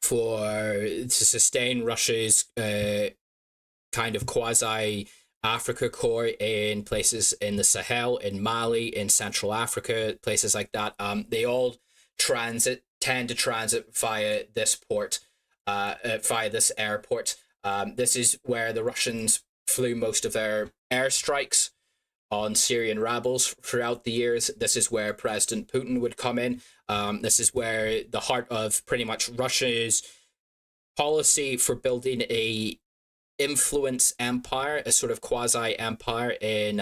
to sustain Russia's kind of quasi Africa core in places in the Sahel, in Mali, in Central Africa, places like that. They all tend to transit via this port. via this airport. This is where the Russians flew most of their airstrikes on Syrian rebels throughout the years. This is where President Putin would come in. This is where the heart of pretty much Russia's policy for building a influence empire, a sort of quasi-empire in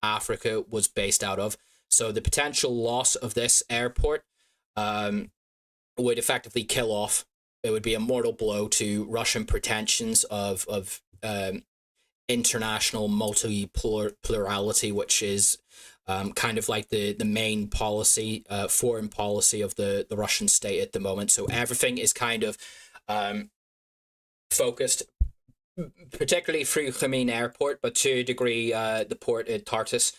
Africa, was based out of. So the potential loss of this airport would effectively kill off. It would be a mortal blow to Russian pretensions of international multipolarity, which is kind of like the main policy, foreign policy of the Russian state at the moment. So everything is kind of focused, particularly through Khmeimim Airport, but to a degree, the port at Tarsis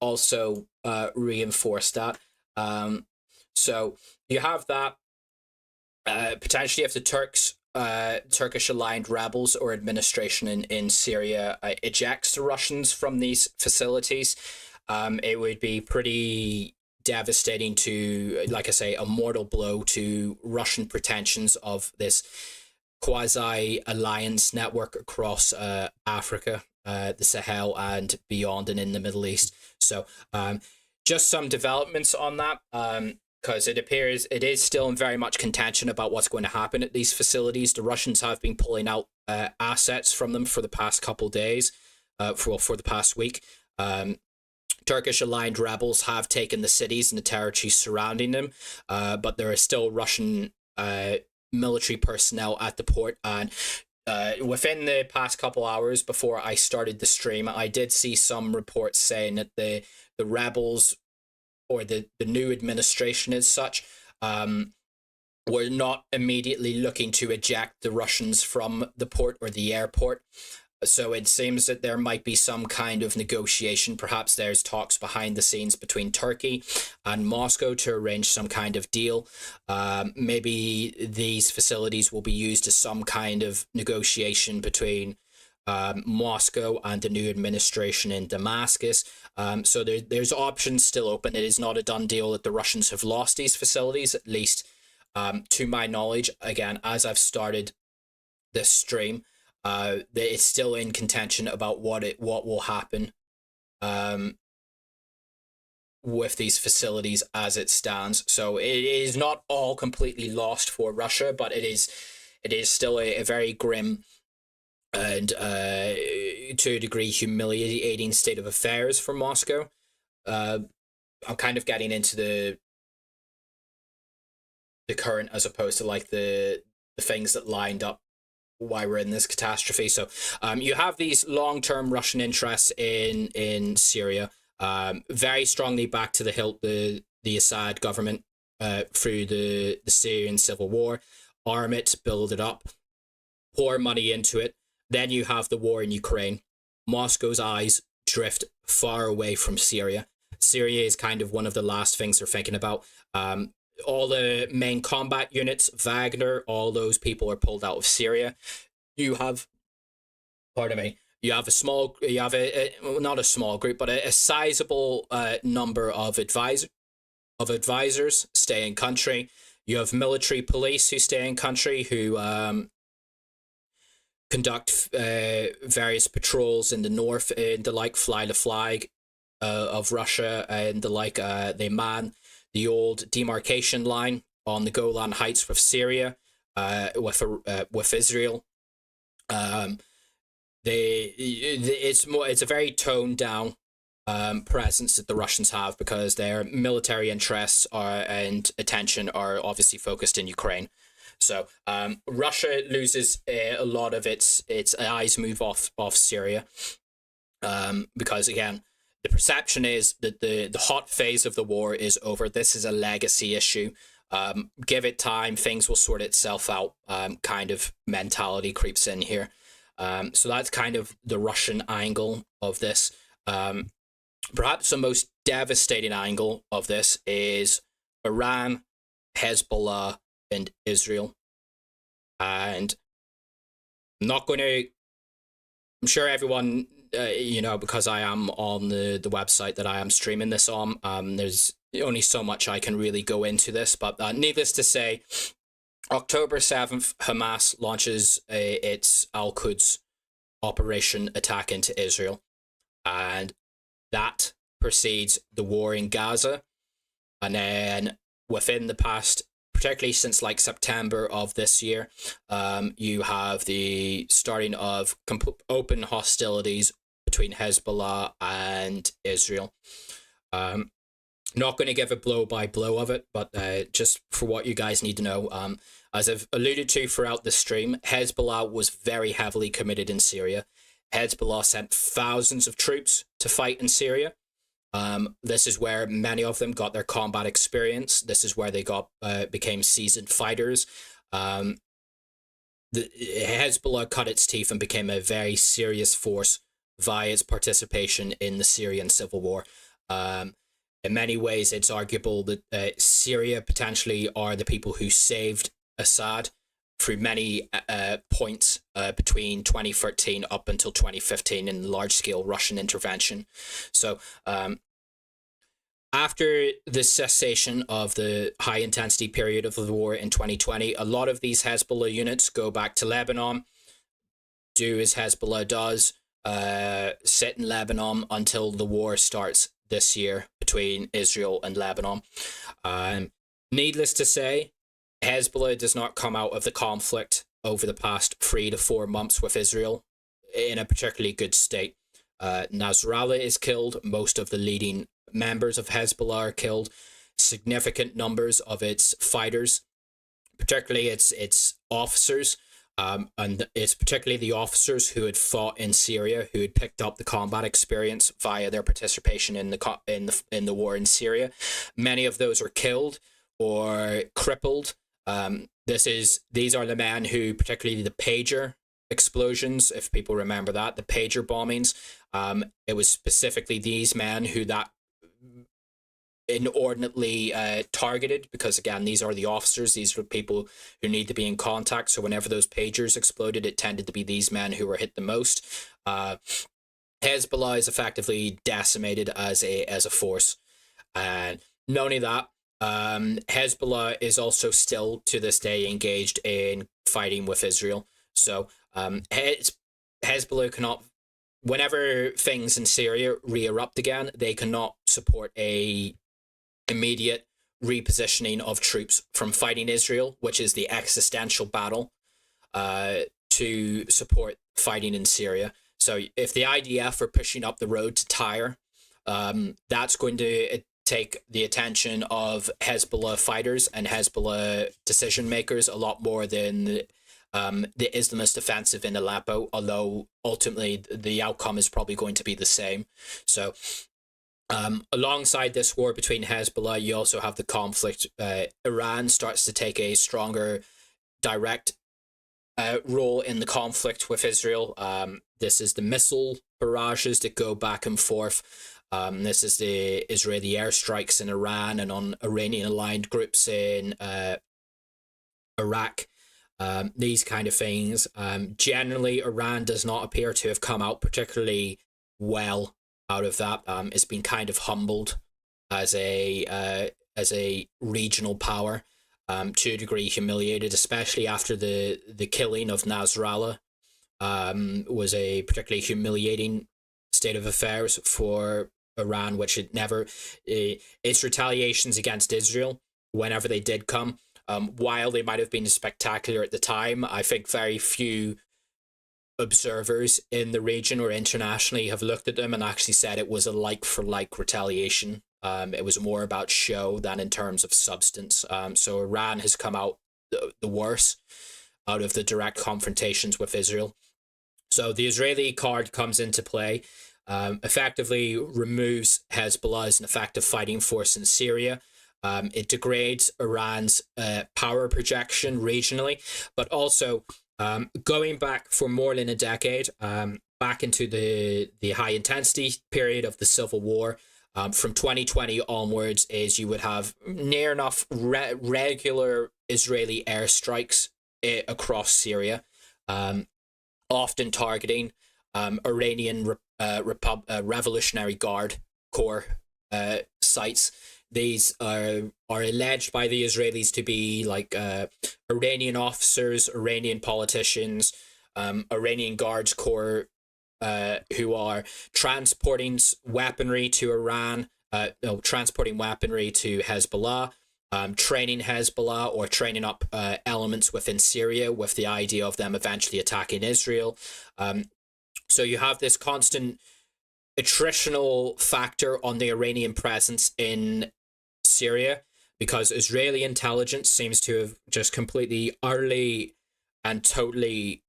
also reinforced that. So you have that. Potentially, if the Turkish aligned rebels or administration in Syria ejects the Russians from these facilities, it would be pretty devastating to, like I say, a mortal blow to Russian pretensions of this quasi-alliance network across Africa, the Sahel, and beyond, and in the Middle East. So just some developments on that, because it appears it is still in very much contention about what's going to happen at these facilities. The Russians have been pulling out assets from them for the past couple days, for the past week. Turkish-aligned rebels have taken the cities and the territories surrounding them, but there are still Russian military personnel at the port. And within the past couple hours before I started the stream, I did see some reports saying that the rebels, or the new administration as such, were not immediately looking to eject the Russians from the port or the airport. So it seems that there might be some kind of negotiation. Perhaps there's talks behind the scenes between Turkey and Moscow to arrange some kind of deal. Maybe these facilities will be used as some kind of negotiation between Moscow and the new administration in Damascus. So there's options still open. It is not a done deal that the Russians have lost these facilities, at least to my knowledge. Again, as I've started this stream, it's still in contention about what will happen with these facilities as it stands. So it is not all completely lost for Russia, but it is still a very grim and to a degree humiliating state of affairs for Moscow. I'm kind of getting into the current as opposed to like the things that lined up why we're in this catastrophe. So you have these long-term Russian interests in Syria, very strongly back to the hilt the Assad government through the Syrian civil war, arm it, build it up, pour money into it. Then you have the war in Ukraine. Moscow's eyes drift far away from Syria. Syria is kind of one of the last things they're thinking about. All the main combat units, Wagner, all those people are pulled out of Syria. You have, pardon me, not a small group, but a sizable number of advisors stay in country. You have military police who stay in country, who conduct various patrols in the north, and the like, fly the flag of Russia, and the like. They man the old demarcation line on the Golan Heights with Syria, with Israel. It's a very toned down presence that the Russians have, because their military interests and attention are obviously focused in Ukraine. So Russia loses a lot of its eyes move off Syria, because again, the perception is that the hot phase of the war is over. This is a legacy issue. Give it time, things will sort itself out, kind of mentality creeps in here. So that's kind of the Russian angle of this. Perhaps the most devastating angle of this is Iran, Hezbollah, and Israel. And I'm sure everyone, because I am on the website that I am streaming this on, there's only so much I can really go into this, but needless to say, October 7th, Hamas launches its Al-Quds operation attack into Israel, and that precedes the war in Gaza. And then within the past, particularly since like September of this year, you have the starting of open hostilities between Hezbollah and Israel. Not going to give a blow by blow of it, but just for what you guys need to know, as I've alluded to throughout the stream, Hezbollah was very heavily committed in Syria. Hezbollah sent thousands of troops to fight in Syria. This is where many of them got their combat experience. This is where they became seasoned fighters. The Hezbollah cut its teeth and became a very serious force via its participation in the Syrian civil war. In many ways, it's arguable that Syria potentially are the people who saved Assad through many points between 2013 up until 2015 in large-scale Russian intervention. So after the cessation of the high-intensity period of the war in 2020, a lot of these Hezbollah units go back to Lebanon, do as Hezbollah does, sit in Lebanon until the war starts this year between Israel and Lebanon. Needless to say, Hezbollah does not come out of the conflict over the past 3 to 4 months with Israel in a particularly good state. Nasrallah is killed. Most of the leading members of Hezbollah are killed. Significant numbers of its fighters, particularly its officers, and it's particularly the officers who had fought in Syria, who had picked up the combat experience via their participation in the war in Syria. Many of those are killed or crippled. These are the men who, particularly the pager explosions, if people remember that, the pager bombings, it was specifically these men who that inordinately targeted, because again, these are the officers, these are people who need to be in contact. So whenever those pagers exploded, it tended to be these men who were hit the most. Hezbollah is effectively decimated as a force, and not only that, Hezbollah is also still to this day engaged in fighting with Israel. So Hezbollah cannot, whenever things in Syria re-erupt again, they cannot support a immediate repositioning of troops from fighting Israel, which is the existential battle, to support fighting in Syria. So if the IDF are pushing up the road to Tyre, that's going to take the attention of Hezbollah fighters and Hezbollah decision makers a lot more than the Islamist offensive in Aleppo, although ultimately the outcome is probably going to be the same. So alongside this war between Hezbollah, you also have the conflict. Iran starts to take a stronger direct role in the conflict with Israel. This is the missile barrages that go back and forth. This is the Israeli airstrikes in Iran and on Iranian-aligned groups in Iraq. These kind of things. Generally, Iran does not appear to have come out particularly well out of that. It's been kind of humbled as a regional power, to a degree humiliated, especially after the killing of Nasrallah. Was a particularly humiliating state of affairs for Iran, which it never, its retaliations against Israel, whenever they did come, while they might have been spectacular at the time, I think very few observers in the region or internationally have looked at them and actually said it was a like-for-like retaliation. It was more about show than in terms of substance. So Iran has come out the worse out of the direct confrontations with Israel. So the Israeli card comes into play, effectively removes Hezbollah as an effective fighting force in Syria. It degrades Iran's power projection regionally, but also going back for more than a decade, back into the high intensity period of the civil war, from 2020 onwards, is you would have near enough regular Israeli airstrikes across Syria, often targeting Iranian Revolutionary Guard Corps sites. these are alleged by the Israelis to be like Iranian officers, Iranian politicians, Iranian Guards Corps, who are transporting weaponry to Iran, transporting weaponry to Hezbollah, training Hezbollah or training up elements within Syria with the idea of them eventually attacking Israel. So you have this constant attritional factor on the Iranian presence in Syria, because Israeli intelligence seems to have just completely, utterly, and totally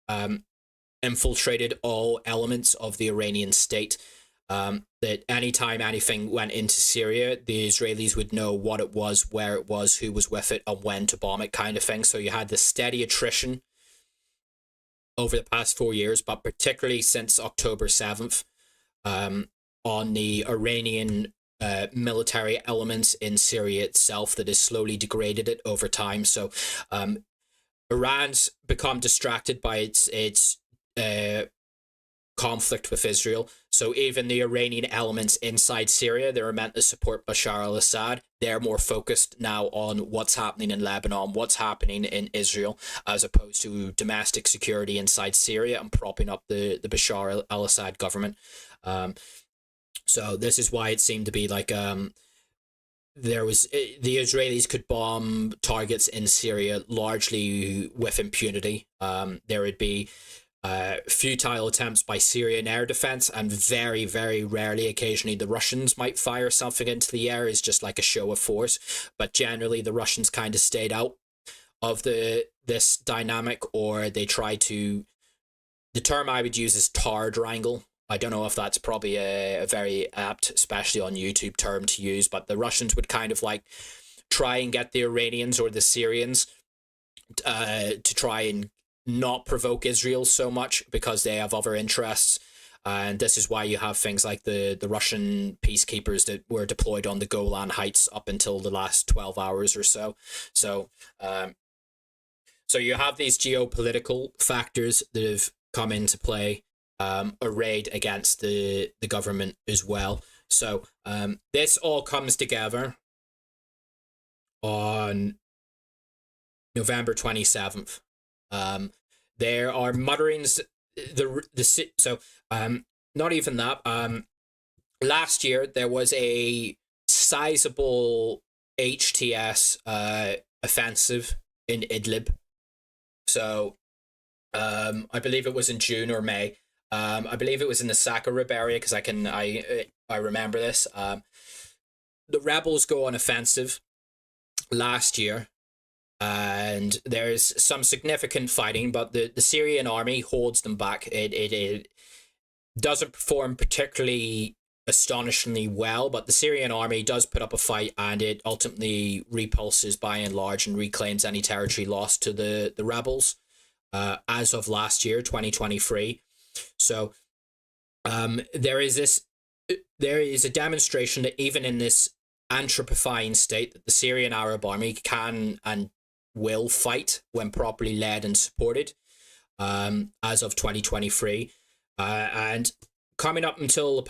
infiltrated all elements of the Iranian state. That anytime anything went into Syria, the Israelis would know what it was, where it was, who was with it, and when to bomb it, kind of thing. So you had this steady attrition over the past 4 years, but particularly since October 7th, on the Iranian military elements in Syria itself that has slowly degraded it over time. So Iran's become distracted by its conflict with Israel. So even the Iranian elements inside Syria that are meant to support Bashar Al-Assad, they're more focused now on what's happening in Lebanon, what's happening in Israel, as opposed to domestic security inside Syria and propping up the Bashar Al-Assad government. So this is why it seemed to be like there was the Israelis could bomb targets in Syria largely with impunity. There would be futile attempts by Syrian air defense, and very, very rarely, occasionally, the Russians might fire something into the air as just like a show of force. But generally, the Russians kind of stayed out of this dynamic, or they tried to. The term I would use is tar wrangle. I don't know if that's probably a very apt, especially on YouTube, term to use, but the Russians would kind of like try and get the Iranians or the Syrians to try and not provoke Israel so much because they have other interests. And this is why you have things like the Russian peacekeepers that were deployed on the Golan Heights up until the last 12 hours or so. So you have these geopolitical factors that have come into play, arrayed against the government as well. So this all comes together on November 27th. There are mutterings. Not even that. Last year there was a sizable HTS offensive in Idlib. So I believe it was in June or May. I believe it was in the Sakarib area because I remember this. The rebels go on offensive last year, and there's some significant fighting, but the Syrian army holds them back. It doesn't perform particularly astonishingly well, but the Syrian army does put up a fight, and it ultimately repulses by and large and reclaims any territory lost to the rebels as of last year, 2023. So there is a demonstration that even in this anthropifying state, that the Syrian Arab army can and will fight when properly led and supported, as of 2023. And coming up until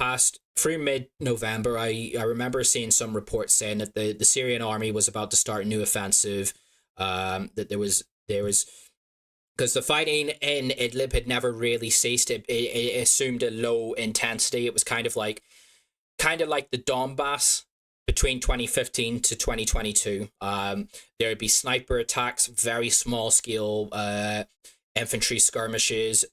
through mid-November, I remember seeing some reports saying that the Syrian army was about to start a new offensive, that there was because the fighting in Idlib had never really ceased. It assumed a low intensity. It was kind of like the Donbass between 2015 to 2022. There would be sniper attacks, very small scale infantry skirmishes,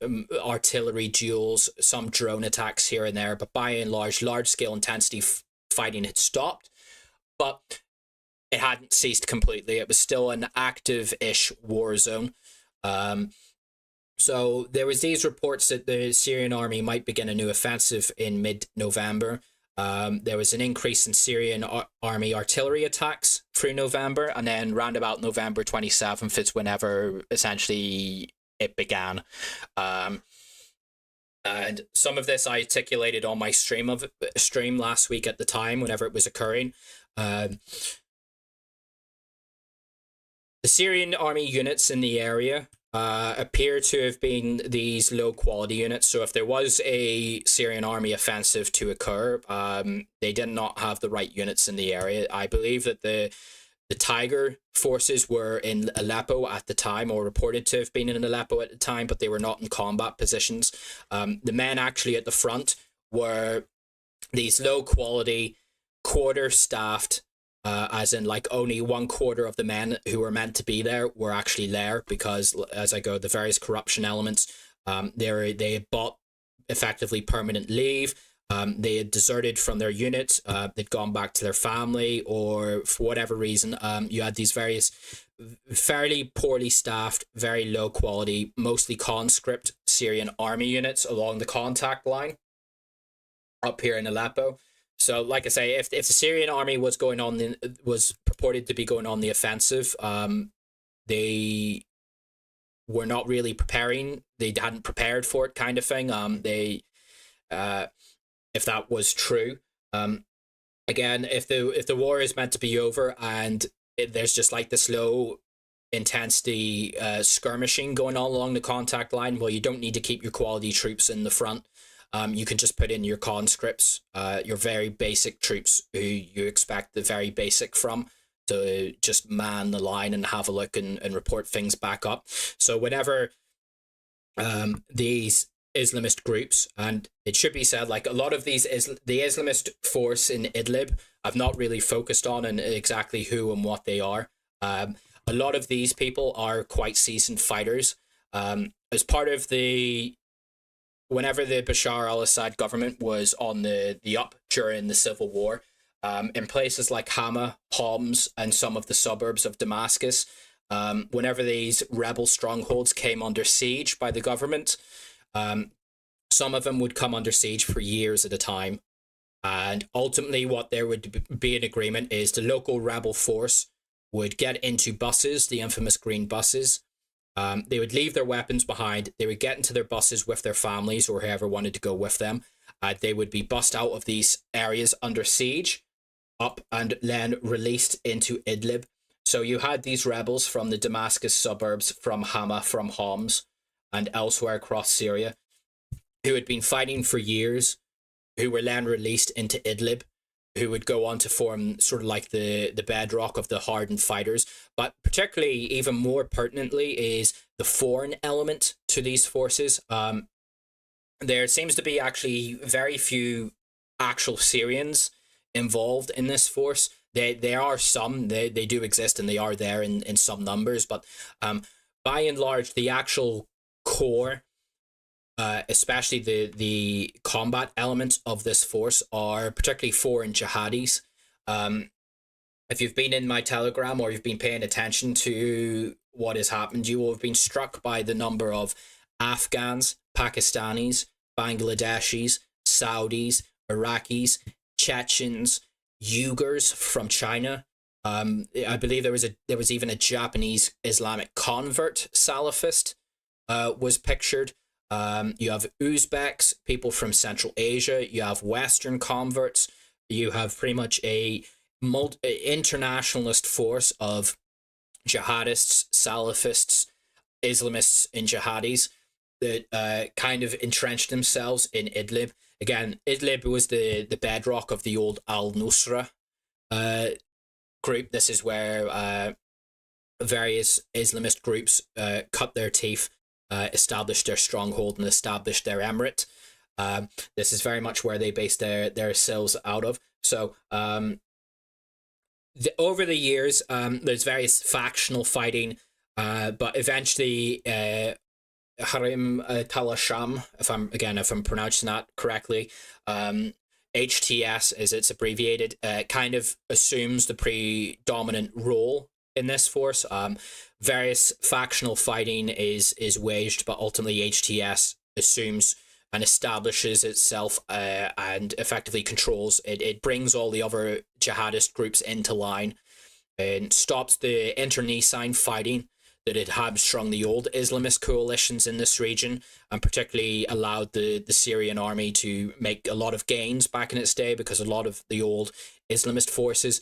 artillery duels, some drone attacks here and there, but by and large scale intensity fighting had stopped, but it hadn't ceased completely. It was still an active-ish war zone. So there was these reports that the Syrian army might begin a new offensive in mid-November. There was an increase in Syrian army artillery attacks through November, and then round about November 27th is whenever essentially it began. And some of this I articulated on my stream last week at the time, whenever it was occurring. The Syrian army units in the area appear to have been these low quality units. So if there was a Syrian army offensive to occur, they did not have the right units in the area. I believe that the Tiger forces were in Aleppo at the time, or reported to have been in Aleppo at the time, but they were not in combat positions. The men actually at the front were these low quality, quarter staffed, as in like only 1/4 of the men who were meant to be there were actually there, because as I go, the various corruption elements, they had bought effectively permanent leave. They had deserted from their units. They'd gone back to their family, or for whatever reason, you had these various fairly poorly staffed, very low quality, mostly conscript Syrian army units along the contact line up here in Aleppo. So, like I say, if the Syrian army was was purported to be going on the offensive, they were not really preparing. They hadn't prepared for it, kind of thing. If that was true, again, if the war is meant to be over and there's just like this low intensity skirmishing going on along the contact line, well, you don't need to keep your quality troops in the front. You can just put in your conscripts, your very basic troops who you expect the very basic from, to just man the line and have a look and report things back up. So whenever these Islamist groups, and it should be said, like a lot of the Islamist force in Idlib, I've not really focused on and exactly who and what they are. A lot of these people are quite seasoned fighters. As part of whenever the Bashar Al-Assad government was on the up during the civil war, in places like Hama, Homs, and some of the suburbs of Damascus, whenever these rebel strongholds came under siege by the government, some of them would come under siege for years at a time. And ultimately what there would be an agreement is the local rebel force would get into buses, the infamous green buses. They would leave their weapons behind. They would get into their buses with their families or whoever wanted to go with them. They would be bussed out of these areas under siege, up and then released into Idlib. So you had these rebels from the Damascus suburbs, from Hama, from Homs, and elsewhere across Syria, who had been fighting for years, who were then released into Idlib, who would go on to form sort of like the bedrock of the hardened fighters. But particularly, even more pertinently, is the foreign element to these forces. There seems to be actually very few actual Syrians involved in this force. There are some, they do exist, and they are there in some numbers, but by and large, the actual core, especially the combat elements of this force, are particularly foreign jihadis. If you've been in my Telegram or you've been paying attention to what has happened, you will have been struck by the number of Afghans, Pakistanis, Bangladeshis, Saudis, Iraqis, Chechens, Uyghurs from China. I believe there was even a Japanese Islamic convert Salafist was pictured. You have Uzbeks, people from Central Asia. You have Western converts. You have pretty much a internationalist force of jihadists, Salafists, Islamists, and jihadis that kind of entrenched themselves in Idlib. Again, Idlib was the bedrock of the old Al-Nusra group. This is where various Islamist groups cut their teeth, established their stronghold, and established their emirate. This is very much where they base their cells out of. So over the years, there's various factional fighting, but eventually Harim Talasham, if I'm pronouncing that correctly, HTS as it's abbreviated, kind of assumes the predominant role in this force. Various factional fighting is waged, but ultimately HTS assumes and establishes itself and effectively controls it. It brings all the other jihadist groups into line and stops the internecine fighting that had hamstrung the old Islamist coalitions in this region, and particularly allowed the Syrian army to make a lot of gains back in its day, because a lot of the old Islamist forces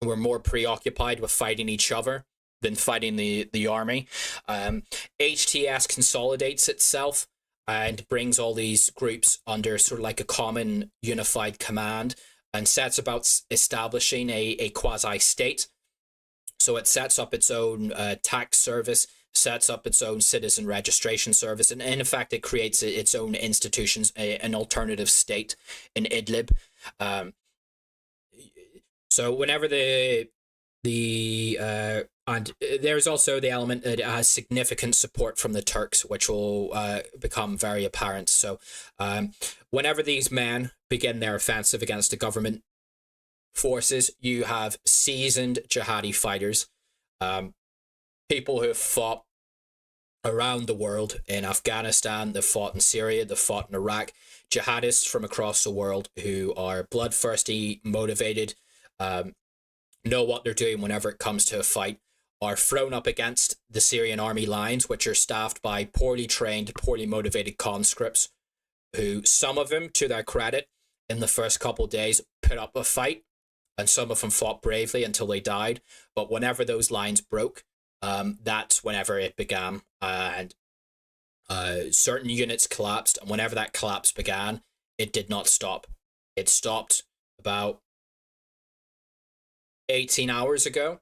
were more preoccupied with fighting each other than fighting the army. HTS consolidates itself and brings all these groups under sort of like a common unified command and sets about establishing a quasi-state. So it sets up its own tax service, sets up its own citizen registration service, and in effect it creates its own institutions, an alternative state in Idlib. So whenever and there's also the element that it has significant support from the Turks, which will become very apparent. So whenever these men begin their offensive against the government forces, you have seasoned jihadi fighters, people who have fought around the world, in Afghanistan, they've fought in Syria, they've fought in Iraq, jihadists from across the world who are bloodthirsty, motivated, know what they're doing whenever it comes to a fight, are thrown up against the Syrian army lines, which are staffed by poorly trained, poorly motivated conscripts, who, some of them, to their credit, in the first couple of days, put up a fight, and some of them fought bravely until they died. But whenever those lines broke, that's whenever it began, and certain units collapsed, and whenever that collapse began, it did not stop. It stopped about 18 hours ago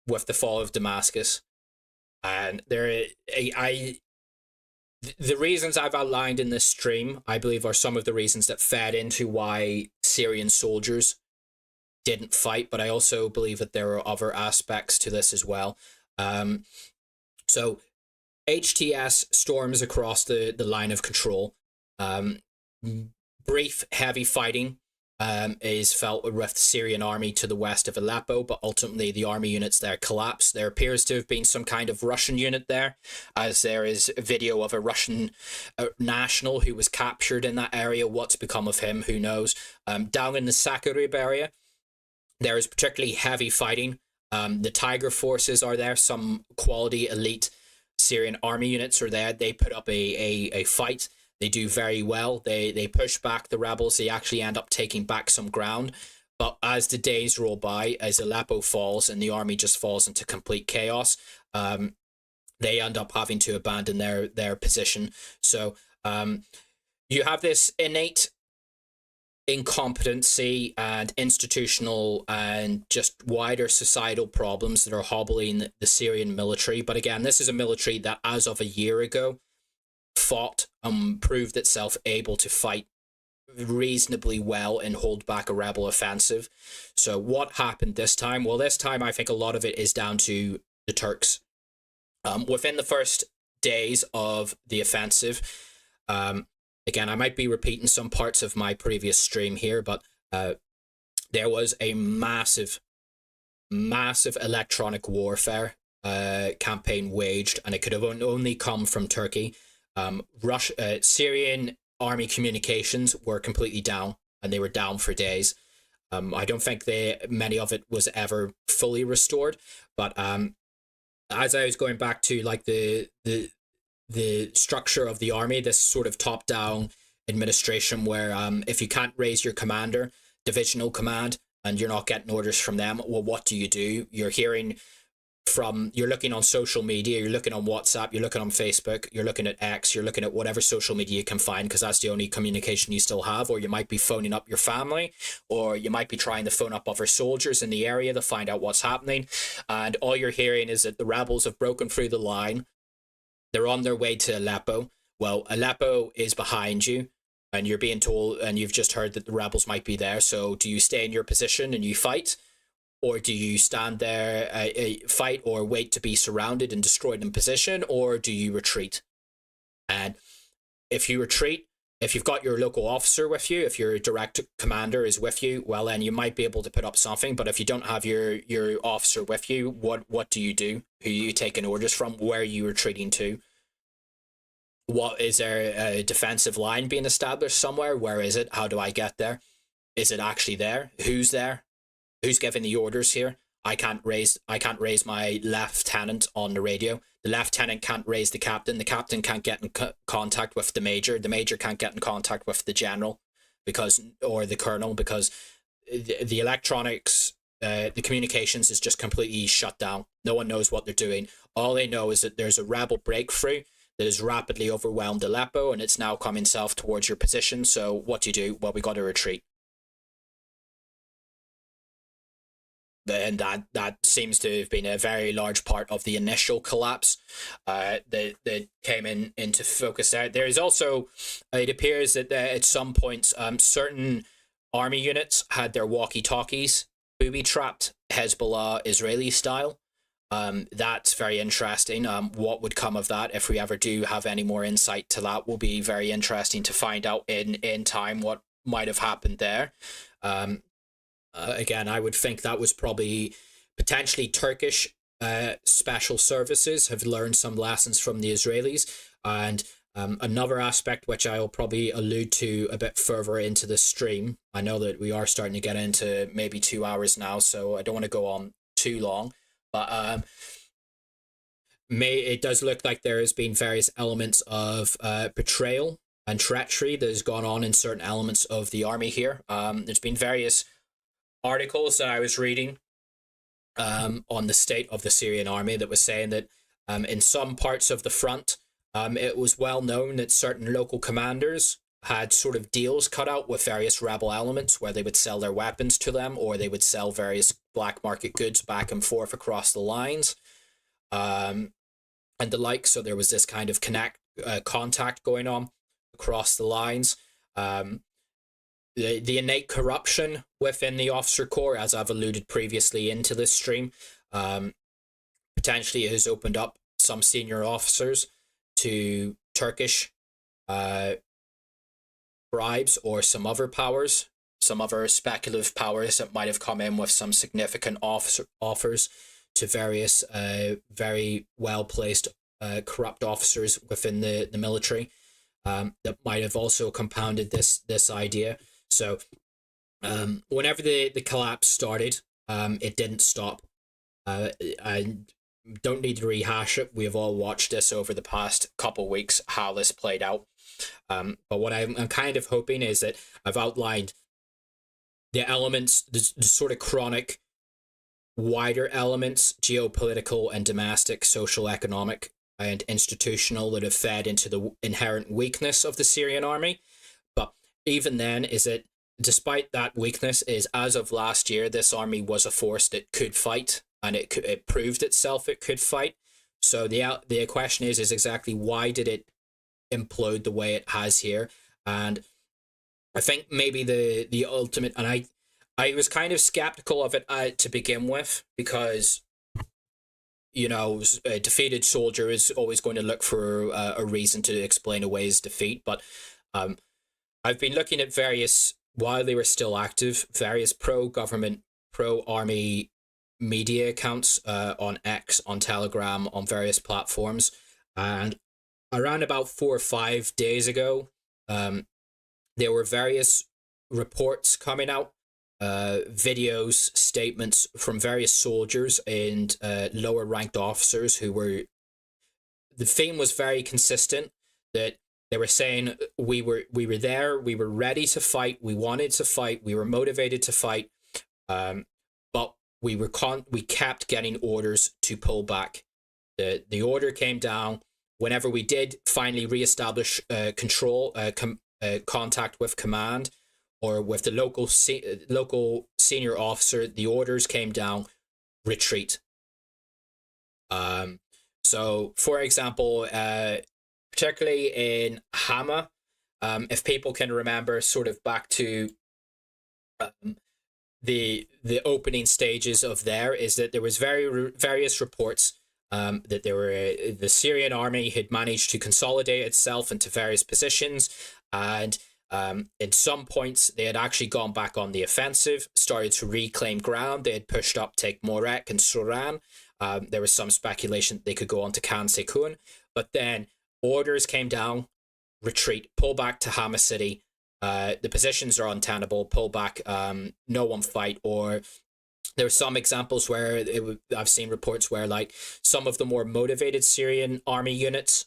with the fall of Damascus. And the reasons I've outlined in this stream, I believe, are some of the reasons that fed into why Syrian soldiers didn't fight, but I also believe that there are other aspects to this as well. So HTS storms across the line of control. Brief, heavy fighting is felt with the Syrian army to the west of Aleppo, but ultimately the army units there collapse. There appears to have been some kind of Russian unit there, as there is a video of a Russian national who was captured in that area. What's become of him, who knows? Down in the Sakarib area, there is particularly heavy fighting. The Tiger forces are there, some quality elite Syrian army units are there. They put up a fight. They do very well. They push back the rebels. They actually end up taking back some ground. But as the days roll by, as Aleppo falls and the army just falls into complete chaos, they end up having to abandon their position. So you have this innate incompetency and institutional and just wider societal problems that are hobbling the Syrian military. But again, this is a military that, as of a year ago, fought and proved itself able to fight reasonably well and hold back a rebel offensive. So what happened this time? Well, this time I think a lot of it is down to the Turks. Within the first days of the offensive, again, I might be repeating some parts of my previous stream here, but there was a massive electronic warfare campaign waged, and it could have only come from Turkey. Syrian army communications were completely down, and they were down for days. I don't think many of it was ever fully restored, but as I was going back to like the structure of the army, this sort of top-down administration where if you can't raise your commander, divisional command, and you're not getting orders from them, well, what do? You're looking on social media, you're looking on WhatsApp, you're looking on Facebook, you're looking at X, you're looking at whatever social media you can find, because that's the only communication you still have. Or you might be phoning up your family, or you might be trying to phone up other soldiers in the area to find out what's happening. And all you're hearing is that the rebels have broken through the line. They're on their way to Aleppo. Well, Aleppo is behind you, and you're being told, and you've just heard that the rebels might be there. So do you stay in your position and you fight? Or do you stand there, fight, or wait to be surrounded and destroyed in position? Or do you retreat? And if you retreat, if you've got your local officer with you, if your direct commander is with you, well, then you might be able to put up something. But if you don't have your officer with you, what do? Who are you taking orders from? Where are you retreating to? Is there a defensive line being established somewhere? Where is it? How do I get there? Is it actually there? Who's there? Who's giving the orders here? I can't raise my lieutenant on the radio. The lieutenant can't raise the captain. The captain can't get in contact with the major. The major can't get in contact with the general or the colonel, because the electronics the communications is just completely shut down. No one knows what they're doing. All they know is that there's a rebel breakthrough that has rapidly overwhelmed Aleppo, and it's now coming south towards your position. So what do? Well, we got to retreat. And that seems to have been a very large part of the initial collapse that came into focus there. There is also, it appears that at some points, certain army units had their walkie-talkies booby-trapped Hezbollah Israeli style. That's very interesting. What would come of that if we ever do have any more insight to that will be very interesting to find out in time what might have happened there. Again, I would think that was probably potentially Turkish special services have learned some lessons from the Israelis. And another aspect which I'll probably allude to a bit further into the stream. I know that we are starting to get into maybe 2 hours now, so I don't want to go on too long. But it does look like there has been various elements of betrayal and treachery that has gone on in certain elements of the army here. There's been various articles that I was reading on the state of the Syrian army that was saying that in some parts of the front, it was well known that certain local commanders had sort of deals cut out with various rebel elements where they would sell their weapons to them, or they would sell various black market goods back and forth across the lines and the like. So there was this kind of contact going on across the lines. The innate corruption within the officer corps, as I've alluded previously into this stream, potentially has opened up some senior officers to Turkish bribes or some other powers, some other speculative powers that might have come in with some significant offers to various very well-placed corrupt officers within the military that might have also compounded this idea. So whenever the collapse started, it didn't stop. I don't need to rehash it. We have all watched this over the past couple weeks, how this played out. But what I'm kind of hoping is that I've outlined the elements, the sort of chronic, wider elements, geopolitical and domestic, social, economic, and institutional, that have fed into the inherent weakness of the Syrian army. But even then, is that despite that weakness, is as of last year, this army was a force that could fight, and it proved itself it could fight. So the question is exactly why did it implode the way it has here? And I think maybe the ultimate, and I was kind of skeptical of it to begin with, because a defeated soldier is always going to look for a reason to explain away his defeat. But I've been looking at various, while they were still active, various pro-government, pro-army media accounts on X, on Telegram, on various platforms. And around about 4 or 5 days ago, there were various reports coming out, videos, statements from various soldiers and lower ranked officers who were, the theme was very consistent, that they were saying we were there, we were ready to fight, we wanted to fight, we were motivated to fight, but we kept getting orders to pull back. The order came down whenever we did finally reestablish contact with command or with the local senior officer. The orders came down, retreat. So, for example, particularly in Hama, if people can remember, sort of back to the opening stages of there, is that there was various reports that the Syrian army had managed to consolidate itself into various positions, and at some points they had actually gone back on the offensive, started to reclaim ground. They had pushed up, take Morek and Suran. There was some speculation that they could go on to Khan Sekun, but then orders came down, retreat, pull back to Hama city. The positions are untenable, pull back, no one fight. Or there are some examples where I've seen reports where, like, some of the more motivated Syrian army units,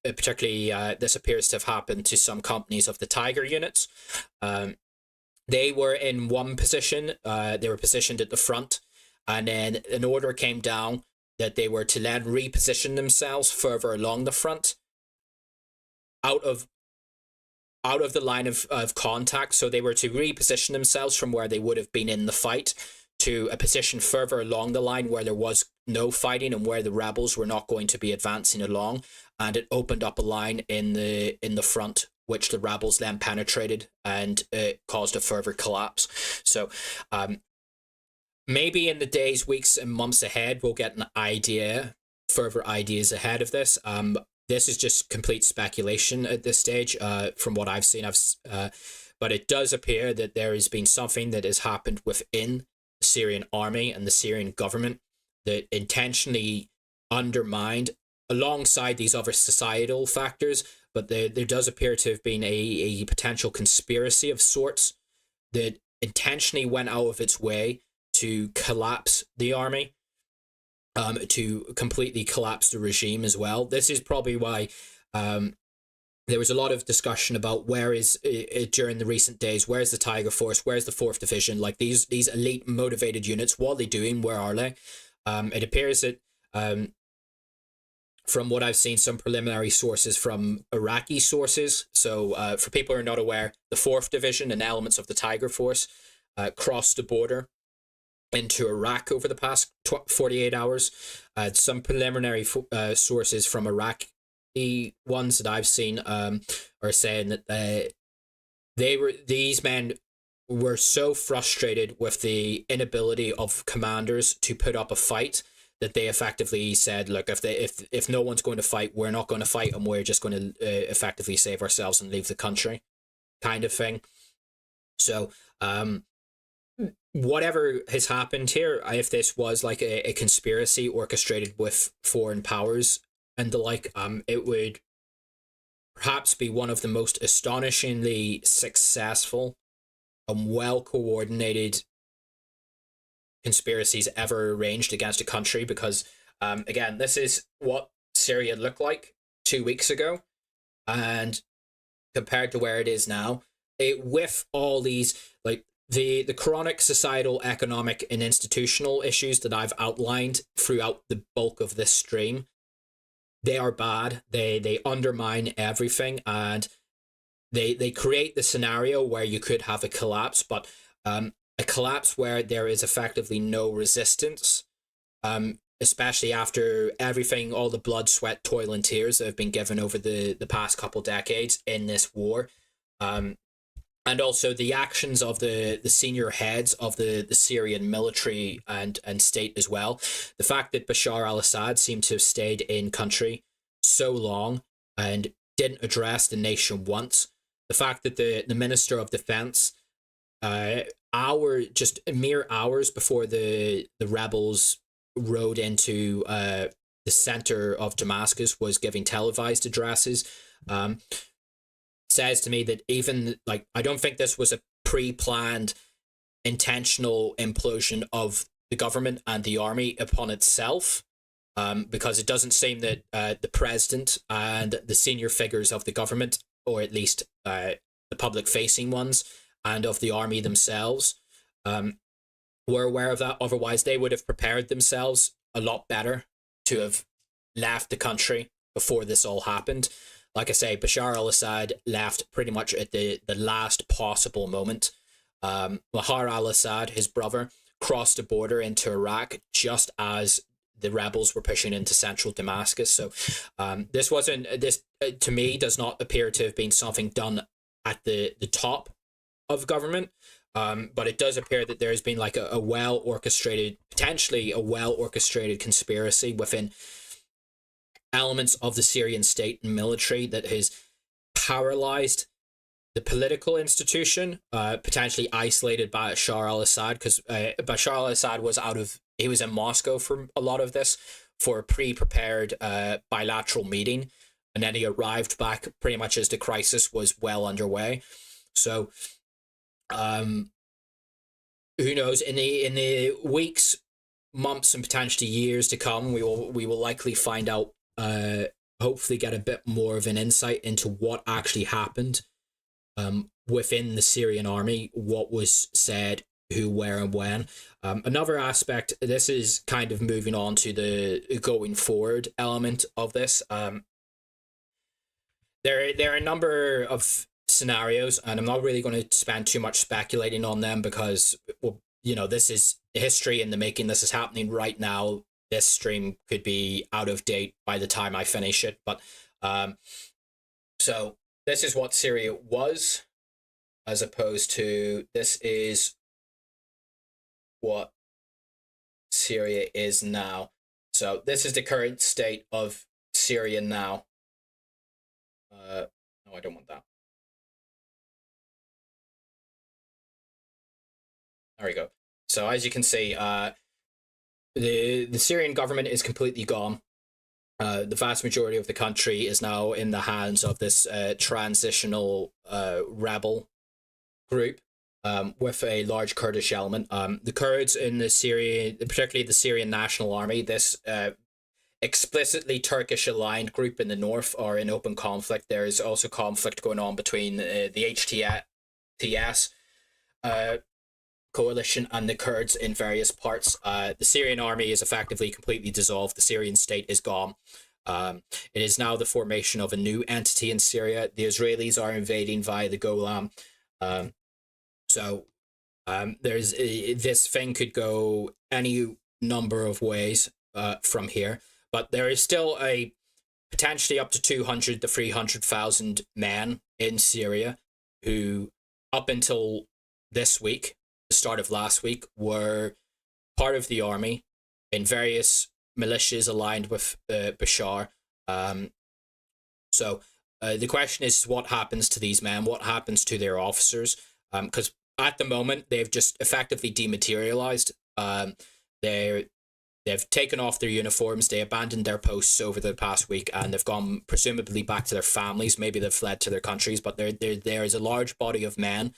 particularly this appears to have happened to some companies of the Tiger units, They were in one position. They were positioned at the front, and then an order came down that they were to then reposition themselves further along the front, out of the line of contact. So they were to reposition themselves from where they would have been in the fight to a position further along the line where there was no fighting and where the rebels were not going to be advancing along. And it opened up a line in the front, which the rebels then penetrated, and it caused a further collapse. So maybe in the days, weeks, and months ahead, we'll get an idea, further ideas ahead of this. This is just complete speculation at this stage, from what I've seen. But it does appear that there has been something that has happened within the Syrian army and the Syrian government that intentionally undermined, alongside these other societal factors. But there does appear to have been a potential conspiracy of sorts that intentionally went out of its way to collapse the army, to completely collapse the regime as well. This is probably why there was a lot of discussion about where is, during the recent days, where's the Tiger Force, where's the 4th Division, like these elite motivated units, what are they doing, where are they? It appears that from what I've seen, some preliminary sources from Iraqi sources. So for people who are not aware, the 4th Division and elements of the Tiger Force crossed the border into Iraq over the past 48 hours. Some preliminary sources from Iraqi ones that I've seen are saying that these men were so frustrated with the inability of commanders to put up a fight that they effectively said, look, if no one's going to fight, we're not going to fight, and we're just going to effectively save ourselves and leave the country, kind of thing. So whatever has happened here, if this was like a conspiracy orchestrated with foreign powers and the like, it would perhaps be one of the most astonishingly successful and well coordinated conspiracies ever arranged against a country, because again, this is what Syria looked like 2 weeks ago, and compared to where it is now, with all these, like, the chronic societal, economic, and institutional issues that I've outlined throughout the bulk of this stream, they are bad. They undermine everything, and they create the scenario where you could have a collapse, but a collapse where there is effectively no resistance, especially after everything, all the blood, sweat, toil, and tears that have been given over the past couple decades in this war. And also the actions of the senior heads of the Syrian military and state as well. The fact that Bashar Al-Assad seemed to have stayed in country so long and didn't address the nation once. The fact that the Minister of Defense, just mere hours before the rebels rode into the center of Damascus, was giving televised addresses, says to me that even, like, I don't think this was a pre-planned intentional implosion of the government and the army upon itself, because it doesn't seem that the president and the senior figures of the government, or at least the public-facing ones, and of the army themselves, were aware of that. Otherwise, they would have prepared themselves a lot better to have left the country before this all happened. Like I say, Bashar al-Assad left pretty much at the last possible moment. Bashar al-Assad, his brother, crossed the border into Iraq just as the rebels were pushing into central Damascus. So this to me does not appear to have been something done at the top of government, but it does appear that there has been like a potentially a well-orchestrated conspiracy within elements of the Syrian state and military that has paralyzed the political institution, potentially isolated Bashar al-Assad, because Bashar al-Assad was in Moscow for a lot of this, for a pre-prepared bilateral meeting, and then he arrived back pretty much as the crisis was well underway. So who knows, in the weeks, months, and potentially years to come, we will likely find out, hopefully get a bit more of an insight into what actually happened within the Syrian army, what was said, who, where, and when. Another aspect, this is kind of moving on to the going forward element of this. There are a number of scenarios, and I'm not really going to spend too much speculating on them because, well, this is history in the making. This is happening right now. This stream could be out of date by the time I finish it. But so this is what Syria was, as opposed to this is what Syria is now. So this is the current state of Syria now. No, I don't want that. There we go. So as you can see, the Syrian government is completely gone. The vast majority of the country is now in the hands of this transitional rebel group with a large Kurdish element. The Kurds in the Syrian, particularly the Syrian National Army, this explicitly Turkish aligned group in the north, are in open conflict. There is also conflict going on between the HTS coalition and the Kurds in various parts. The Syrian army is effectively completely dissolved. The Syrian state is gone. It is now the formation of a new entity in Syria. The Israelis are invading via the Golan. There's this thing could go any number of ways from here, but there is still a potentially up to 200 to 300,000 men in Syria who, up until this week, the start of last week, were part of the army in various militias aligned with Bashar. The question is, what happens to these men? What happens to their officers? Because at the moment, they've just effectively dematerialized. They've taken off their uniforms, they abandoned their posts over the past week, and they've gone presumably back to their families. Maybe they've fled to their countries, but there is a large body of men,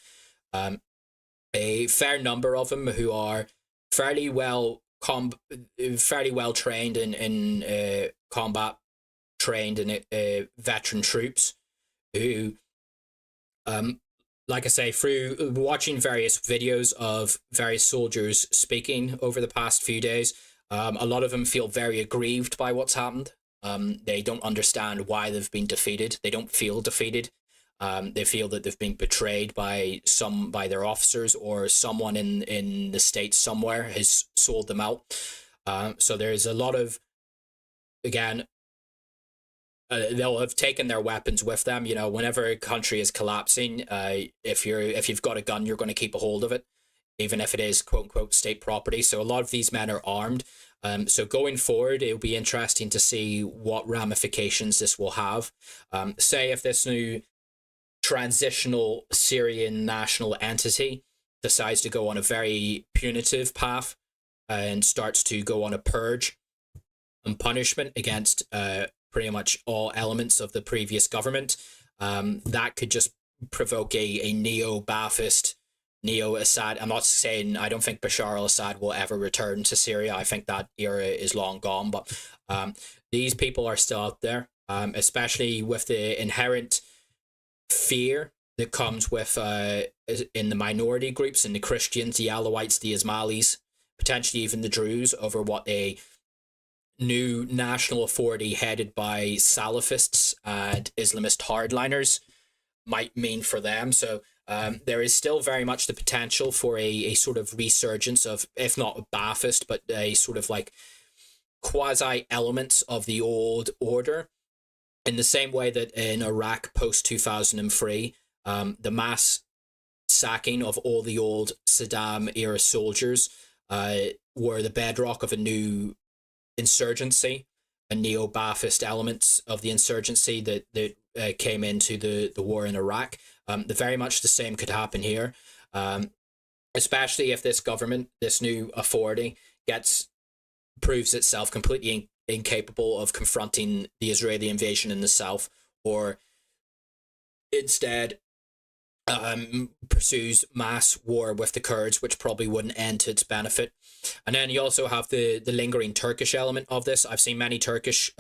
a fair number of them who are fairly well trained in combat, trained in veteran troops, who, like I say, through watching various videos of various soldiers speaking over the past few days, a lot of them feel very aggrieved by what's happened. They don't understand why they've been defeated. They don't feel defeated. They feel that they've been betrayed by their officers, or someone in the state somewhere has sold them out. So there's a lot of, again, they'll have taken their weapons with them. Whenever a country is collapsing, if you've got a gun, you're going to keep a hold of it, even if it is quote unquote state property. So a lot of these men are armed. So going forward, it'll be interesting to see what ramifications this will have. Say if this new transitional Syrian national entity decides to go on a very punitive path and starts to go on a purge and punishment against pretty much all elements of the previous government, that could just provoke a neo-Baathist, neo-Assad. I'm not saying, I don't think Bashar al-Assad will ever return to Syria. I think that era is long gone, but these people are still out there, especially with the inherent fear that comes with in the minority groups, in the Christians, the Alawites, the Ismailis, potentially even the Druze, over what a new national authority headed by Salafists and Islamist hardliners might mean for them. So there is still very much the potential for a sort of resurgence of, if not a Baathist, but a sort of like quasi elements of the old order, in the same way that in Iraq post 2003, the mass sacking of all the old Saddam era soldiers were the bedrock of a new insurgency, a neo-Baathist elements of the insurgency that came into the war in Iraq. Very much the same could happen here, especially if this government, this new authority, proves itself completely incapable of confronting the Israeli invasion in the south, or instead pursues mass war with the Kurds, which probably wouldn't end to its benefit. And then you also have the lingering Turkish element of this. I've seen many Turkish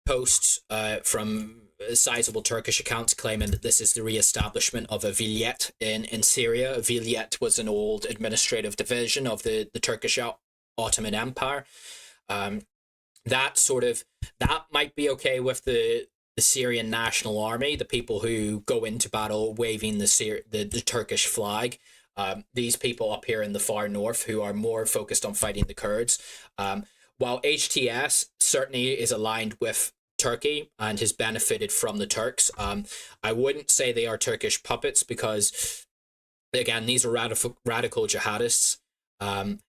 posts from sizable Turkish accounts claiming that this is the re-establishment of a vilayet in Syria. A vilayet was an old administrative division of the Turkish Ottoman Empire. That might be okay with the Syrian National Army, the people who go into battle waving the Turkish flag. These people up here in the far north who are more focused on fighting the Kurds. While HTS certainly is aligned with Turkey and has benefited from the Turks, I wouldn't say they are Turkish puppets because, again, these are radical jihadists.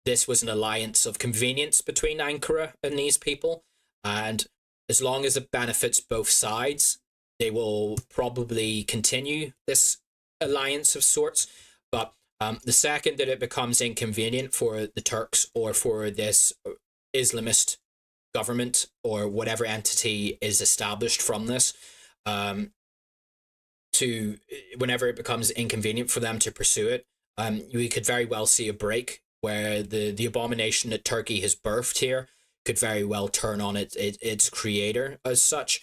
This was an alliance of convenience between Ankara and these people, and as long as it benefits both sides, they will probably continue this alliance of sorts. But the second that it becomes inconvenient for the Turks or for this Islamist government or whatever entity is established from this, whenever it becomes inconvenient for them to pursue it, we could very well see a break where the abomination that Turkey has birthed here could very well turn on its creator as such,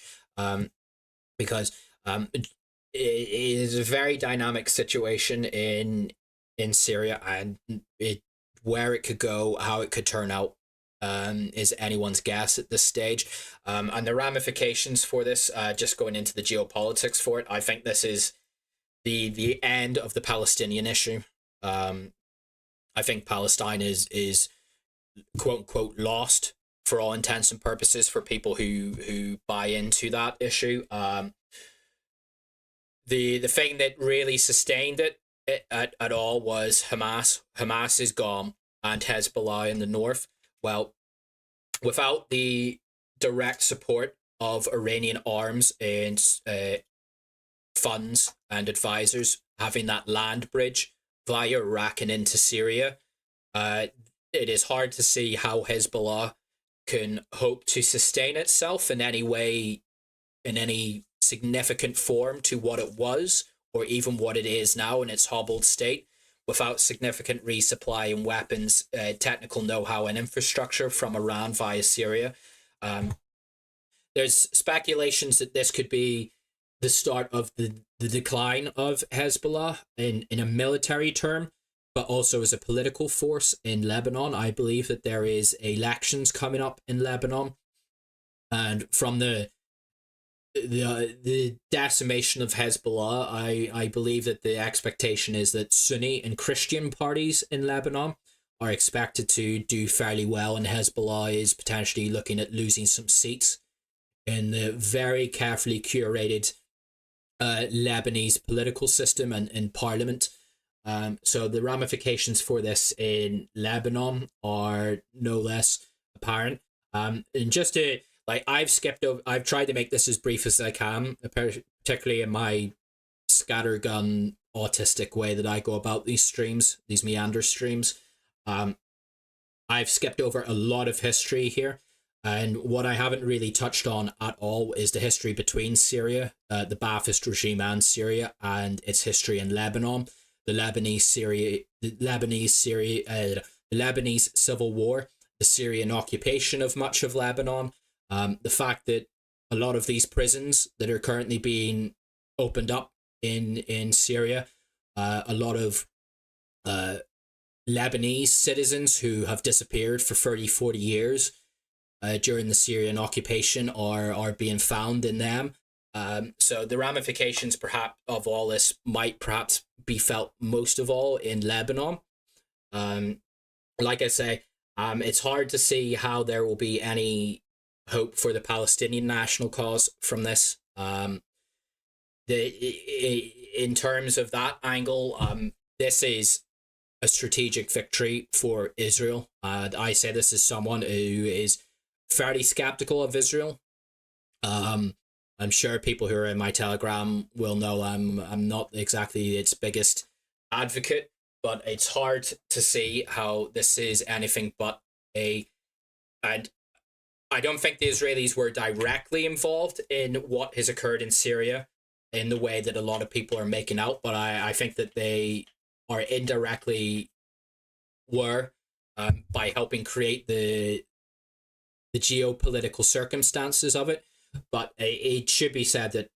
because it is a very dynamic situation in Syria, and where it could go, how it could turn out, is anyone's guess at this stage. And the ramifications for this, just going into the geopolitics for it, I think this is the end of the Palestinian issue. I think Palestine is quote unquote lost for all intents and purposes for people who buy into that issue. The thing that really sustained it at all was Hamas. Hamas is gone, and Hezbollah in the north. Well, without the direct support of Iranian arms and funds and advisors, having that land bridge via Iraq and into Syria, it is hard to see how Hezbollah can hope to sustain itself in any way, in any significant form to what it was, or even what it is now in its hobbled state, without significant resupply and weapons, technical know-how and infrastructure from Iran via Syria. There's speculations that this could be the start of the decline of Hezbollah in a military term, but also as a political force in Lebanon. I believe that there is elections coming up in Lebanon, and from the decimation of Hezbollah, I believe that the expectation is that Sunni and Christian parties in Lebanon are expected to do fairly well, and Hezbollah is potentially looking at losing some seats in the very carefully curated Lebanese political system and parliament. So the ramifications for this in Lebanon are no less apparent. And just to I've tried to make this as brief as I can, particularly in my scattergun autistic way that I go about these streams, these meander streams. I've skipped over a lot of history here, and what I haven't really touched on at all is the history between Syria, the Baathist regime and Syria, and its history in Lebanon, the Lebanese civil war, the Syrian occupation of much of Lebanon, the fact that a lot of these prisons that are currently being opened up in Syria, a lot of Lebanese citizens who have disappeared for 30-40 years during the Syrian occupation are being found in them. So the ramifications perhaps of all this might perhaps be felt most of all in Lebanon. Like I say, it's hard to see how there will be any hope for the Palestinian national cause from this. In terms of that angle, this is a strategic victory for Israel. I say this as someone who is fairly skeptical of Israel. I'm sure people who are in my Telegram will know I'm not exactly its biggest advocate, but it's hard to see how this is anything but and I don't think the Israelis were directly involved in what has occurred in Syria in the way that a lot of people are making out, but I think that they are indirectly were by helping create the geopolitical circumstances of it. But it should be said that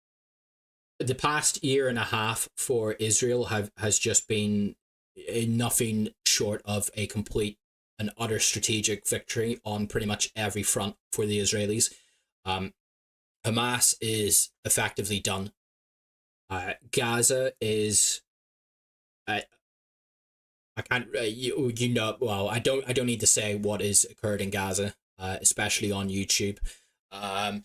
the past year and a half for Israel has just been nothing short of a complete and utter strategic victory on pretty much every front for the Israelis. Hamas is effectively done. Gaza is, I can't, you know, well, I don't need to say what is occurred in Gaza, especially on YouTube. The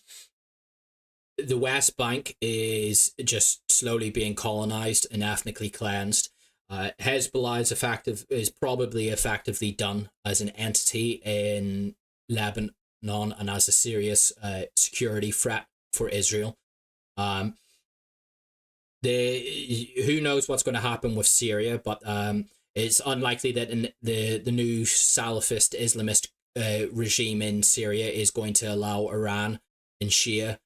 West Bank is just slowly being colonized and ethnically cleansed. Hezbollah is probably effectively done as an entity in Lebanon and as a serious security threat for Israel. Who knows what's going to happen with Syria, but it's unlikely that the new Salafist Islamist regime in Syria is going to allow Iran and Shia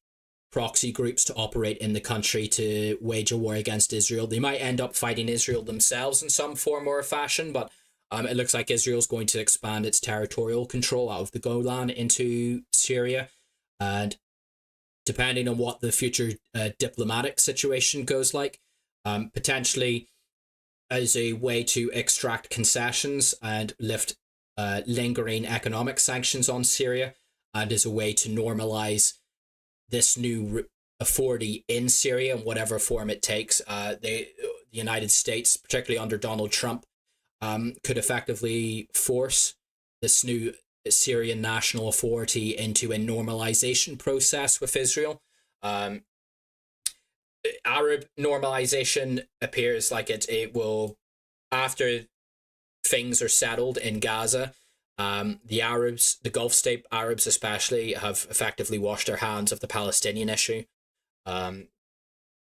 proxy groups to operate in the country to wage a war against Israel. They might end up fighting Israel themselves in some form or fashion, but it looks like Israel's going to expand its territorial control out of the Golan into Syria, and depending on what the future diplomatic situation goes like, potentially as a way to extract concessions and lift lingering economic sanctions on Syria, and as a way to normalize this new authority in Syria in whatever form it takes. The United States, particularly under Donald Trump, could effectively force this new Syrian national authority into a normalization process with Israel. Arab normalization appears like it will, after things are settled in Gaza, the Arabs, the Gulf state Arabs especially, have effectively washed their hands of the Palestinian issue.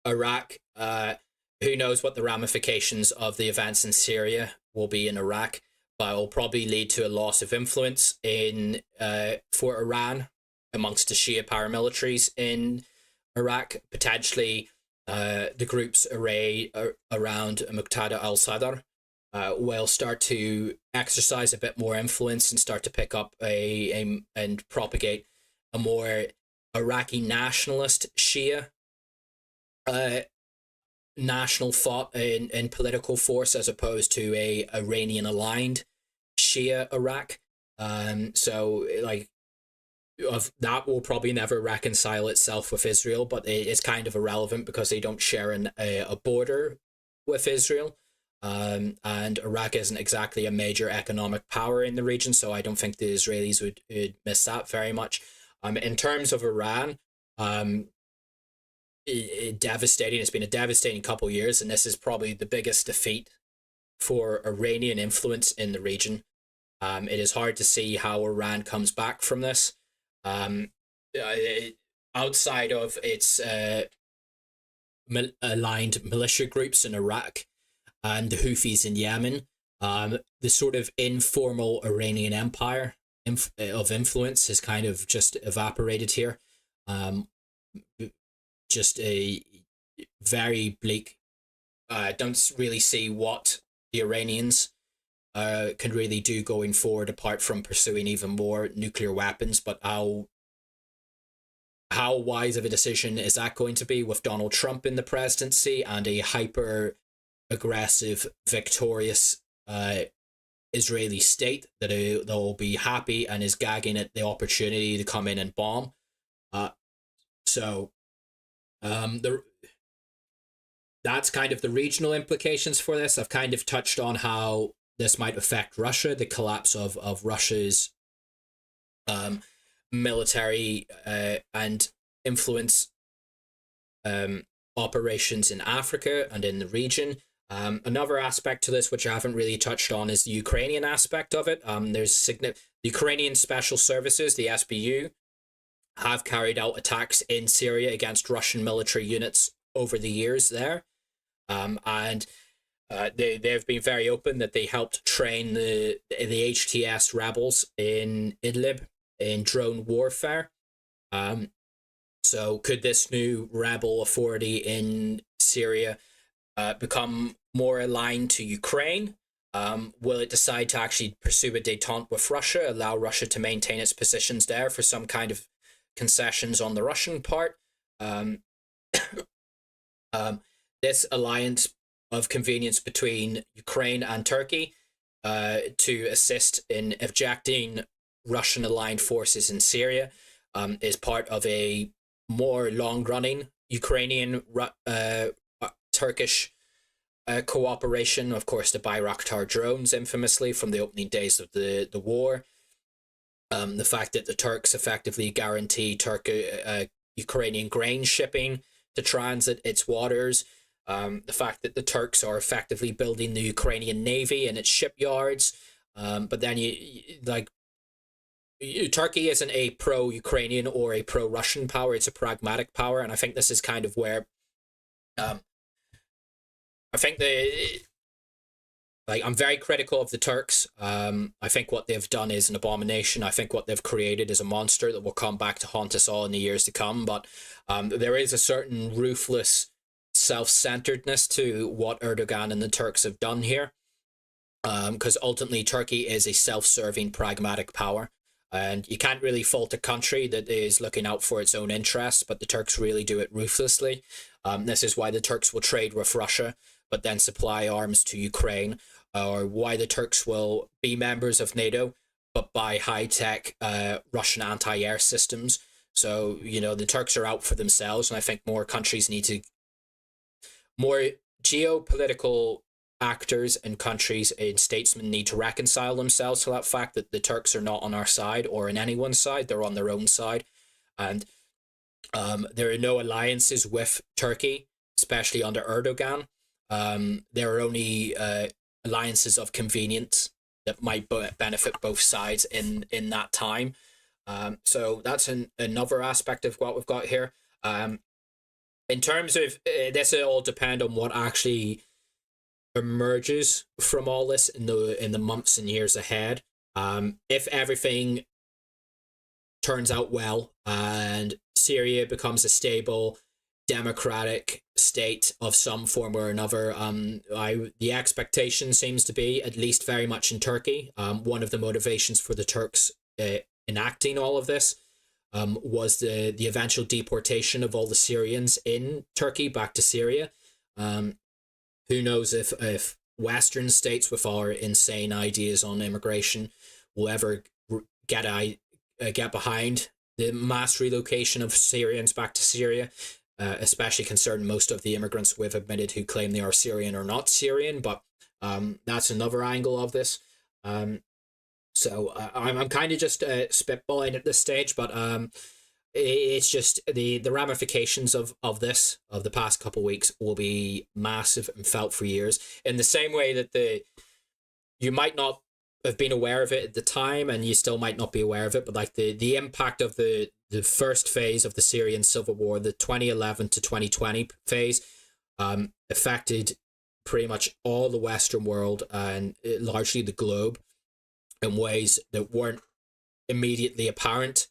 Iraq, who knows what the ramifications of the events in Syria will be in Iraq, but it will probably lead to a loss of influence in for Iran amongst the Shia paramilitaries in Iraq. Potentially, the groups array around Muqtada al-Sadr will start to exercise a bit more influence and start to pick up and propagate a more Iraqi nationalist Shia national thought in political force, as opposed to a Iranian aligned Shia Iraq. So like that will probably never reconcile itself with Israel, but it's kind of irrelevant because they don't share a border with Israel. And Iraq isn't exactly a major economic power in the region, so I don't think the Israelis would miss that very much. In terms of Iran, devastating. It's been a devastating couple of years, and this is probably the biggest defeat for Iranian influence in the region. It is hard to see how Iran comes back from this. Outside of its aligned militia groups in Iraq and the Houthis in Yemen, the sort of informal Iranian empire of influence has kind of just evaporated here. Just a very bleak. Don't really see what the Iranians can really do going forward apart from pursuing even more nuclear weapons. But how wise of a decision is that going to be with Donald Trump in the presidency and a hyper aggressive, victorious Israeli state that they'll be happy and is gagging at the opportunity to come in and bomb. That's kind of the regional implications for this. I've kind of touched on how this might affect Russia, the collapse of Russia's military and influence operations in Africa and in the region. Another aspect to this, which I haven't really touched on, is the Ukrainian aspect of it. The Ukrainian Special Services, the SBU, have carried out attacks in Syria against Russian military units over the years there. They've been very open that they helped train the HTS rebels in Idlib in drone warfare. So could this new rebel authority in Syria become more aligned to Ukraine? Will it decide to actually pursue a détente with Russia, allow Russia to maintain its positions there for some kind of concessions on the Russian part. This alliance of convenience between Ukraine and Turkey to assist in ejecting Russian aligned forces in Syria is part of a more long-running Ukrainian Turkish cooperation. Of course, the Bayraktar drones, infamously from the opening days of the war. The fact that the Turks effectively guarantee Ukrainian grain shipping to transit its waters. The fact that the Turks are effectively building the Ukrainian navy in its shipyards. But then Turkey isn't a pro-Ukrainian or a pro-Russian power. It's a pragmatic power. And I think this is kind of where I think I'm very critical of the Turks. I think what they've done is an abomination. I think what they've created is a monster that will come back to haunt us all in the years to come. But there is a certain ruthless self-centeredness to what Erdogan and the Turks have done here. Because ultimately Turkey is a self-serving pragmatic power. And you can't really fault a country that is looking out for its own interests, but the Turks really do it ruthlessly. This is why the Turks will trade with Russia, but then supply arms to Ukraine, or why the Turks will be members of NATO, but buy high-tech Russian anti-air systems. So, the Turks are out for themselves, and I think more geopolitical actors and countries and statesmen need to reconcile themselves to that fact that the Turks are not on our side or in anyone's side. They're on their own side. And there are no alliances with Turkey, especially under Erdogan. There are only alliances of convenience that might benefit both sides in that time. So that's another aspect of what we've got here. In terms of this, will all depend on what actually emerges from all this in the months and years ahead. If everything turns out well and Syria becomes a stable democratic state of some form or another, the expectation seems to be, at least very much in Turkey, one of the motivations for the Turks enacting all of this was the eventual deportation of all the Syrians in Turkey back to Syria. Who knows if Western states with our insane ideas on immigration will ever get behind the mass relocation of Syrians back to Syria, especially concerning most of the immigrants we've admitted who claim they are Syrian or not Syrian. But that's another angle of this. So I'm kind of just spitballing at this stage, but it's just the ramifications of the past couple of weeks will be massive and felt for years, in the same way that you might not have been aware of it at the time, and you still might not be aware of it, but like the impact of the first phase of the Syrian civil war, the 2011 to 2020 phase, affected pretty much all the Western world and largely the globe in ways that weren't immediately apparent.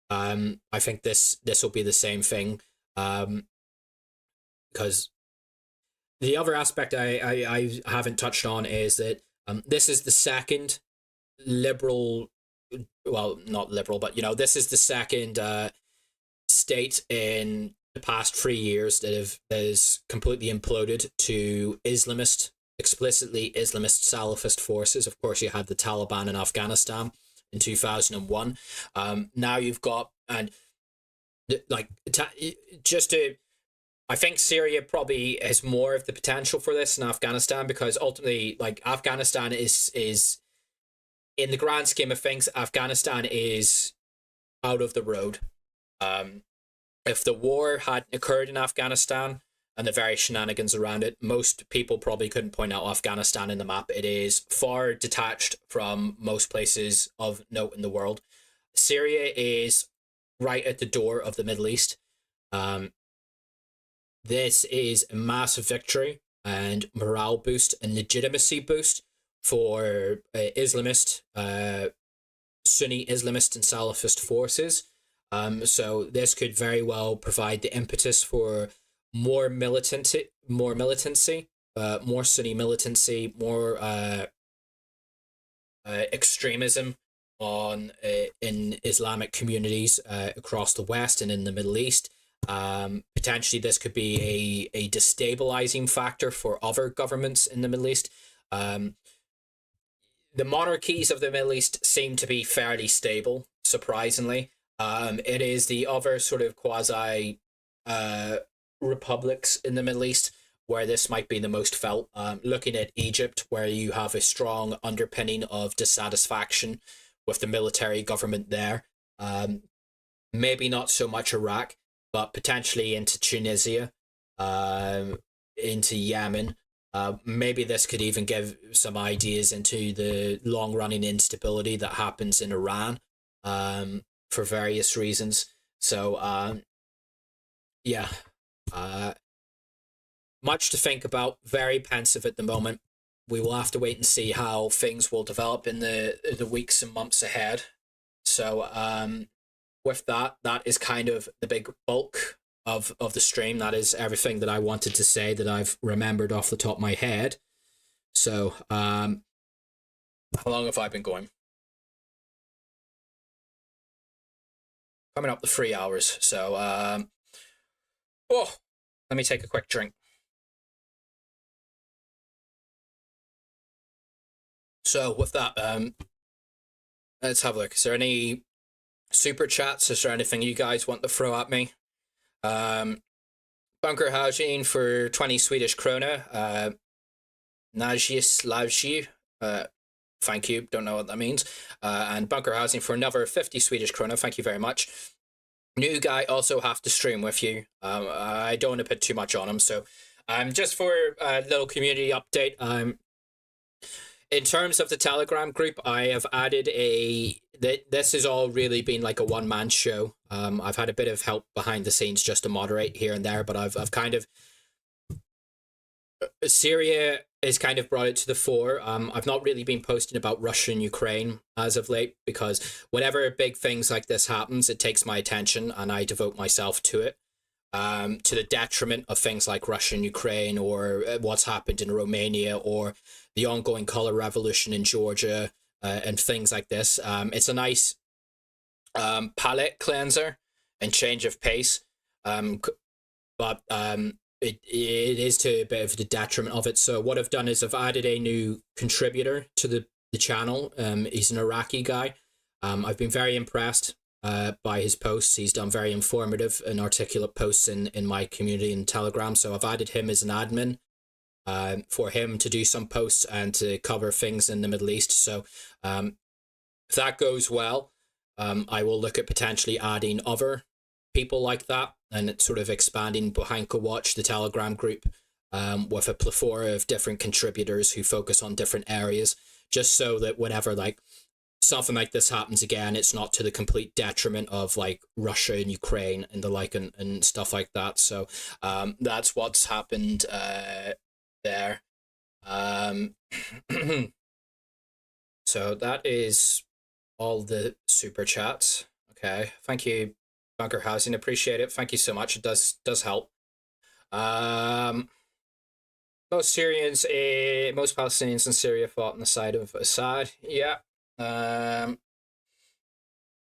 I think this will be the same thing, because the other aspect I haven't touched on is that this is the second liberal, well, not liberal, but this is the second state in the past 3 years that has completely imploded to explicitly Islamist Salafist forces. Of course, you had the Taliban in Afghanistan in 2001. Now you've got, and I think Syria probably has more of the potential for this than Afghanistan, because ultimately, Afghanistan is in the grand scheme of things, Afghanistan is out of the road. If the war hadn't occurred in Afghanistan and the various shenanigans around it, most people probably couldn't point out Afghanistan in the map. It is far detached from most places of note in the world. Syria is right at the door of the Middle East. This is a massive victory and morale boost and legitimacy boost for Islamist, Sunni Islamist and Salafist forces. So this could very well provide the impetus for more militancy, more Sunni militancy, more extremism on in Islamic communities across the West and in the Middle East. Potentially, this could be a destabilizing factor for other governments in the Middle East. The monarchies of the Middle East seem to be fairly stable, surprisingly. It is the other sort of quasi republics in the Middle East where this might be the most felt. Looking at Egypt, where you have a strong underpinning of dissatisfaction with the military government there. Maybe not so much Iraq, but potentially into Tunisia, into Yemen. Maybe this could even give some ideas into the long-running instability that happens in Iran for various reasons. So, yeah. Much to think about, very pensive at the moment. We will have to wait and see how things will develop in the weeks and months ahead. So with that is kind of the big bulk of the stream. That is everything that I wanted to say that I've remembered off the top of my head. So how long have I been going? Coming up to 3 hours. So let me take a quick drink. So with that, let's have a look. Is there any super chats? Is there anything you guys want to throw at me? Bunker housing for 20 Swedish krona. Nagius Lavji, thank you. Don't know what that means. And bunker housing for another 50 Swedish krona. Thank you very much. New guy, also have to stream with you. I don't want to put too much on him. So just for a little community update, in terms of the Telegram group, I have added this has all really been like a one-man show. I've had a bit of help behind the scenes just to moderate here and there, but I've kind of... Syria is kind of brought it to the fore. I've not really been posting about Russia and Ukraine as of late, because whenever big things like this happens, it takes my attention and I devote myself to it. To the detriment of things like Russia and Ukraine, or what's happened in Romania, or the ongoing color revolution in Georgia, and things like this. It's a nice palate cleanser and change of pace, but it is to a bit of the detriment of it. So what I've done is I've added a new contributor to the channel. He's an Iraqi guy. I've been very impressed by his posts. He's done very informative and articulate posts in my community in Telegram. So I've added him as an admin for him to do some posts and to cover things in the Middle East. So if that goes well, I will look at potentially adding other people like that, and it's sort of expanding Behind Watch, the Telegram group, with a plethora of different contributors who focus on different areas, just so that whenever like something like this happens again, it's not to the complete detriment of like Russia and Ukraine and the like, and stuff like that. So that's what's happened there. So that is all the super chats. Okay, thank you, Bunker Housing, appreciate it. Thank you so much. It does help. Most Palestinians in Syria fought on the side of Assad. Yeah.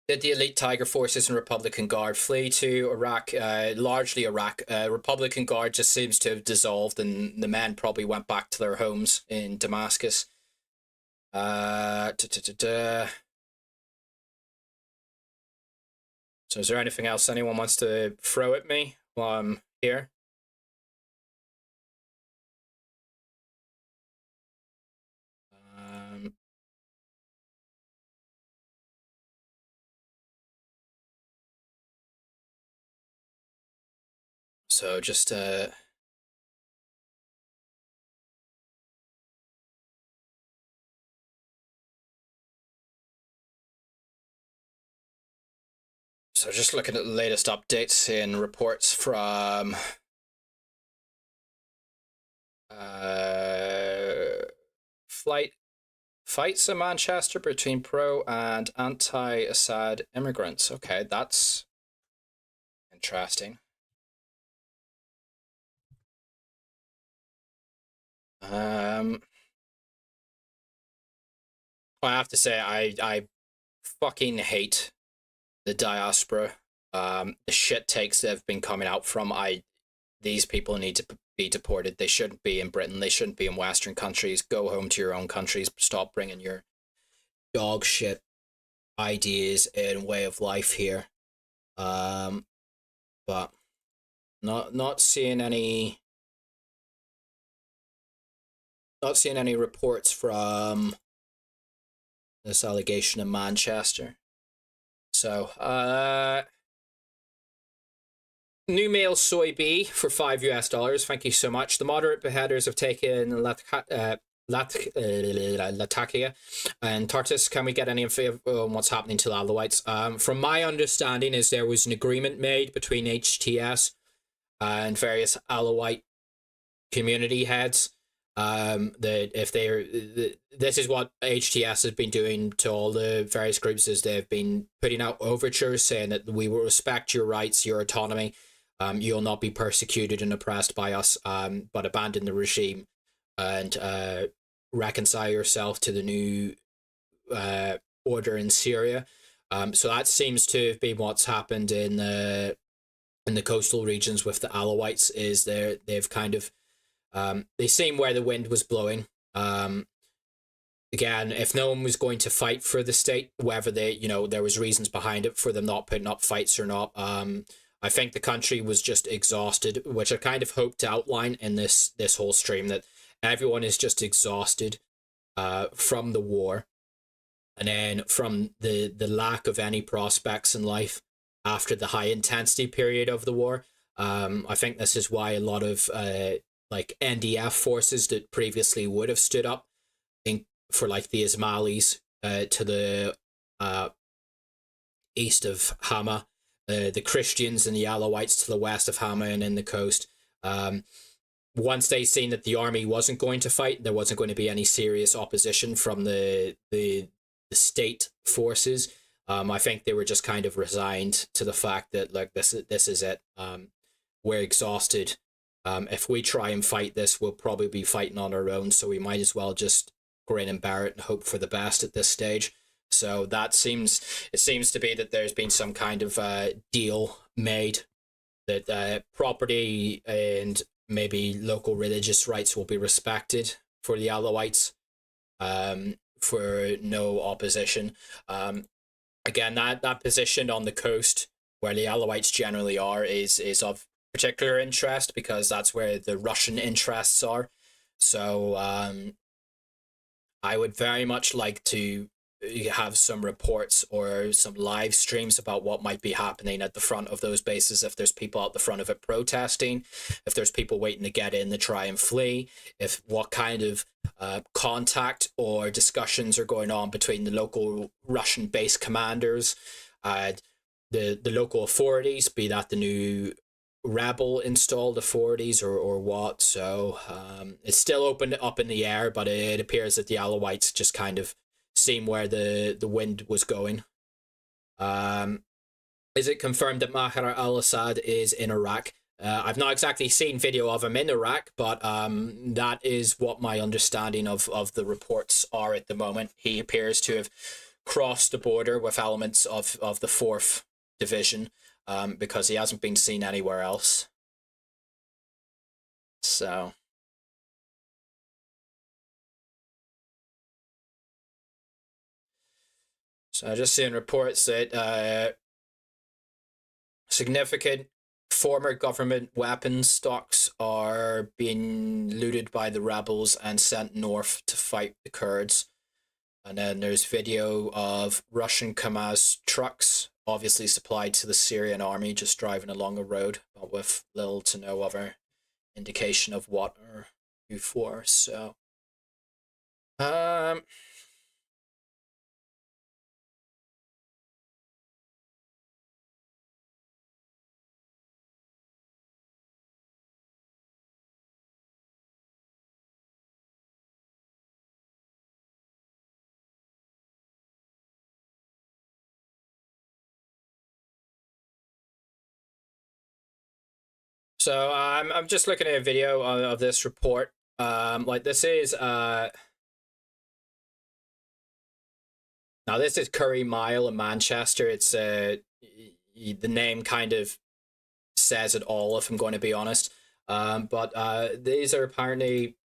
Did the elite Tiger forces and Republican Guard flee to Iraq? Largely Iraq. Republican Guard just seems to have dissolved, and the men probably went back to their homes in Damascus. So is there anything else anyone wants to throw at me while I'm here? So just so just looking at the latest updates in reports from fights in Manchester between pro and anti-Assad immigrants. Okay, that's interesting. I have to say I fucking hate the diaspora. The shit takes that have been coming out from these people need to be deported. They shouldn't be in Britain. They shouldn't be in Western countries. Go home to your own countries. Stop bringing your dog shit ideas and way of life here. But not seeing any reports from this allegation in Manchester. So, new male soy bee for $5 US. Thank you so much. The moderate beheaders have taken Latakia and Tarsis. Can we get any info on what's happening to the Alawites? From my understanding, is there was an agreement made between HTS and various Alawite community heads. That if this is what HTS has been doing to all the various groups, is they've been putting out overtures saying that we will respect your rights, your autonomy. You'll not be persecuted and oppressed by us, but abandon the regime and reconcile yourself to the new order in Syria. So that seems to have been what's happened in the coastal regions with the Alawites. Is they've kind of they seem where the wind was blowing. Again, if no one was going to fight for the state, whether there was reasons behind it for them not putting up fights or not. I think the country was just exhausted, which I kind of hoped to outline in this whole stream, that everyone is just exhausted from the war, and then from the lack of any prospects in life after the high intensity period of the war. I think this is why a lot of like NDF forces that previously would have stood up for like the Ismailis to the east of Hama, the Christians and the Alawites to the west of Hama and in the coast. Once they seen that the army wasn't going to fight, there wasn't going to be any serious opposition from the state forces. I think they were just kind of resigned to the fact that, like, this is it. We're exhausted. If we try and fight this, we'll probably be fighting on our own, so we might as well just grin and bear it and hope for the best at this stage. So it seems to be that there's been some kind of deal made that property and maybe local religious rights will be respected for the Alawites, for no opposition. Again, that position on the coast where the Alawites generally are is of particular interest, because that's where the Russian interests are. So I would very much like to have some reports or some live streams about what might be happening at the front of those bases, if there's people at the front of it protesting, if there's people waiting to get in to try and flee, if what kind of contact or discussions are going on between the local Russian base commanders, the local authorities, be that the new rebel installed authorities or what. So it's still open up in the air, but it appears that the Alawites just kind of seen where the wind was going. Is it confirmed that Bashar Al-Assad is in Iraq? I've not exactly seen video of him in Iraq, but that is what my understanding of the reports are at the moment. He appears to have crossed the border with elements of the 4th Division, because he hasn't been seen anywhere else. So I just seen reports that significant former government weapons stocks are being looted by the rebels and sent north to fight the Kurds. And then there's video of Russian Kamaz trucks, obviously supplied to the Syrian army, just driving along a road, but with little to no other indication of what or who for. So I'm just looking at a video of this report. Like, this is Now this is Curry Mile in Manchester. It's the name kind of says it all, if I'm going to be honest. But these are apparently.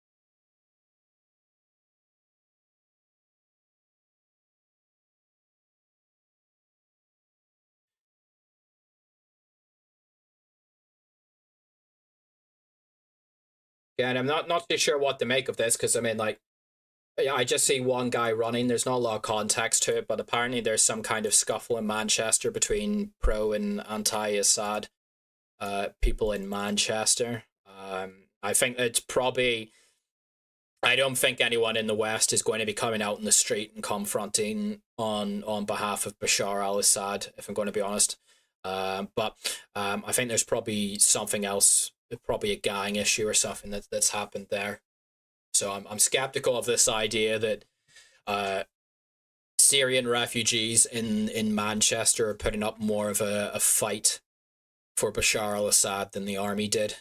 And I'm not too sure what to make of this, because I mean, like, yeah, I just see one guy running. There's not a lot of context to it, but apparently there's some kind of scuffle in Manchester between pro and anti-Assad people in Manchester. I think it's probably. I don't think anyone in the West is going to be coming out in the street and confronting on behalf of Bashar Al-Assad, if I'm going to be honest. But I think there's probably something else, probably a gang issue or something that's happened there. So I'm skeptical of this idea that Syrian refugees in Manchester are putting up more of a fight for Bashar al-Assad than the army did.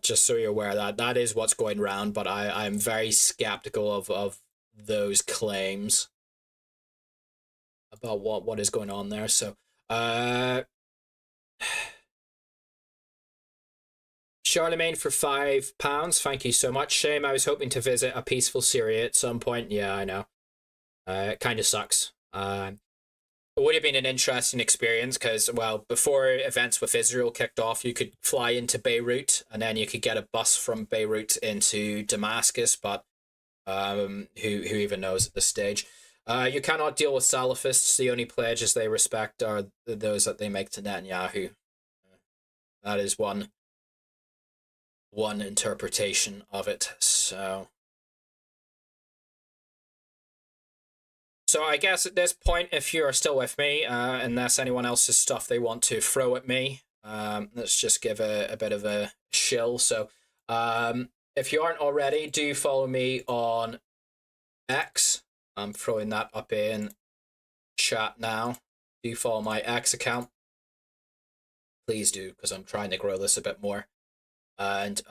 Just so you're aware that is what's going around, but I'm very skeptical of those claims about what is going on there. So Charlemagne for £5. Thank you so much. Shame, I was hoping to visit a peaceful Syria at some point. Yeah, I know. It kind of sucks. It would have been an interesting experience because, well, before events with Israel kicked off, you could fly into Beirut and then you could get a bus from Beirut into Damascus, but who even knows at this stage. You cannot deal with Salafists. The only pledges they respect are those that they make to Netanyahu. That is one interpretation of it. So I guess at this point, if you are still with me, unless anyone else's stuff they want to throw at me, let's just give a bit of a shill. So if you aren't already, do follow me on X. I'm throwing that up in chat now. Do follow my X account. Please do, because I'm trying to grow this a bit more. And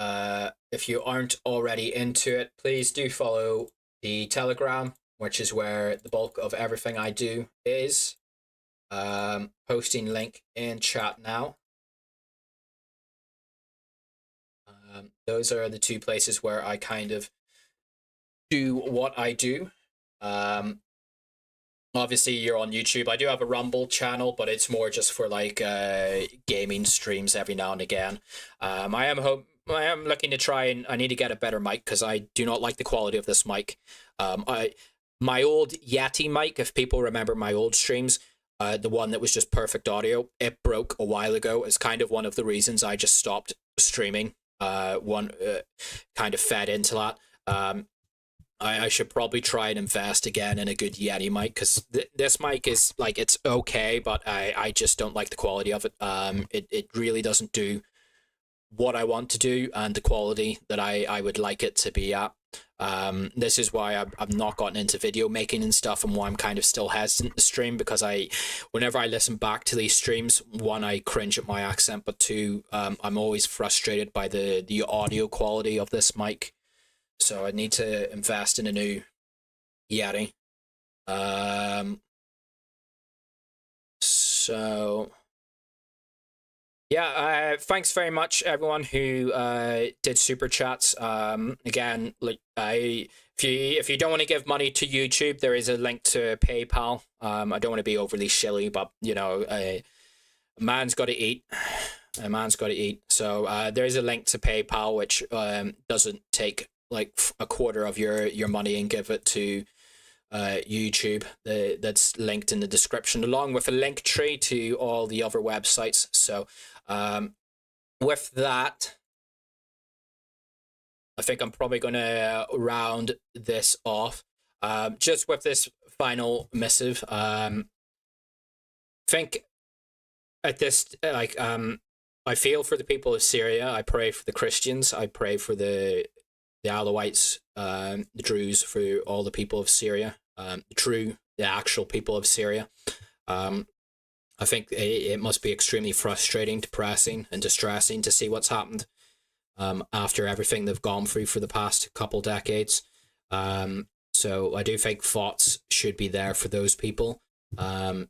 if you aren't already into it, please do follow the Telegram, which is where the bulk of everything I do is. Posting link in chat now. Those are the two places where I kind of do what I do. Obviously, you're on YouTube. I do have a Rumble channel, but it's more just for like gaming streams every now and again. I am looking to try and I need to get a better mic because I do not like the quality of this mic. My old Yeti mic, if people remember my old streams, the one that was just perfect audio, it broke a while ago. It's kind of one of the reasons I just stopped streaming. Kind of fed into that. I should probably try and invest again in a good Yeti mic because this mic is like, it's okay, but I just don't like the quality of it. It really doesn't do what I want to do and the quality that I would like it to be at. This is why I've not gotten into video making and stuff, and why I'm kind of still hesitant to stream, because whenever I listen back to these streams, one, I cringe at my accent, but two, I'm always frustrated by the audio quality of this mic. So I need to invest in a new Yeti. So yeah, thanks very much everyone who did super chats. Again, like if you don't want to give money to YouTube, there is a link to PayPal. I don't want to be overly shilly, but you know, a man's got to eat. A man's got to eat. So there is a link to PayPal, which doesn't take like a quarter of your money and give it to YouTube. That's linked in the description, along with a link tree to all the other websites. So with that, I think I'm probably going to round this off. Just with this final missive, think at this, like, I feel for the people of Syria. I pray for the Christians. I pray for the Alawites, the Druze, for all the people of Syria, the actual people of Syria. I think it must be extremely frustrating, depressing, and distressing to see what's happened. after everything they've gone through for the past couple decades. So I do think thoughts should be there for those people. I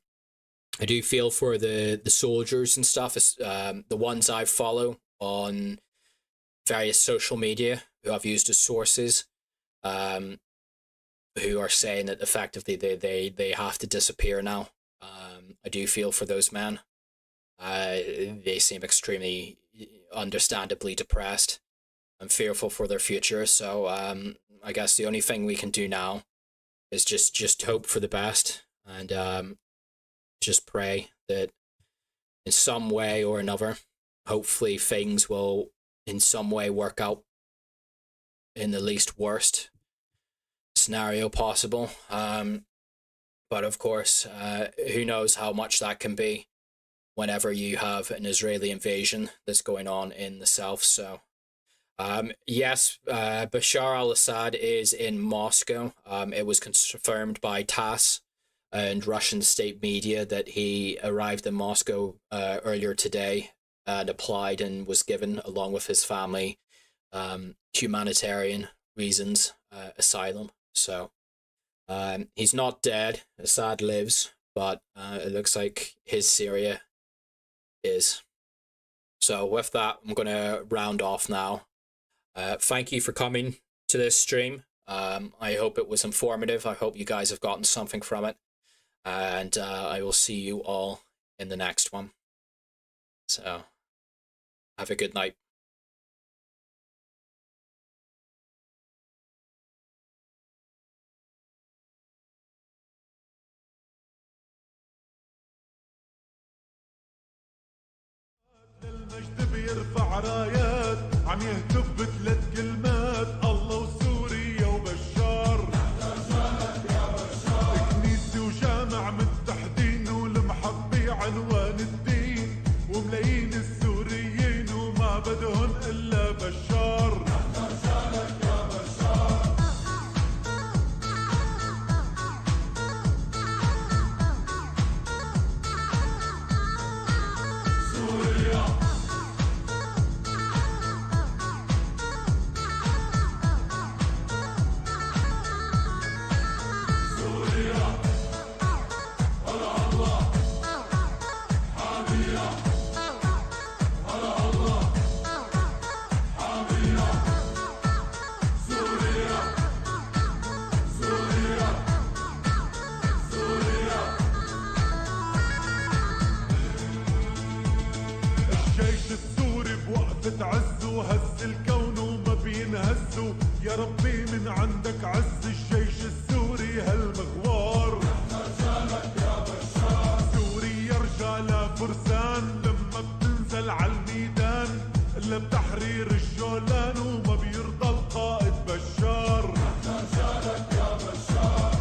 do feel for the soldiers and stuff, the ones I follow on various social media who I've used as sources, who are saying that effectively they have to disappear now. I do feel for those men. They seem extremely, understandably depressed and fearful for their future. So I guess the only thing we can do now is just hope for the best, and just pray that in some way or another, hopefully things will in some way work out in the least worst scenario possible. But of course, who knows how much that can be whenever you have an Israeli invasion that's going on in the south. So yes, Bashar Al-Assad is in Moscow. It was confirmed by TASS and Russian state media that he arrived in Moscow earlier today and applied and was given, along with his family, humanitarian reasons, asylum. So he's not dead. Assad lives, but it looks like his Syria is. So with that, I'm going to round off now. Thank you for coming to this stream. I hope it was informative. I hope you guys have gotten something from it. And I will see you all in the next one. So have a good night. المجد بيرفع رايات عم يهتف بثلاث كلمات: الله وسوريا وبشار. كنيسة وجامع متحدين والمحبي عنوان الدين، وملايين السوريين وما بدهن إلا بشار. عزوا هز الكون وما بينهزوا، يا ربي من عندك عز الجيش السوري هالمغوار. رجالك يا بشار، سوريا رجالها فرسان، لما بتنزل عالميدان الا بتحرير الجولان، وما بيرضى القائد بشار. رجالك يا بشار.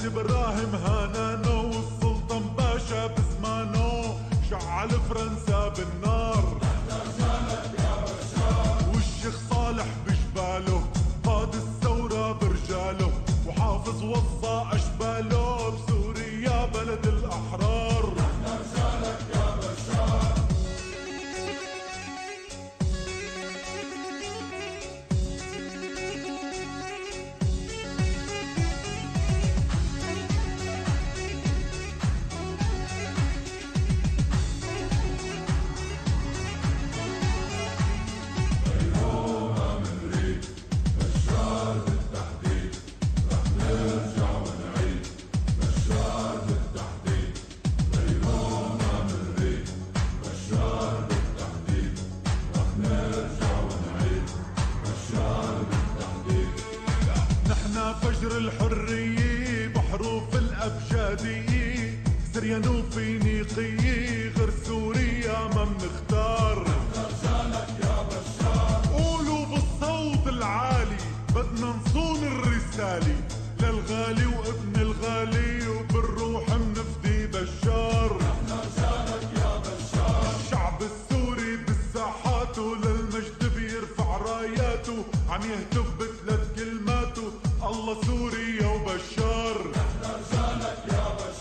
ابراهيم هانانو والسلطان باشا بزمانو، شعل فرنسا بالنار. والشيخ صالح بجباله قاد الثورة برجاله، وحافظ وصى اشباله بسوريا بلد الاحرار. رجالك يا بشار. دقيق سريان وفينيقية غير سوريا ما منختار. رجالك يا بشار قولوا بالصوت العالي بدنا نصون الرسالة للغالي وابن الغالي وبالروح منفدي بشار. رجالك يا بشار الشعب السوري بالساحات وللمجد بيرفع راياته عم يهتف بثلاث كلماته الله سوريا وبشار. رجالك يا بشار